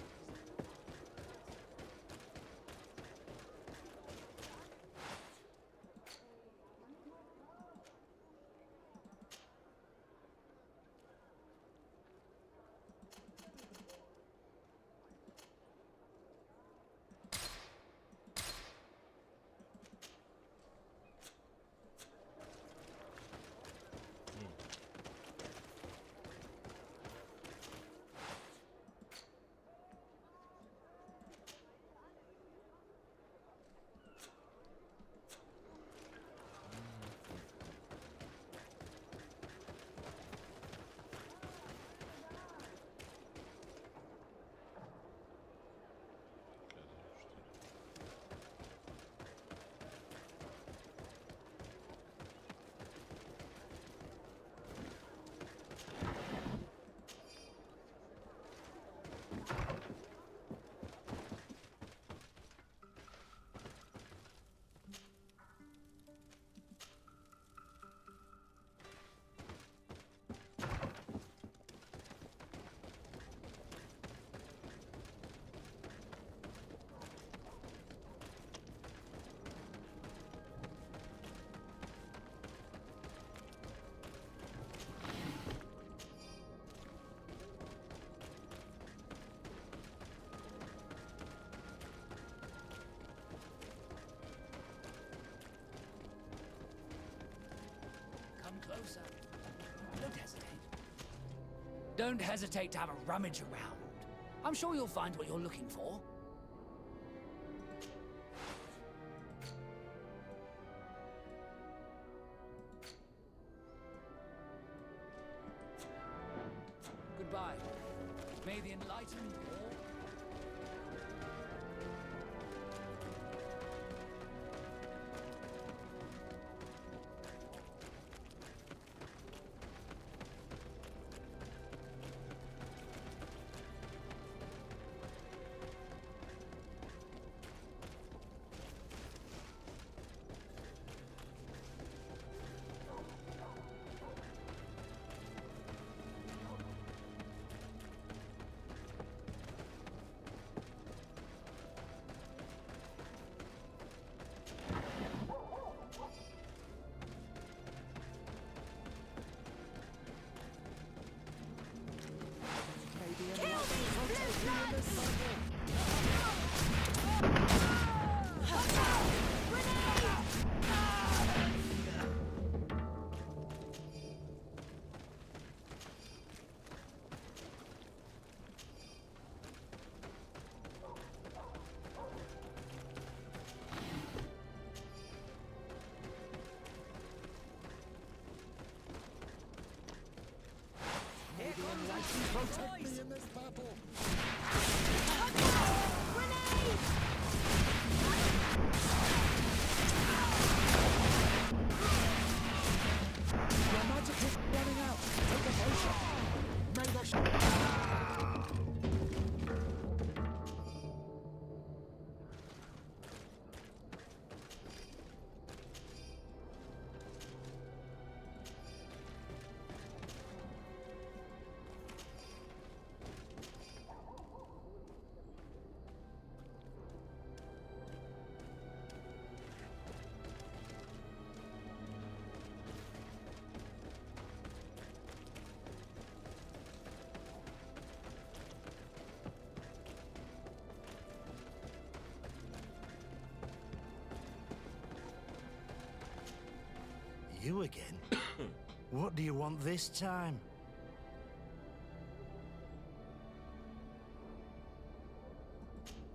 Don't hesitate to have a rummage around. I'm sure you'll find what you're looking for. Goodbye. May the enlightened war... Protect me in this battle! Your magic is running out! Take a potion! May the You again? What do you want this time?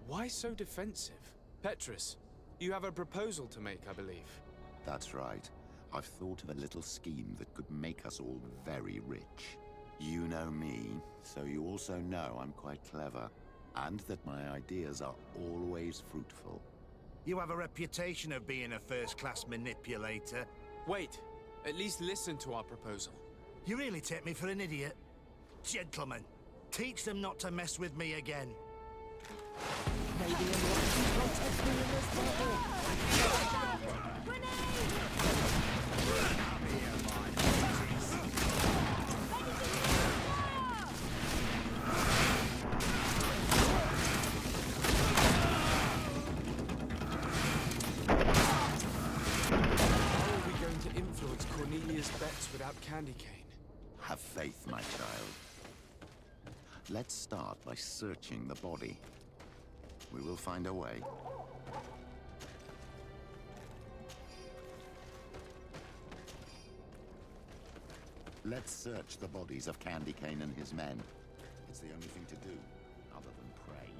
Why so defensive? Petrus, you have a proposal to make, I believe. That's right. I've thought of a little scheme that could make us all very rich. You know me, so you also know I'm quite clever, and that my ideas are always fruitful. You have a reputation of being a first-class manipulator. Wait, at least listen to our proposal. You really take me for an idiot? Gentlemen, teach them not to mess with me again. May the enlightened protect me in this battle! Cornelia's bets without candy cane. Have faith, my child. Let's start by searching the body. We will find a way. Let's search the bodies of Candy Cane and his men. It's the only thing to do, other than pray.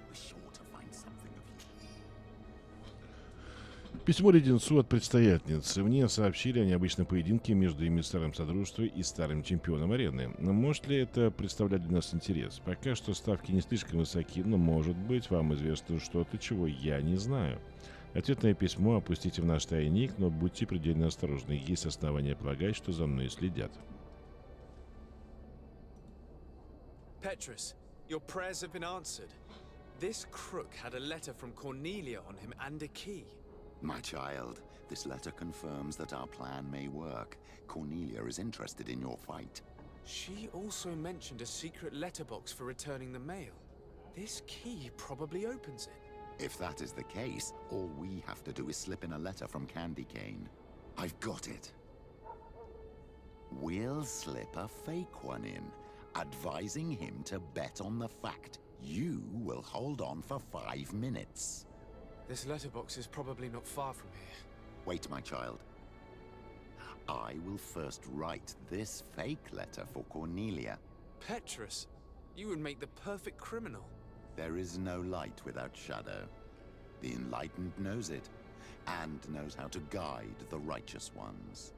We're sure to find something of you. Письмо леденцу от предстоятельницы. Мне сообщили о необычном поединке между эмиссаром Содружества и старым чемпионом арены. Но может ли это представлять для нас интерес? Пока что ставки не слишком высоки, но может быть вам известно что-то, чего я не знаю. Ответное письмо опустите в наш тайник, но будьте предельно осторожны. Есть основания полагать, что за мной следят. Petrus, your prayers have been answered. This crook had a letter from Cornelia on him and a key. My child, this letter confirms that our plan may work. Cornelia is interested in your fight. She also mentioned a secret letterbox for returning the mail. This key probably opens it. If that is the case, all we have to do is slip in a letter from Candy Cane. I've got it. We'll slip a fake one in, advising him to bet on the fact you will hold on for 5 minutes. This letterbox is probably not far from here. Wait, my child. I will first write this fake letter for Cornelia. Petrus, you would make the perfect criminal. There is no light without shadow. The enlightened knows it, and knows how to guide the righteous ones.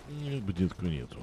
Нет, бдетку нету.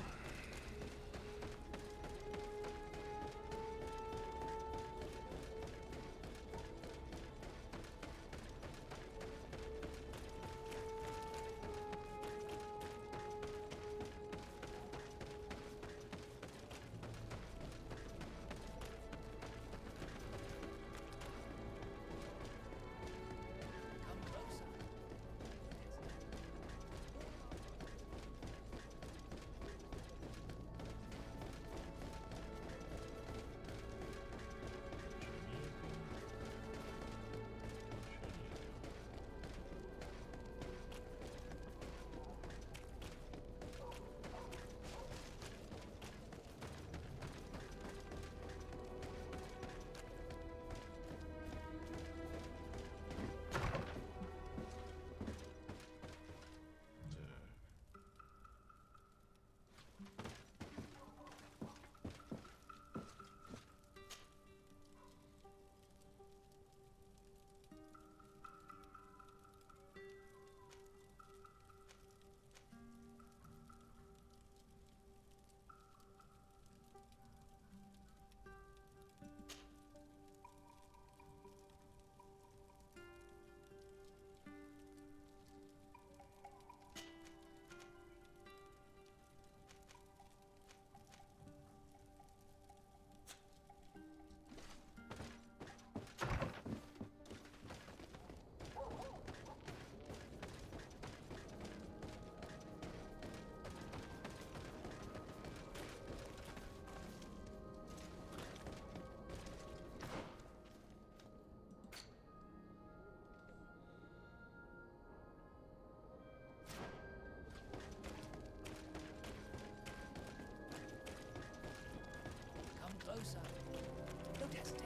Don't hesitate.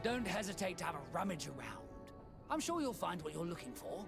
Don't hesitate to have a rummage around. I'm sure you'll find what you're looking for.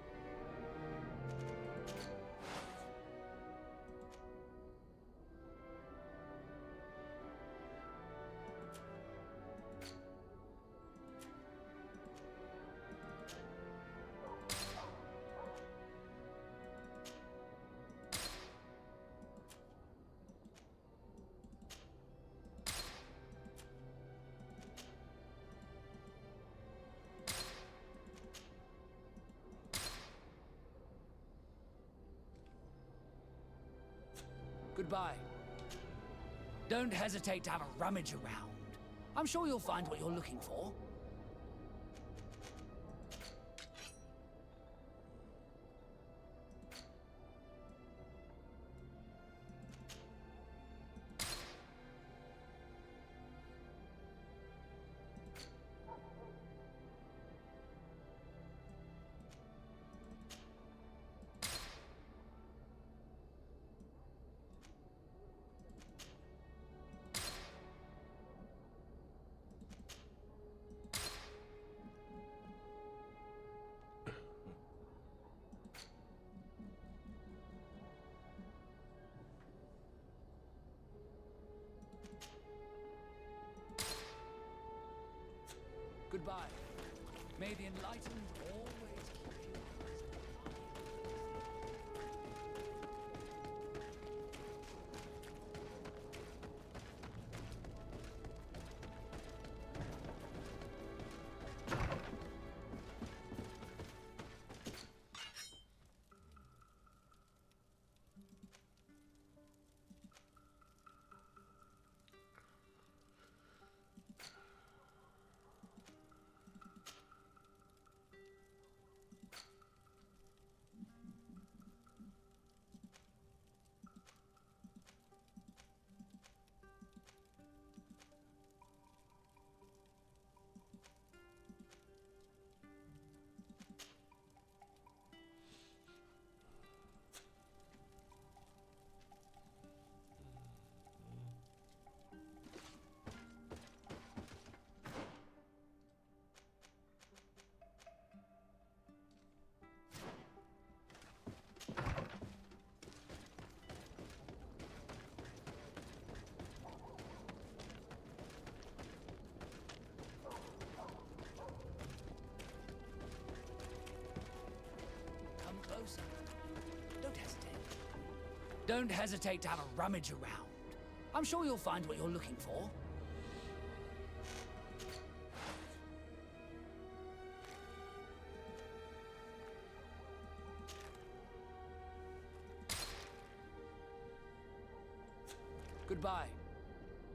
Goodbye. Don't hesitate to have a rummage around. I'm sure you'll find what you're looking for. Goodbye. May the enlightened always keep you. Closer. Don't hesitate. Don't hesitate to have a rummage around. I'm sure you'll find what you're looking for. Goodbye.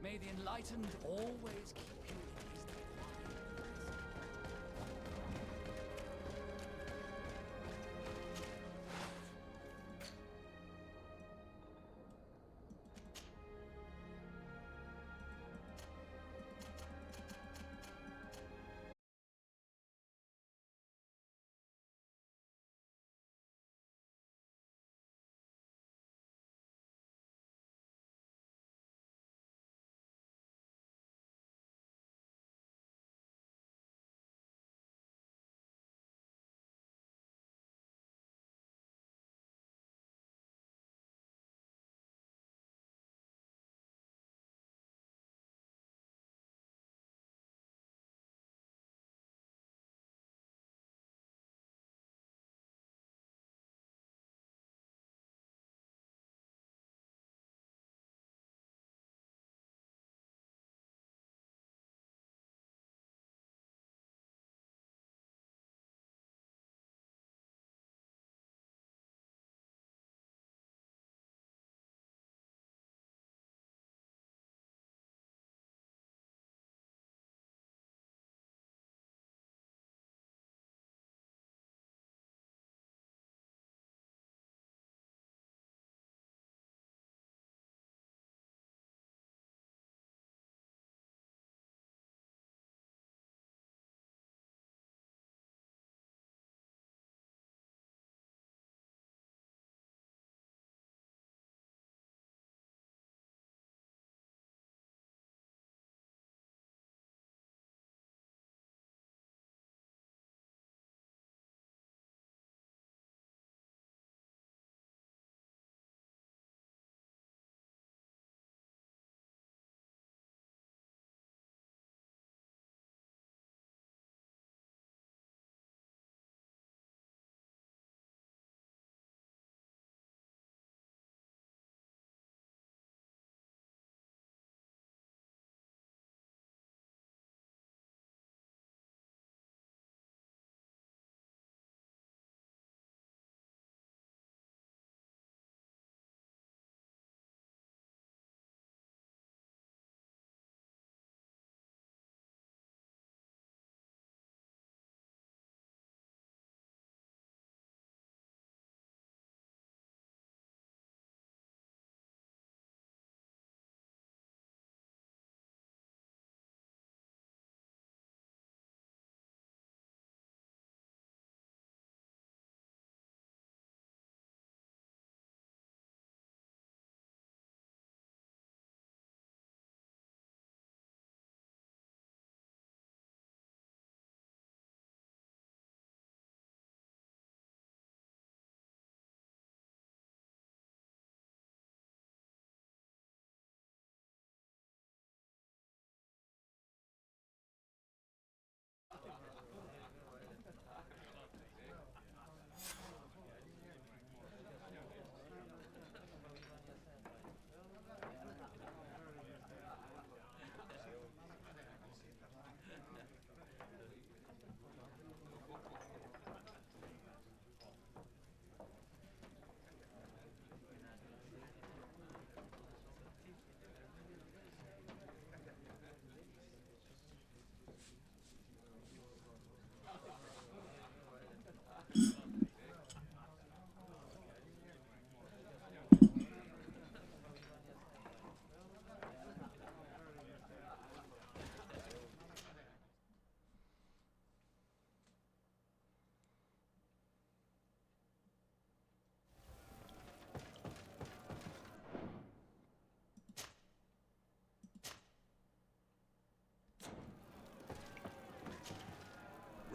May the enlightened always keep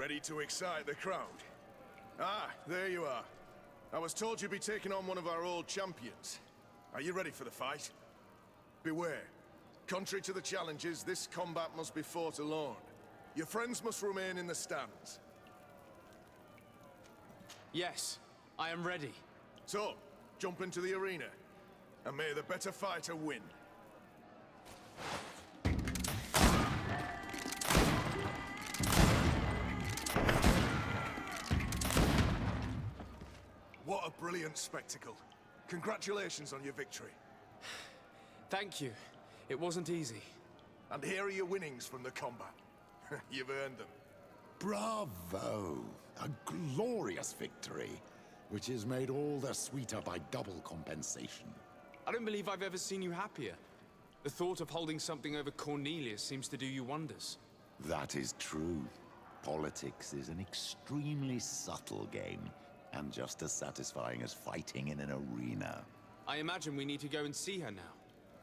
Ready to excite the crowd? Ah, there you are. I was told you'd be taking on one of our old champions. Are you ready for the fight? Beware. Contrary to the challenges, this combat must be fought alone. Your friends must remain in the stands. Yes, I am ready. So, jump into the arena, and may the better fighter win. What a brilliant spectacle. Congratulations on your victory. Thank you. It wasn't easy. And here are your winnings from the combat. You've earned them. Bravo! A glorious victory, which is made all the sweeter by double compensation. I don't believe I've ever seen you happier. The thought of holding something over Cornelia seems to do you wonders. That is true. Politics is an extremely subtle game, and just as satisfying as fighting in an arena. I imagine we need to go and see her now.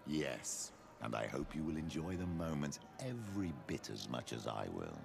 Yes, and I hope you will enjoy the moment every bit as much as I will.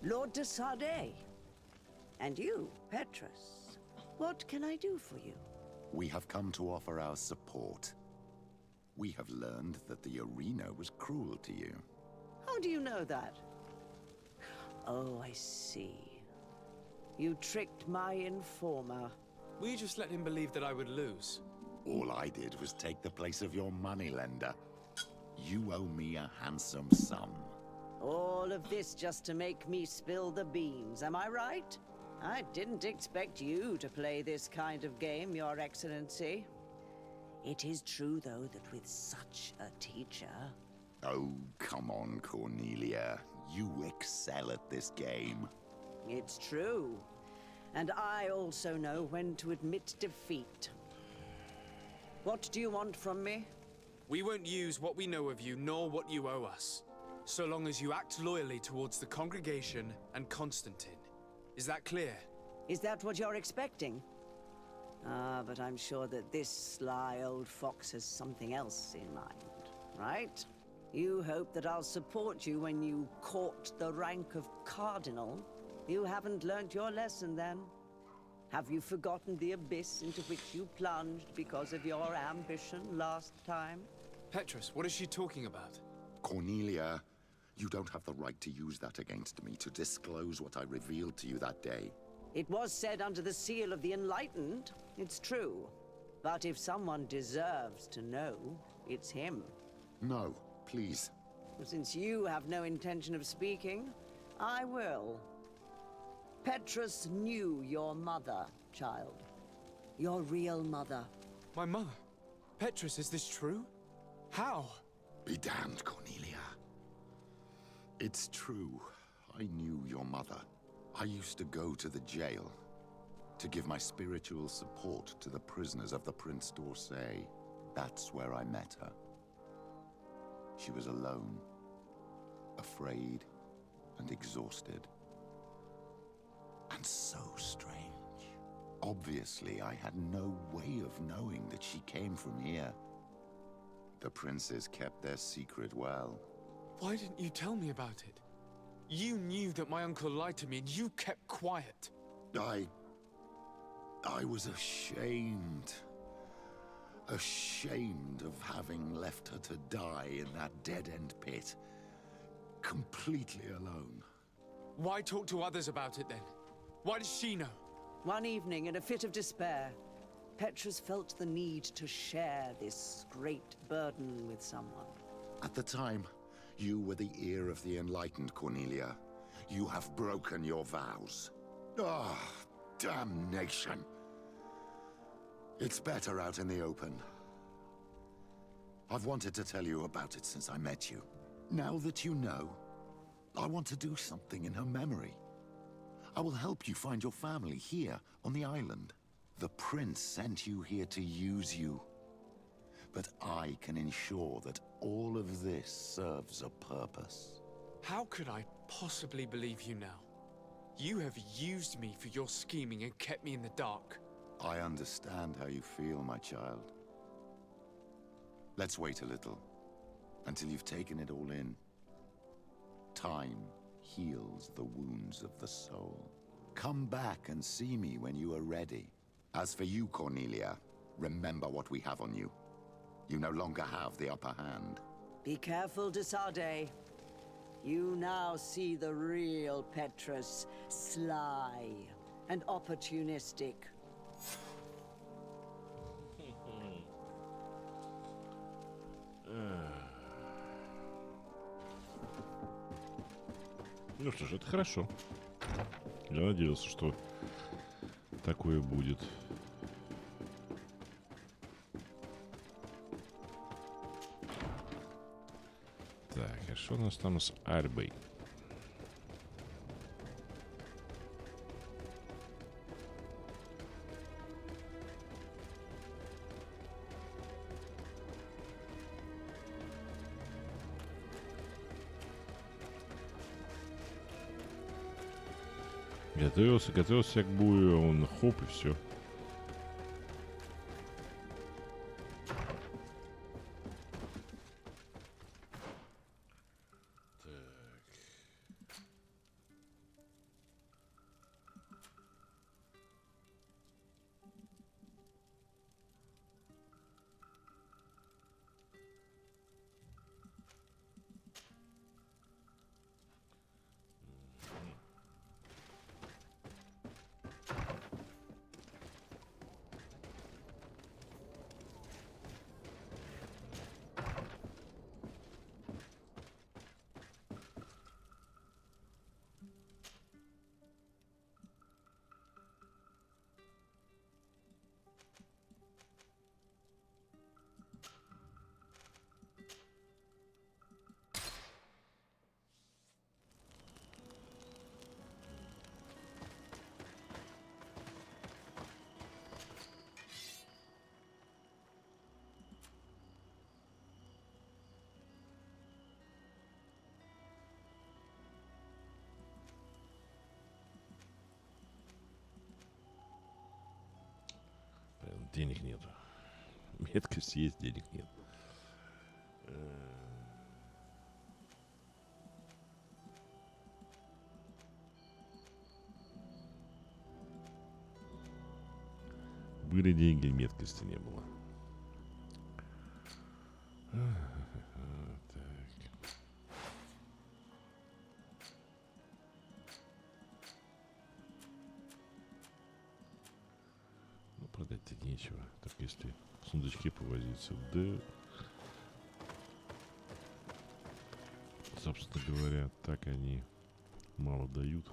Lord de Sardet. And you, Petrus. What can I do for you? We have come to offer our support. We have learned that the arena was cruel to you. How do you know that? Oh, I see. You tricked my informer. Will you just let him believe that I would lose? All I did was take the place of your moneylender. You owe me a handsome sum. All of this just to make me spill the beans, am I right? I didn't expect you to play this kind of game, Your Excellency. It is true, though, that with such a teacher... Oh, come on, Cornelia. You excel at this game. It's true. And I also know when to admit defeat. What do you want from me? We won't use what we know of you, nor what you owe us. So long as you act loyally towards the congregation and Constantine. Is that clear? Is that what you're expecting? Ah, but I'm sure that this sly old fox has something else in mind, right? You hope that I'll support you when you court the rank of cardinal. You haven't learnt your lesson, then. Have you forgotten the abyss into which you plunged because of your ambition last time? Petrus, what is she talking about? Cornelia, you don't have the right to use that against me, to disclose what I revealed to you that day. It was said under the seal of the Enlightened, it's true. But if someone deserves to know, it's him. No, please. Since you have no intention of speaking, I will. Petrus knew your mother, child. Your real mother. My mother? Petrus, is this true? How? Be damned, Cornelia. It's true. I knew your mother. I used to go to the jail. To give my spiritual support to the prisoners of the Prince d'Orsay. That's where I met her. She was alone, afraid, and exhausted. And so strange. Obviously, I had no way of knowing that she came from here. The princes kept their secret well. Why didn't you tell me about it? You knew that my uncle lied to me and you kept quiet. I was ashamed. Ashamed of having left her to die in that dead-end pit. Completely alone. Why talk to others about it then? Why does she know? One evening, in a fit of despair, Petrus felt the need to share this great burden with someone. At the time, you were the ear of the enlightened, Cornelia. You have broken your vows. Ah, damnation. It's better out in the open. I've wanted to tell you about it since I met you. Now that you know, I want to do something in her memory. I will help you find your family here on the island. The prince sent you here to use you. But I can ensure that all of this serves a purpose. How could I possibly believe you now? You have used me for your scheming and kept me in the dark. I understand how you feel, my child. Let's wait a little, until you've taken it all in. Time heals the wounds of the soul. Come back and see me when you are ready. As for you, Cornelia, remember what we have on you. You no longer have the upper hand. Be careful, de Sardet. You now see the real Petrus, sly and opportunistic. Ну что ж, это хорошо. Я надеялся, что такое будет. Так, а что у нас там с Альбой? Готовился к бою, он хоп и все. Денег нету. Меткость есть, денег нет. Были деньги, меткости не было. Продать-то нечего, только если в сундучке повозиться. Да, собственно говоря, так они мало дают.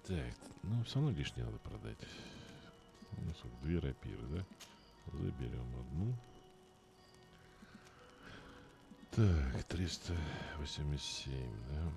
Так, ну все равно лишнее надо продать. Ну, сколько, 2 рапиры, да? Заберем одну. Так, 387, да?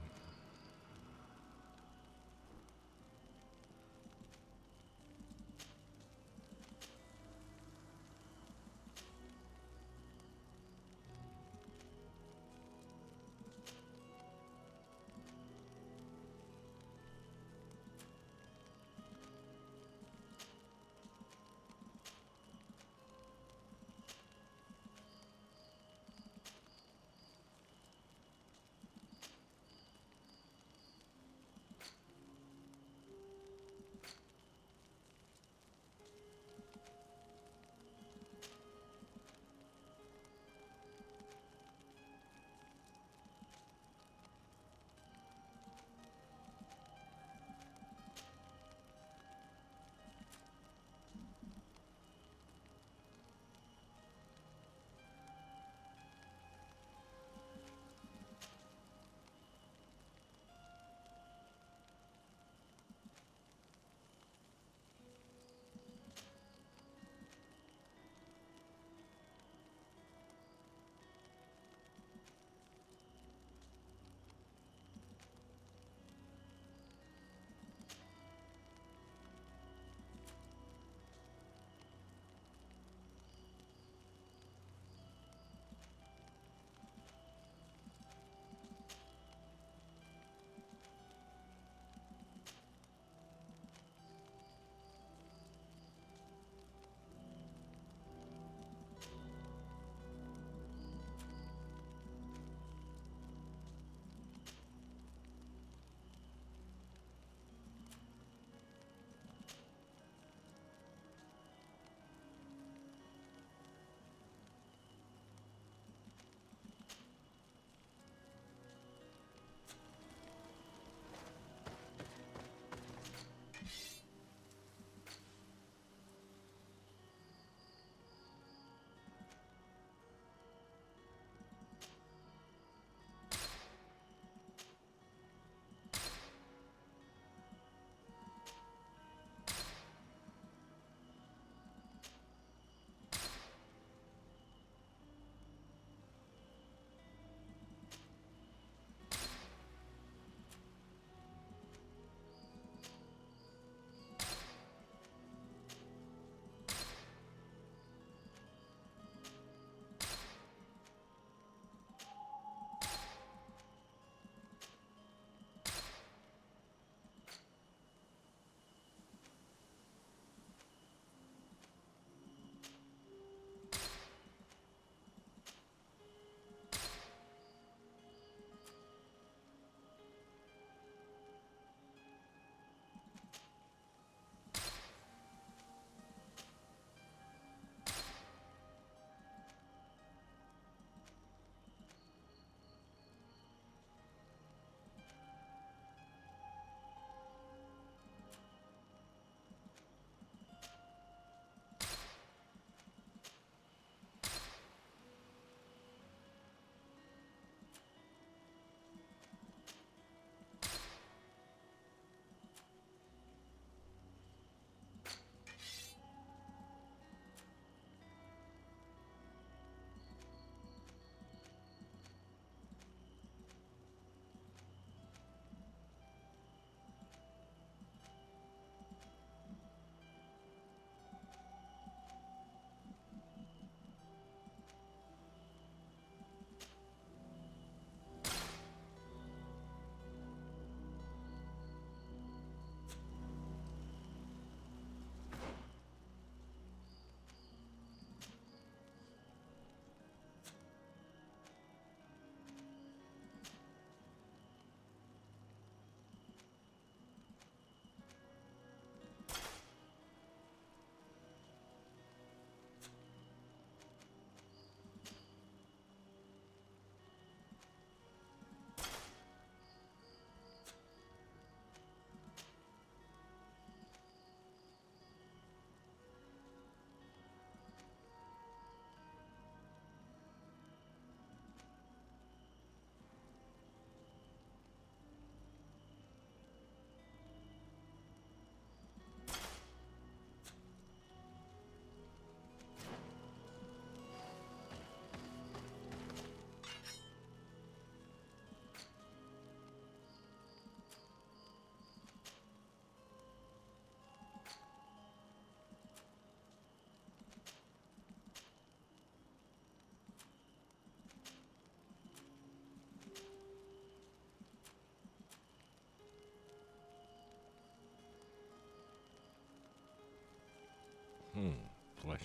Плащ.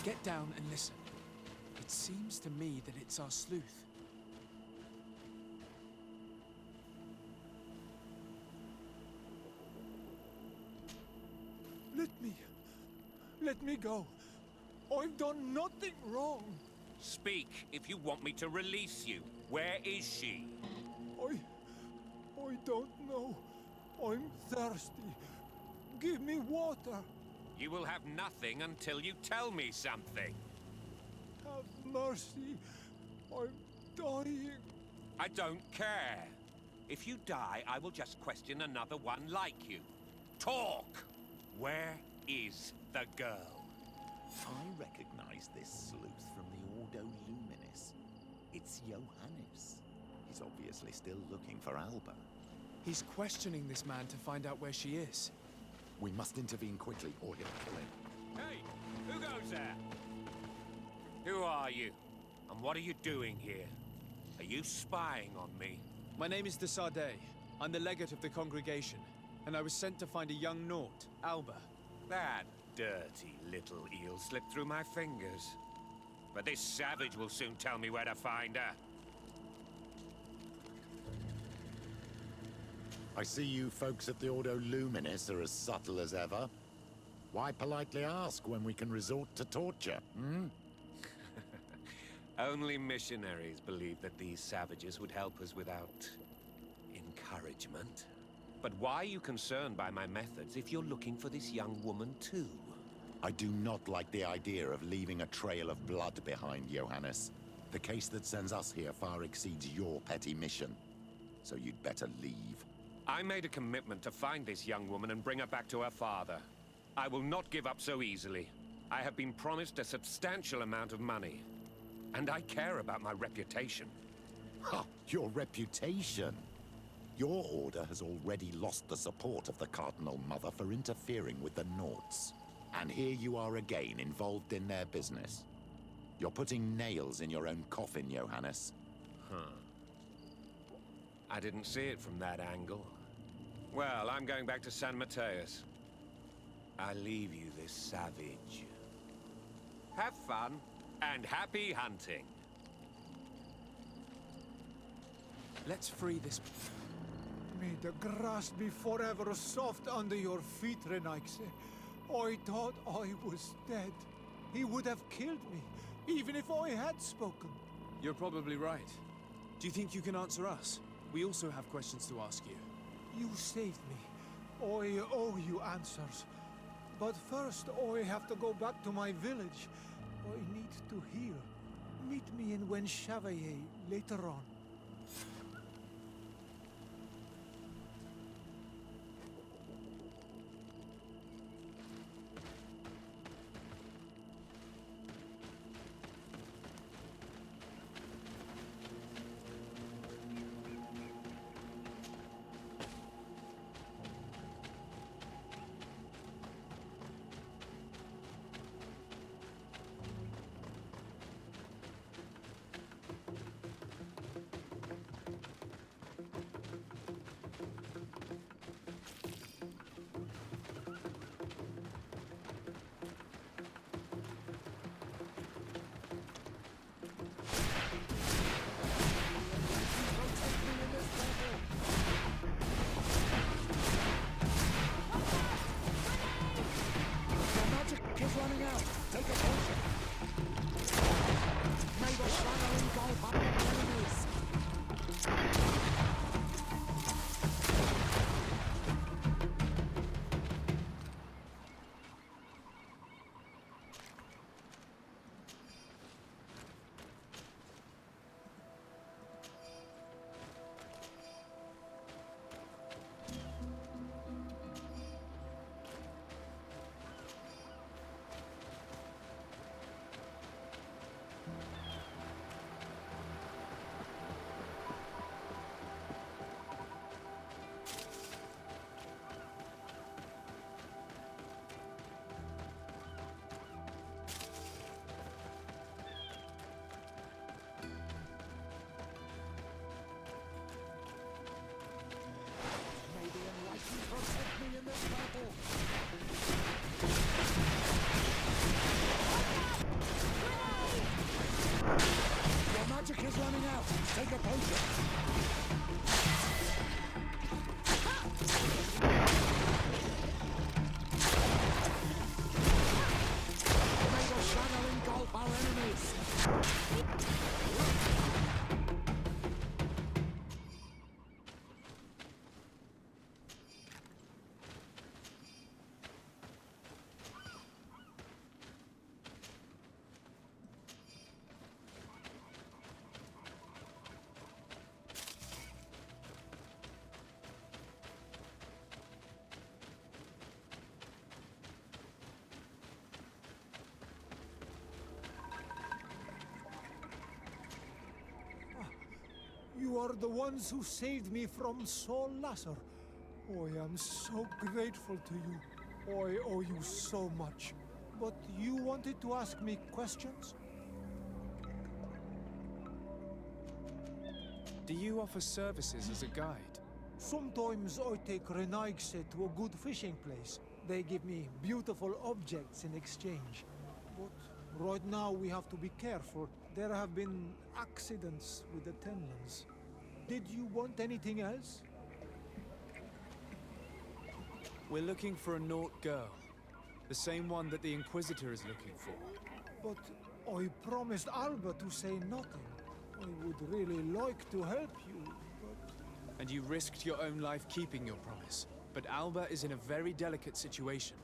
Get down and listen. It seems to me that it's our sleuth. Let me go. I've done nothing wrong. Speak if you want me to release you. Where is she? I don't know. I'm thirsty. Give me water. You will have nothing until you tell me something. Have mercy. I'm dying. I don't care. If you die, I will just question another one like you. Talk! Where is the girl? I recognize this sleuth from the Ordo Luminis. It's Johannes. He's obviously still looking for Alba. He's questioning this man to find out where she is. We must intervene quickly, or he'll kill him. Hey, who goes there? Who are you? And what are you doing here? Are you spying on me? My name is de Sardet. I'm the legate of the congregation, and I was sent to find a young Naut, Alba. That dirty little eel slipped through my fingers. But this savage will soon tell me where to find her. I see you folks at the Ordo Luminis are as subtle as ever. Why politely ask when we can resort to torture, hmm? Only missionaries believe that these savages would help us without encouragement. But why are you concerned by my methods if you're looking for this young woman too? I do not like the idea of leaving a trail of blood behind, Johannes. The case that sends us here far exceeds your petty mission. So you'd better leave. I made a commitment to find this young woman and bring her back to her father. I will not give up so easily. I have been promised a substantial amount of money. And I care about my reputation. Ha! Your reputation? Your order has already lost the support of the Cardinal Mother for interfering with the Nauts. And here you are again, involved in their business. You're putting nails in your own coffin, Johannes. Huh. I didn't see it from that angle. Well, I'm going back to San Mateus. I leave you this savage. Have fun, and happy hunting. Let's free this... May the grass be forever soft under your feet, Renaigse. I thought I was dead. He would have killed me, even if I had spoken. You're probably right. Do you think you can answer us? We also have questions to ask you. You saved me. I owe you answers. But first, I have to go back to my village. I need to heal. Meet me in Wen Chevalier later on. out. Take a potion. May the shadow engulf our enemies. You are the ones who saved me from Saul Lasser. Oh, I am so grateful to you. Oh, I owe you so much. But you wanted to ask me questions? Do you offer services as a guide? Sometimes I take Renaigse to a good fishing place. They give me beautiful objects in exchange. But right now we have to be careful. There have been accidents with the Tenlands. Did you want anything else? We're looking for a Naut girl. The same one that the Inquisitor is looking for. But I promised Alba to say nothing. I would really like to help you, but... And you risked your own life keeping your promise. But Alba is in a very delicate situation.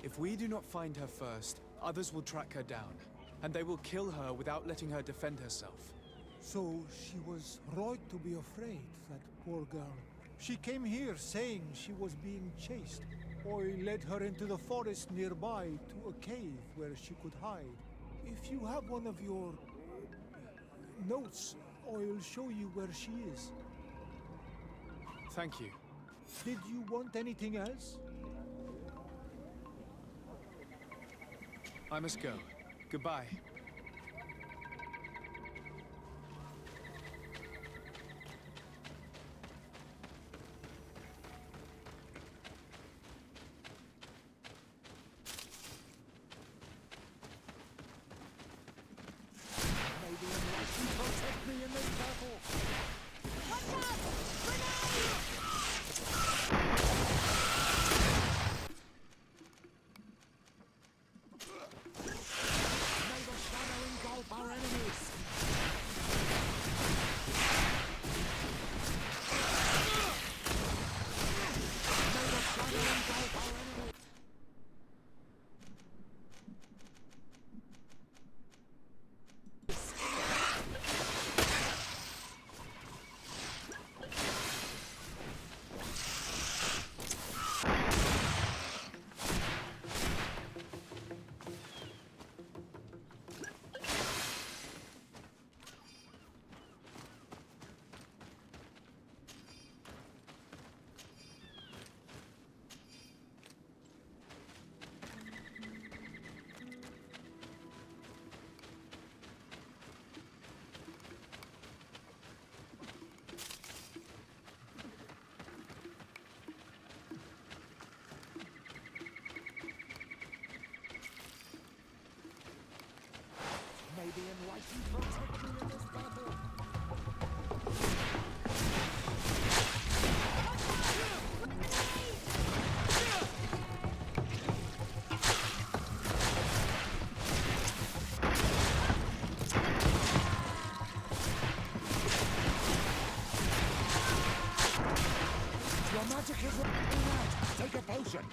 If we do not find her first, others will track her down. And they will kill her without letting her defend herself. So she was right to be afraid, that poor girl. She came here saying she was being chased. I led her into the forest nearby to a cave where she could hide. If you have one of your... notes, I'll show you where she is. Thank you. Did you want anything else? I must go. Goodbye. Protect me in this battle! Watch out! May the shadow engulf our enemies! May the shadow engulf our enemies! May the enlightened protect me in this battle! Your magic is running out! Take a potion!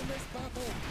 this battle!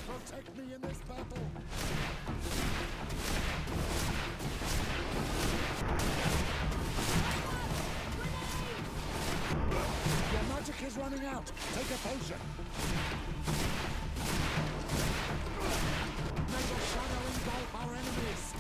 Protect me in this battle! Your magic is running out! Take a potion! May the shadow engulf our enemies!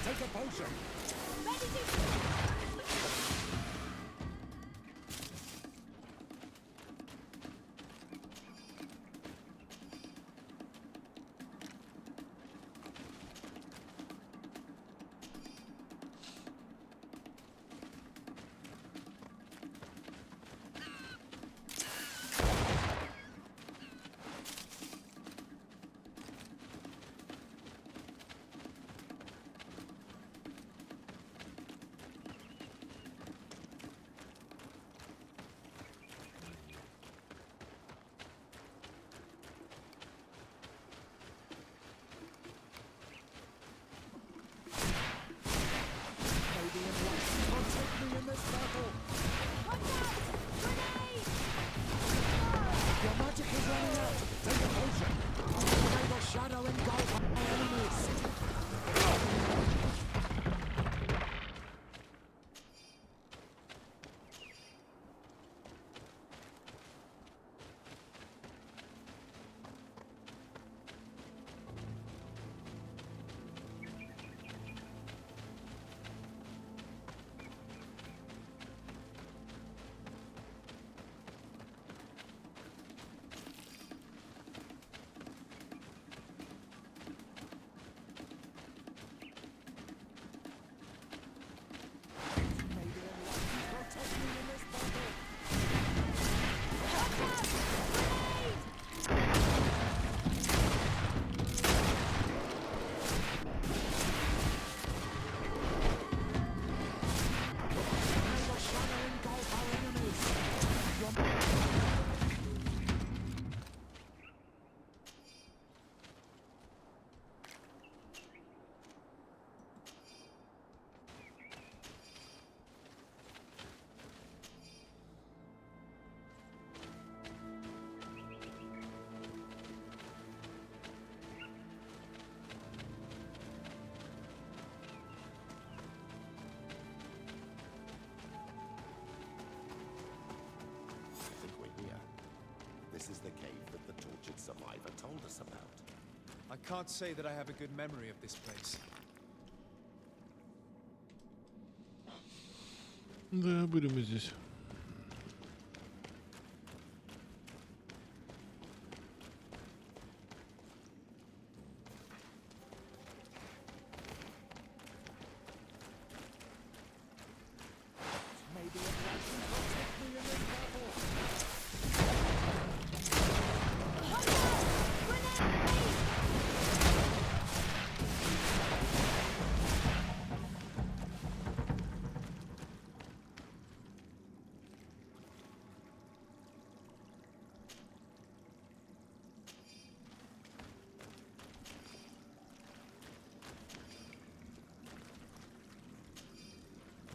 Take a potion. Your magic is running out. Take a potion. Enable shadow engulf our enemies. This is the cave that the tortured survivor told us about. I can't say that I have a good memory of this place. Да, были мы здесь.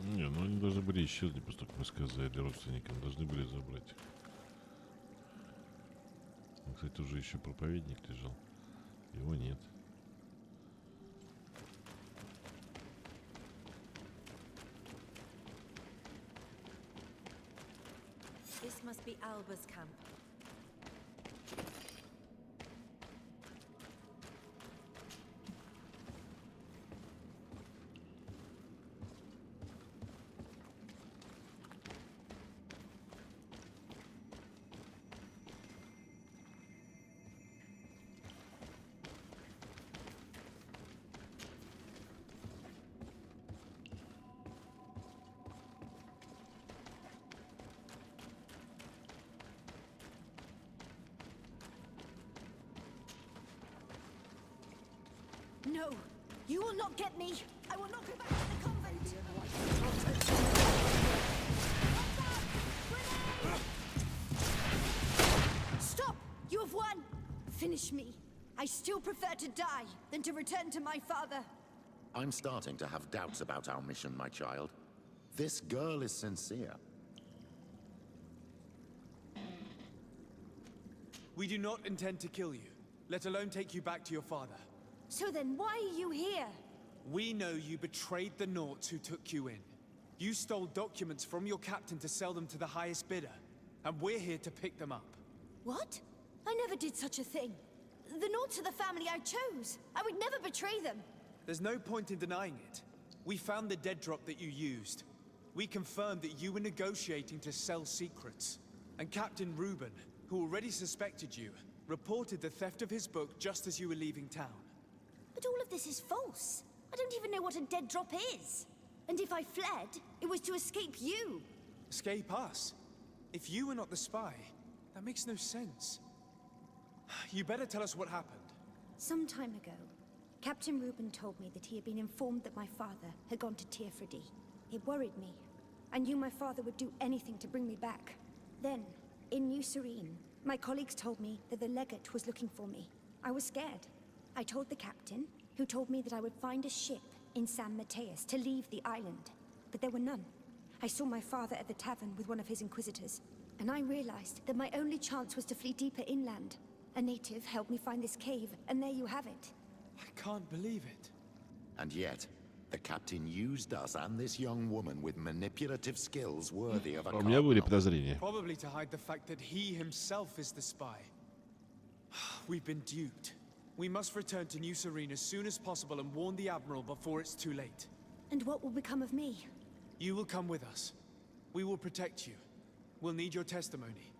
Не, ну они должны были исчезнуть, после того, как мы сказали родственникам. Должны были забрать. Ну, кстати, уже еще проповедник лежал. Его нет. This must be Alba's camp. No, you will not get me. I will not go back to the convent. Stop! You have won. Finish me. I still prefer to die than to return to my father. I'm starting to have doubts about our mission, my child. This girl is sincere. We do not intend to kill you, let alone take you back to your father. So then why are you here? We know you betrayed the Nauts who took you in. You stole documents from your captain to sell them to the highest bidder, and we're here to pick them up. What? I never did such a thing. The Nauts are the family I chose. I would never betray them. There's no point in denying it. We found the dead drop that you used. We confirmed that you were negotiating to sell secrets. And Captain Reuben, who already suspected you, reported the theft of his book just as you were leaving town. But all of this is false. I don't even know what a dead drop is. And if I fled, it was to escape you. Escape us? If you were not the spy, that makes no sense. You better tell us what happened. Some time ago, Captain Reuben told me that he had been informed that my father had gone to Teerfredi. It worried me. I knew my father would do anything to bring me back. Then, in New Serene, my colleagues told me that the legate was looking for me. I was scared. I told the captain, who told me that I would find a ship in San Mateus to leave the island. But there were none. I saw my father at the tavern with one of his inquisitors, and I realized that my only chance was to flee deeper inland. A native helped me find this cave, and there you have it. I can't believe it. And yet, the captain used us and this young woman with manipulative skills worthy of a У меня были cardinal. подозрения. Probably to hide the fact that he himself is the spy. We've been duped. We must return to New Serene as soon as possible and warn the Admiral before it's too late. And what will become of me? You will come with us. We will protect you. We'll need your testimony.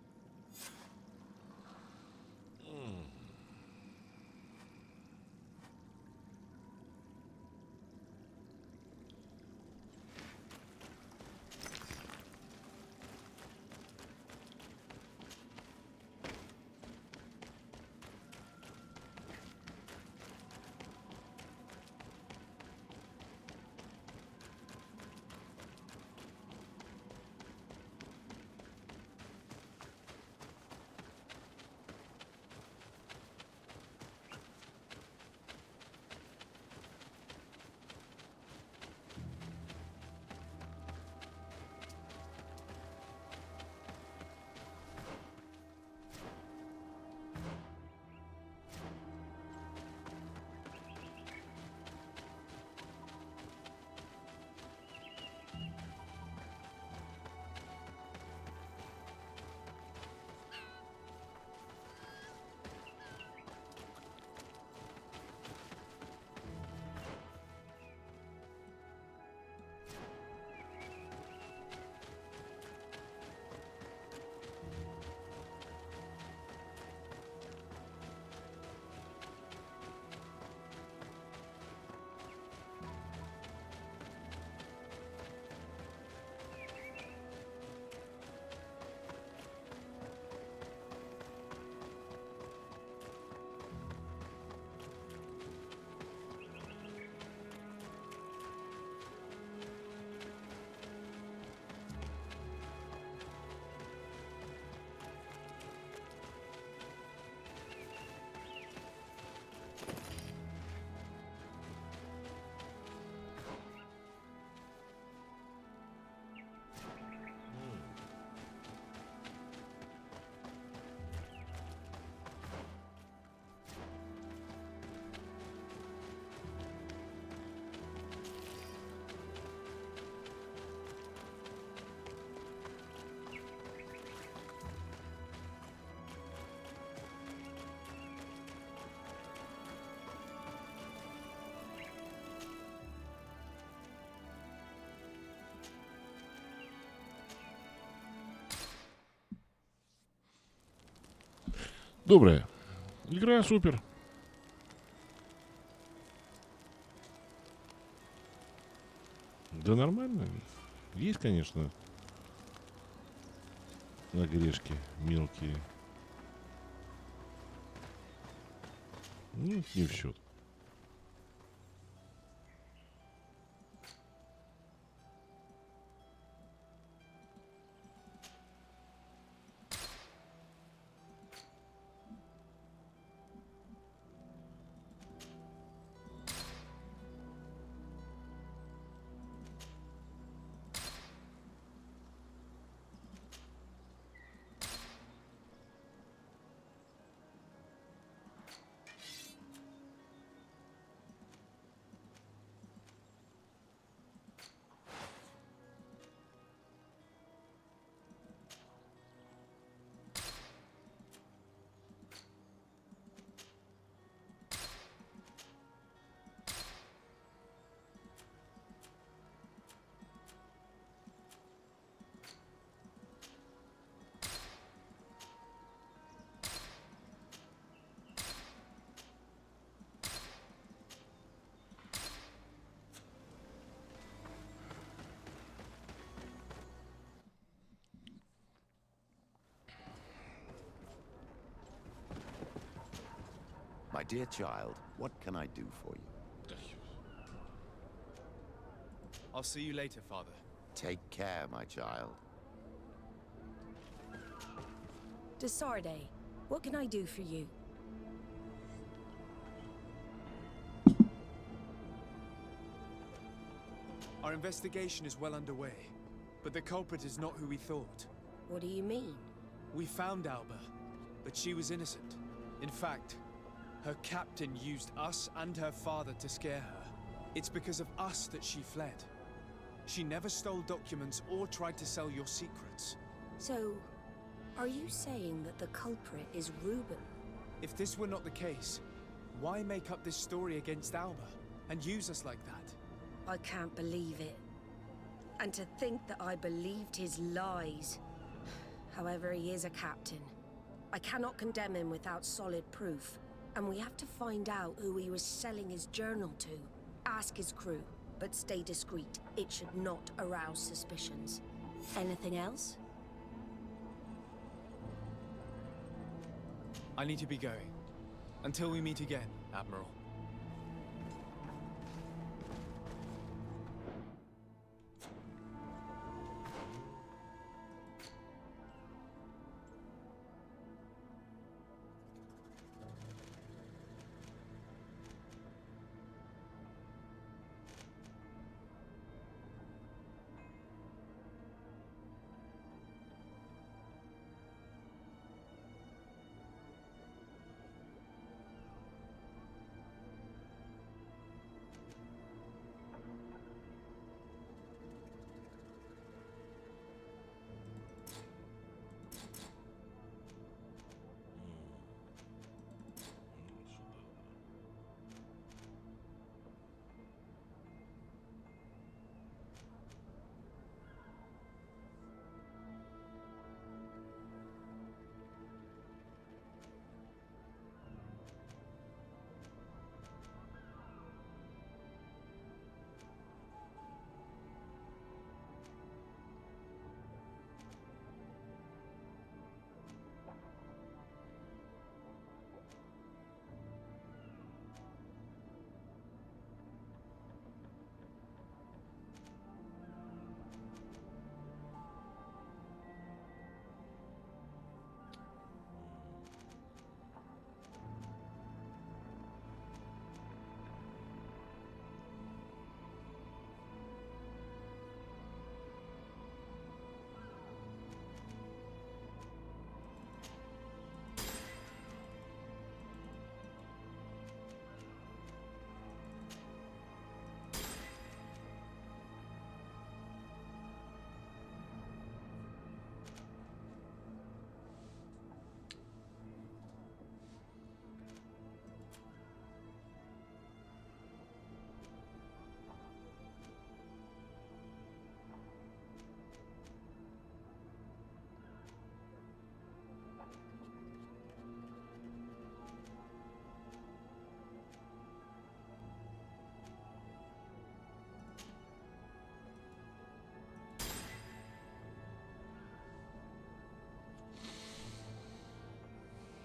Добрая. Игра супер. Да нормально. Есть, конечно, нагрешки мелкие. Ну, не в счет. dear child, what can I do for you? I'll see you later, Father. Take care, my child. Desarde, what can I do for you? Our investigation is well underway, but the culprit is not who we thought. What do you mean? We found Alba, but she was innocent. In fact, her captain used us and her father to scare her. It's because of us that she fled. She never stole documents or tried to sell your secrets. So, are you saying that the culprit is Reuben? If this were not the case, why make up this story against Alba and use us like that? I can't believe it. And to think that I believed his lies. However, he is a captain. I cannot condemn him without solid proof. And we have to find out who he was selling his journal to. Ask his crew, but stay discreet. It should not arouse suspicions. Anything else? I need to be going. Until we meet again, Admiral.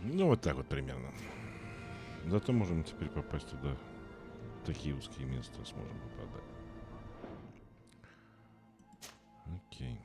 Ну, вот так вот примерно. Зато можем теперь попасть туда. В такие узкие места сможем попадать. Окей.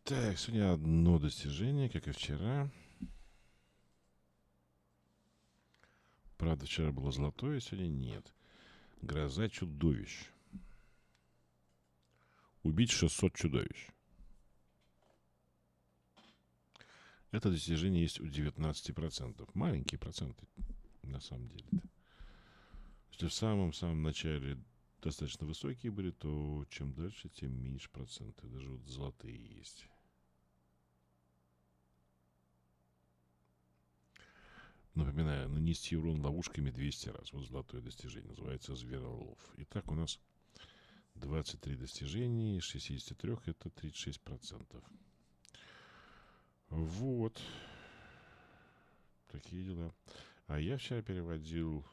Так, сегодня одно достижение, как и вчера. Правда, вчера было золотое, сегодня нет. Гроза чудовищ. Убить 600 чудовищ. Это достижение есть у 19%. Маленькие проценты, на самом деле. Если в самом-самом начале достаточно высокие были, то чем дальше, тем меньше проценты. Даже вот золотые есть. Напоминаю, нанести урон ловушками 200 раз. Вот золотое достижение. Называется Зверолов. Итак, у нас 23 достижения из 63 это 36%. Вот. Такие дела. А я вчера переводил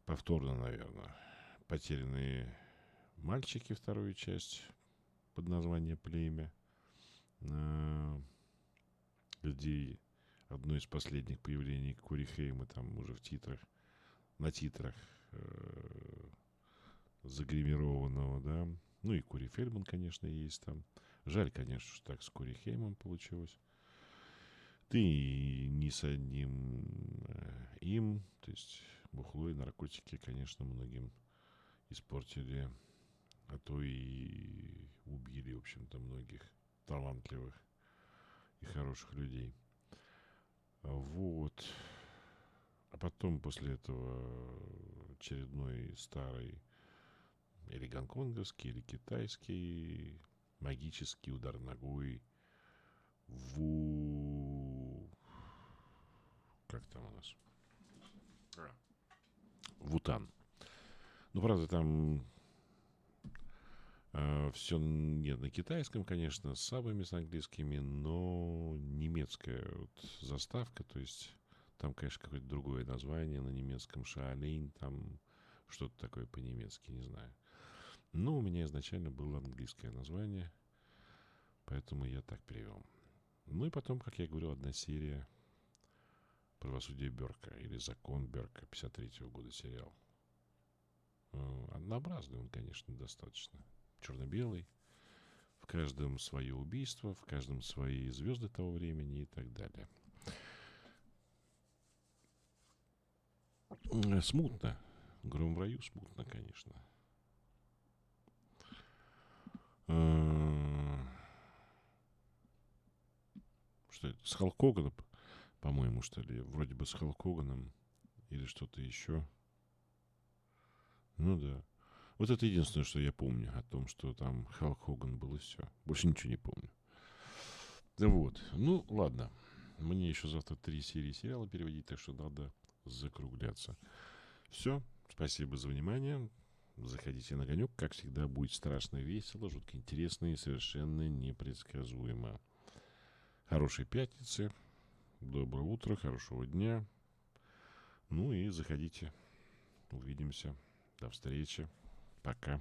повторно, наверное, «Потерянные мальчики», вторую часть под названием «Племя», где одно из последних появлений Корихейма там уже в титрах, на титрах загримированного, да. Ну и Кори Фельдман, конечно, есть там. Жаль, конечно, что так с Кори Хеймом получилось. Ты ни с одним им, то есть бухло и наркотики, конечно, многим испортили, а то и убили, в общем-то, многих талантливых и хороших людей. Вот. А потом после этого очередной старый или гонконговский, или китайский магический удар ногой как там у нас? Вутан. Ну, правда, там все нет на китайском, конечно, с сабами с английскими, но немецкая вот заставка, то есть там, конечно, какое-то другое название на немецком, Шаолинь, там что-то такое по-немецки, не знаю. Но у меня изначально было английское название, поэтому я так перевел. Ну и потом, как я говорил, одна серия «Правосудие Бёрка» или «Закон Бёрка», 53-го года сериал. Однообразный он, конечно, достаточно. Черно-белый. В каждом свое убийство, в каждом свои звезды того времени и так далее. Смутно. «Гром в раю» смутно, конечно. Что это? С Халк Хоганом, по-моему, что ли? Вроде бы с Халк Хоганом или что-то еще. Ну да. Вот это единственное, что я помню о том, что там Халк Хоган был, и все. Больше ничего не помню. Да вот. Ну, ладно. Мне еще завтра 3 серии сериала переводить, так что надо закругляться. Все. Спасибо за внимание. Заходите на огонек. Как всегда, будет страшно весело, жутко интересно и совершенно непредсказуемо. Хорошей пятницы. Доброе утро, хорошего дня. Ну и заходите. Увидимся. До встречи. Пока.